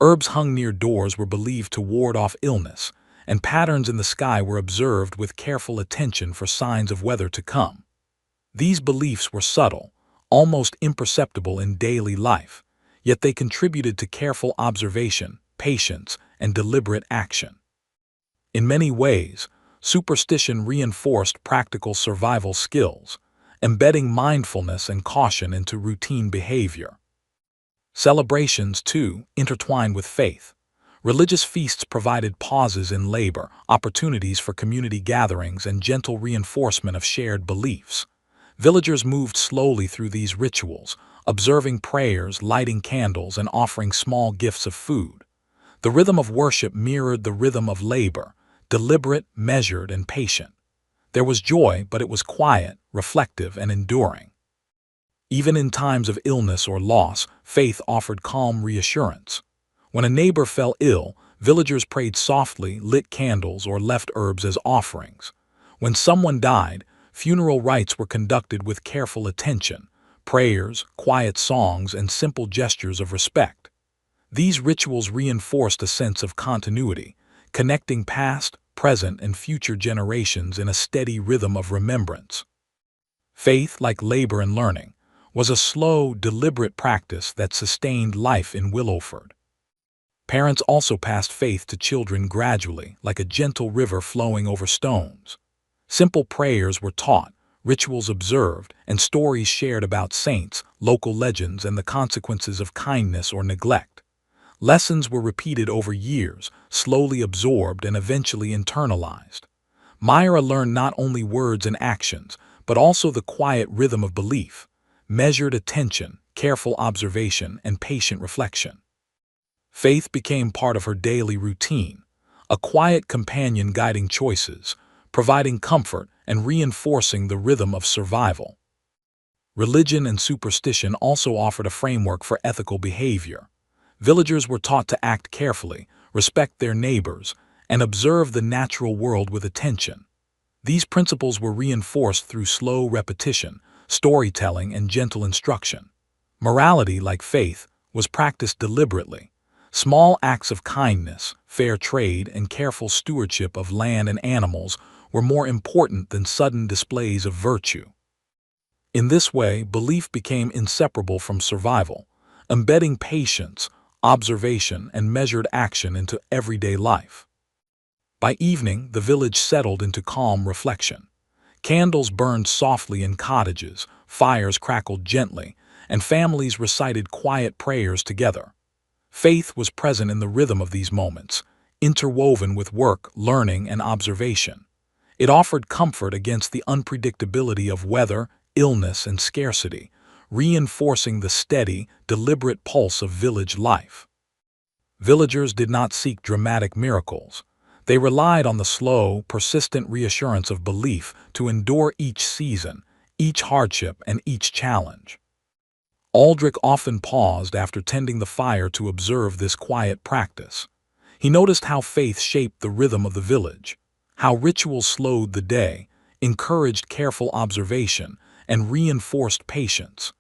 Herbs hung near doors were believed to ward off illness, and patterns in the sky were observed with careful attention for signs of weather to come. These beliefs were subtle, almost imperceptible in daily life, yet they contributed to careful observation, patience, and deliberate action. In many ways, superstition reinforced practical survival skills, embedding mindfulness and caution into routine behavior. Celebrations, too, intertwined with faith. Religious feasts provided pauses in labor, opportunities for community gatherings, and gentle reinforcement of shared beliefs. Villagers moved slowly through these rituals, observing prayers, lighting candles, and offering small gifts of food. The rhythm of worship mirrored the rhythm of labor, deliberate, measured, and patient. There was joy, but it was quiet, reflective, and enduring. Even in times of illness or loss, faith offered calm reassurance. When a neighbor fell ill, villagers prayed softly, lit candles, or left herbs as offerings. When someone died, funeral rites were conducted with careful attention, prayers, quiet songs, and simple gestures of respect. These rituals reinforced a sense of continuity, connecting past, present, and future generations in a steady rhythm of remembrance. Faith, like labor and learning, was a slow, deliberate practice that sustained life in Willowford. Parents also passed faith to children gradually, like a gentle river flowing over stones. Simple prayers were taught, rituals observed, and stories shared about saints, local legends, and the consequences of kindness or neglect. Lessons were repeated over years, slowly absorbed and eventually internalized. Myra learned not only words and actions, but also the quiet rhythm of belief, measured attention, careful observation, and patient reflection. Faith became part of her daily routine, a quiet companion guiding choices, providing comfort and reinforcing the rhythm of survival. Religion and superstition also offered a framework for ethical behavior. Villagers were taught to act carefully, respect their neighbors, and observe the natural world with attention. These principles were reinforced through slow repetition, storytelling, and gentle instruction. Morality, like faith, was practiced deliberately. Small acts of kindness, fair trade, and careful stewardship of land and animals were more important than sudden displays of virtue. In this way, belief became inseparable from survival, embedding patience, observation, and measured action into everyday life. By evening, the village settled into calm reflection. Candles burned softly in cottages, fires crackled gently, and families recited quiet prayers together. Faith was present in the rhythm of these moments, interwoven with work, learning, and observation. It offered comfort against the unpredictability of weather, illness, and scarcity, reinforcing the steady, deliberate pulse of village life. Villagers did not seek dramatic miracles. They relied on the slow, persistent reassurance of belief to endure each season, each hardship, and each challenge. Aldrich often paused after tending the fire to observe this quiet practice. He noticed how faith shaped the rhythm of the village, how rituals slowed the day, encouraged careful observation, and reinforced patience.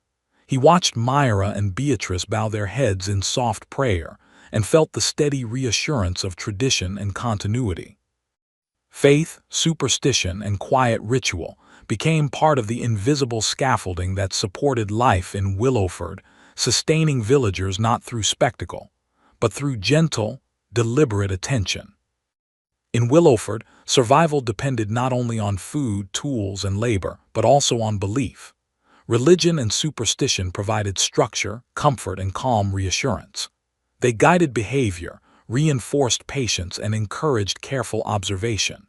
He watched Myra and Beatrice bow their heads in soft prayer and felt the steady reassurance of tradition and continuity. Faith, superstition, and quiet ritual became part of the invisible scaffolding that supported life in Willowford, sustaining villagers not through spectacle, but through gentle, deliberate attention. In Willowford, survival depended not only on food, tools, and labor, but also on belief. Religion and superstition provided structure, comfort, and calm reassurance. They guided behavior, reinforced patience, and encouraged careful observation.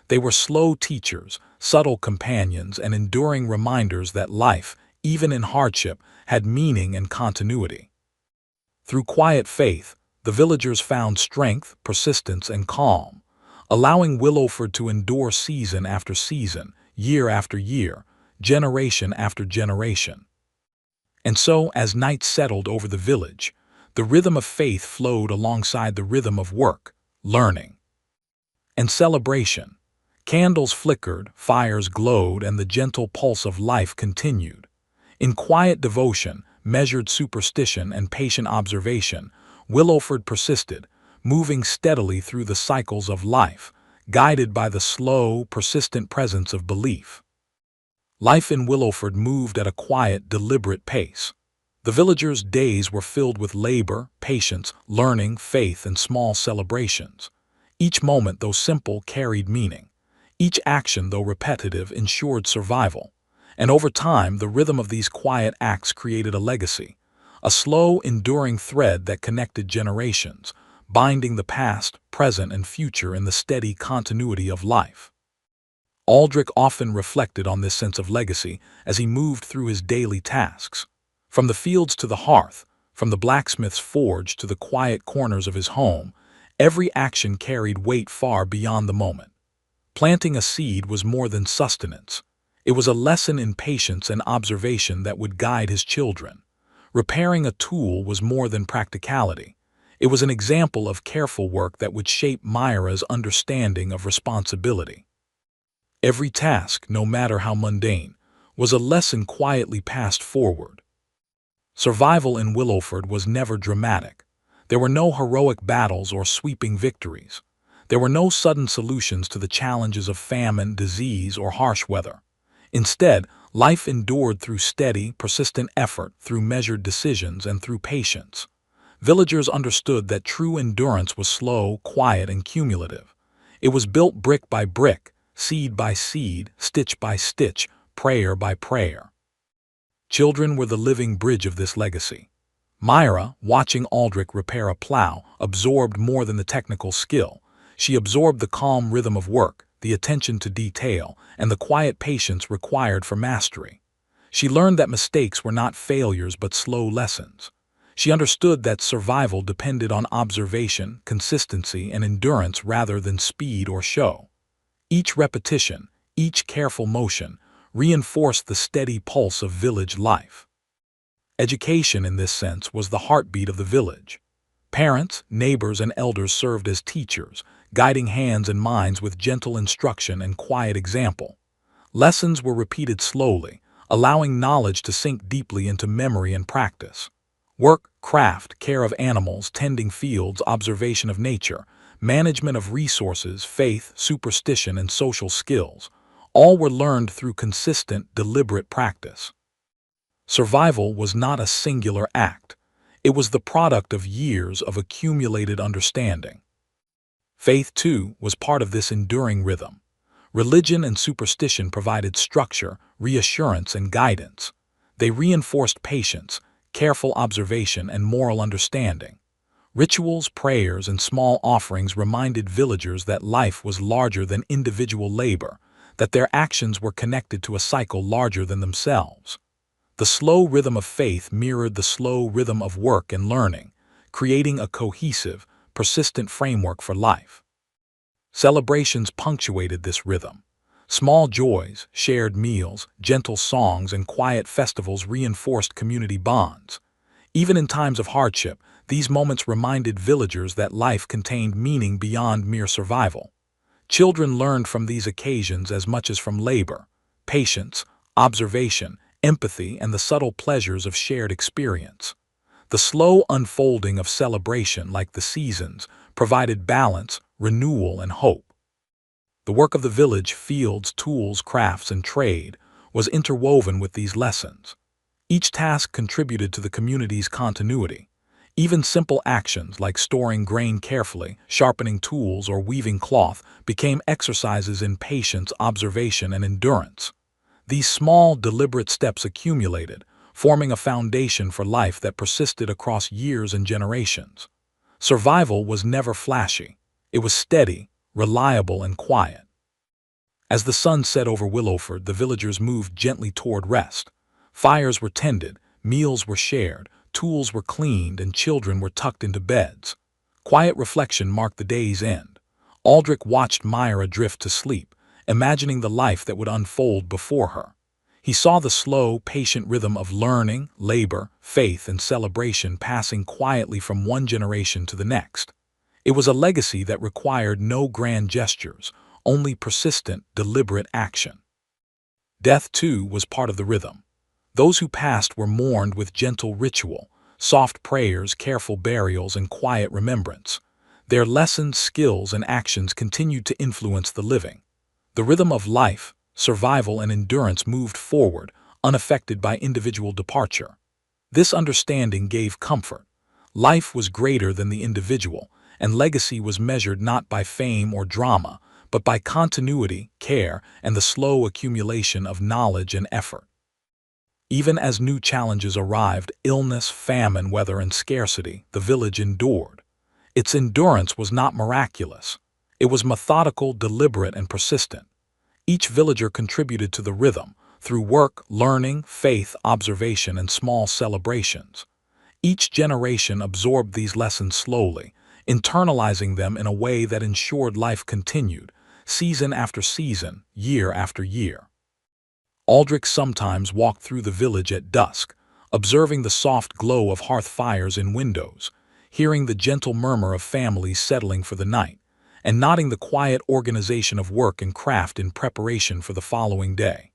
They were slow teachers, subtle companions, and enduring reminders that life, even in hardship, had meaning and continuity. Through quiet faith, the villagers found strength, persistence, and calm, allowing Willowford to endure season after season, year after year, generation after generation. And so, as night settled over the village, the rhythm of faith flowed alongside the rhythm of work, learning, and celebration. Candles flickered, fires glowed, and the gentle pulse of life continued. In quiet devotion, measured superstition, and patient observation, Willowford persisted, moving steadily through the cycles of life, guided by the slow, persistent presence of belief. Life in Willowford moved at a quiet, deliberate pace. The villagers' days were filled with labor, patience, learning, faith, and small celebrations. Each moment, though simple, carried meaning. Each action, though repetitive, ensured survival. And over time, the rhythm of these quiet acts created a legacy, a slow, enduring thread that connected generations, binding the past, present, and future in the steady continuity of life. Aldrich often reflected on this sense of legacy as he moved through his daily tasks. From the fields to the hearth, from the blacksmith's forge to the quiet corners of his home, every action carried weight far beyond the moment. Planting a seed was more than sustenance. It was a lesson in patience and observation that would guide his children. Repairing a tool was more than practicality. It was an example of careful work that would shape Myra's understanding of responsibility. Every task, no matter how mundane, was a lesson quietly passed forward. Survival in Willowford was never dramatic. There were no heroic battles or sweeping victories. There were no sudden solutions to the challenges of famine, disease, or harsh weather. Instead, life endured through steady, persistent effort, through measured decisions, and through patience. Villagers understood that true endurance was slow, quiet, and cumulative. It was built brick by brick, seed by seed, stitch by stitch, prayer by prayer. Children were the living bridge of this legacy. Myra, watching Aldrich repair a plow, absorbed more than the technical skill. She absorbed the calm rhythm of work, the attention to detail, and the quiet patience required for mastery. She learned that mistakes were not failures but slow lessons. She understood that survival depended on observation, consistency, and endurance rather than speed or show. Each repetition, each careful motion, reinforced the steady pulse of village life. Education, in this sense, was the heartbeat of the village. Parents, neighbors, and elders served as teachers, guiding hands and minds with gentle instruction and quiet example. Lessons were repeated slowly, allowing knowledge to sink deeply into memory and practice. Work, craft, care of animals, tending fields, observation of nature, management of resources, faith, superstition, and social skills, all were learned through consistent, deliberate practice. Survival was not a singular act. It was the product of years of accumulated understanding. Faith, too, was part of this enduring rhythm. Religion and superstition provided structure, reassurance, and guidance. They reinforced patience, careful observation, and moral understanding. Rituals, prayers, and small offerings reminded villagers that life was larger than individual labor, that their actions were connected to a cycle larger than themselves. The slow rhythm of faith mirrored the slow rhythm of work and learning, creating a cohesive, persistent framework for life. Celebrations punctuated this rhythm. Small joys, shared meals, gentle songs, and quiet festivals reinforced community bonds. Even in times of hardship, these moments reminded villagers that life contained meaning beyond mere survival. Children learned from these occasions as much as from labor, patience, observation, empathy, and the subtle pleasures of shared experience. The slow unfolding of celebration, like the seasons, provided balance, renewal, and hope. The work of the village, fields, tools, crafts, and trade, was interwoven with these lessons. Each task contributed to the community's continuity. Even simple actions like storing grain carefully, sharpening tools, or weaving cloth became exercises in patience, observation, and endurance. These small, deliberate steps accumulated, forming a foundation for life that persisted across years and generations. Survival was never flashy. It was steady, reliable, and quiet. As the sun set over Willowford, the villagers moved gently toward rest. Fires were tended, meals were shared, tools were cleaned, and children were tucked into beds. Quiet reflection marked the day's end. Aldrich watched Myra drift to sleep, imagining the life that would unfold before her. He saw the slow, patient rhythm of learning, labor, faith, and celebration passing quietly from one generation to the next. It was a legacy that required no grand gestures, only persistent, deliberate action. Death, too, was part of the rhythm. Those who passed were mourned with gentle ritual, soft prayers, careful burials, and quiet remembrance. Their lessons, skills, and actions continued to influence the living. The rhythm of life, survival, and endurance moved forward, unaffected by individual departure. This understanding gave comfort. Life was greater than the individual, and legacy was measured not by fame or drama, but by continuity, care, and the slow accumulation of knowledge and effort. Even as new challenges arrived, illness, famine, weather, and scarcity, the village endured. Its endurance was not miraculous. It was methodical, deliberate, and persistent. Each villager contributed to the rhythm through work, learning, faith, observation, and small celebrations. Each generation absorbed these lessons slowly, internalizing them in a way that ensured life continued, season after season, year after year. Aldrich sometimes walked through the village at dusk, observing the soft glow of hearth fires in windows, hearing the gentle murmur of families settling for the night, and noting the quiet organization of work and craft in preparation for the following day.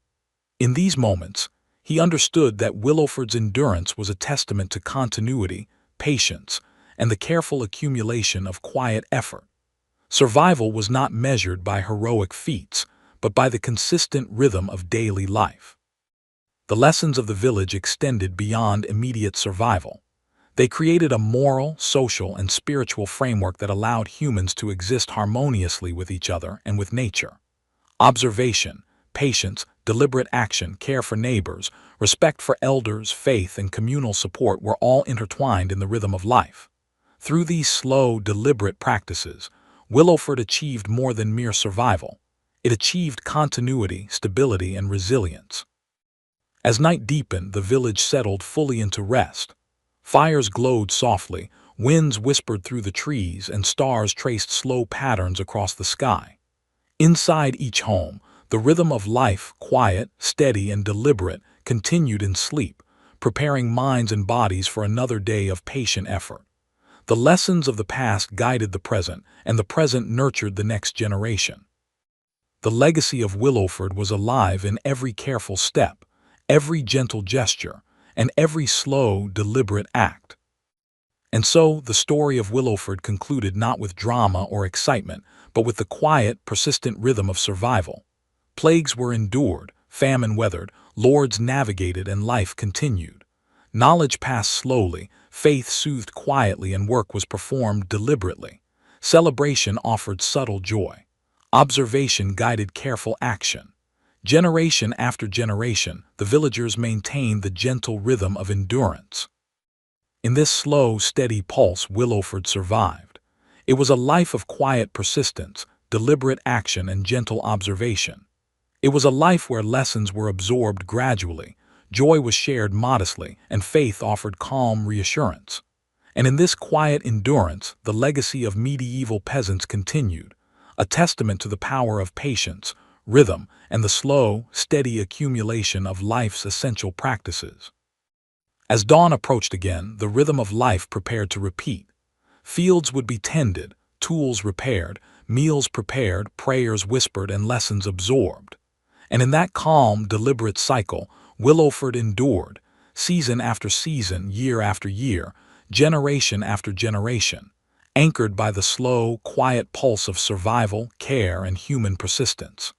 In these moments, he understood that Willowford's endurance was a testament to continuity, patience, and the careful accumulation of quiet effort. Survival was not measured by heroic feats, but by the consistent rhythm of daily life. The lessons of the village extended beyond immediate survival. They created a moral, social, and spiritual framework that allowed humans to exist harmoniously with each other and with nature. Observation, patience, deliberate action, care for neighbors, respect for elders, faith, and communal support were all intertwined in the rhythm of life. Through these slow, deliberate practices, Willowford achieved more than mere survival. It achieved continuity, stability, and resilience. As night deepened, the village settled fully into rest. Fires glowed softly, winds whispered through the trees, and stars traced slow patterns across the sky. Inside each home, the rhythm of life, quiet, steady, and deliberate, continued in sleep, preparing minds and bodies for another day of patient effort. The lessons of the past guided the present, and the present nurtured the next generation. The legacy of Willowford was alive in every careful step, every gentle gesture, and every slow, deliberate act. And so, the story of Willowford concluded not with drama or excitement, but with the quiet, persistent rhythm of survival. Plagues were endured, famine weathered, lords navigated, and life continued. Knowledge passed slowly, faith soothed quietly, and work was performed deliberately. Celebration offered subtle joy. Observation guided careful action. Generation after generation, the villagers maintained the gentle rhythm of endurance. In this slow, steady pulse, Willowford survived. It was a life of quiet persistence, deliberate action, and gentle observation. It was a life where lessons were absorbed gradually, joy was shared modestly, and faith offered calm reassurance. And in this quiet endurance, the legacy of medieval peasants continued, a testament to the power of patience, rhythm, and the slow, steady accumulation of life's essential practices. As dawn approached again, the rhythm of life prepared to repeat. Fields would be tended, tools repaired, meals prepared, prayers whispered, and lessons absorbed. And in that calm, deliberate cycle, Willowford endured, season after season, year after year, generation after generation, anchored by the slow, quiet pulse of survival, care, and human persistence.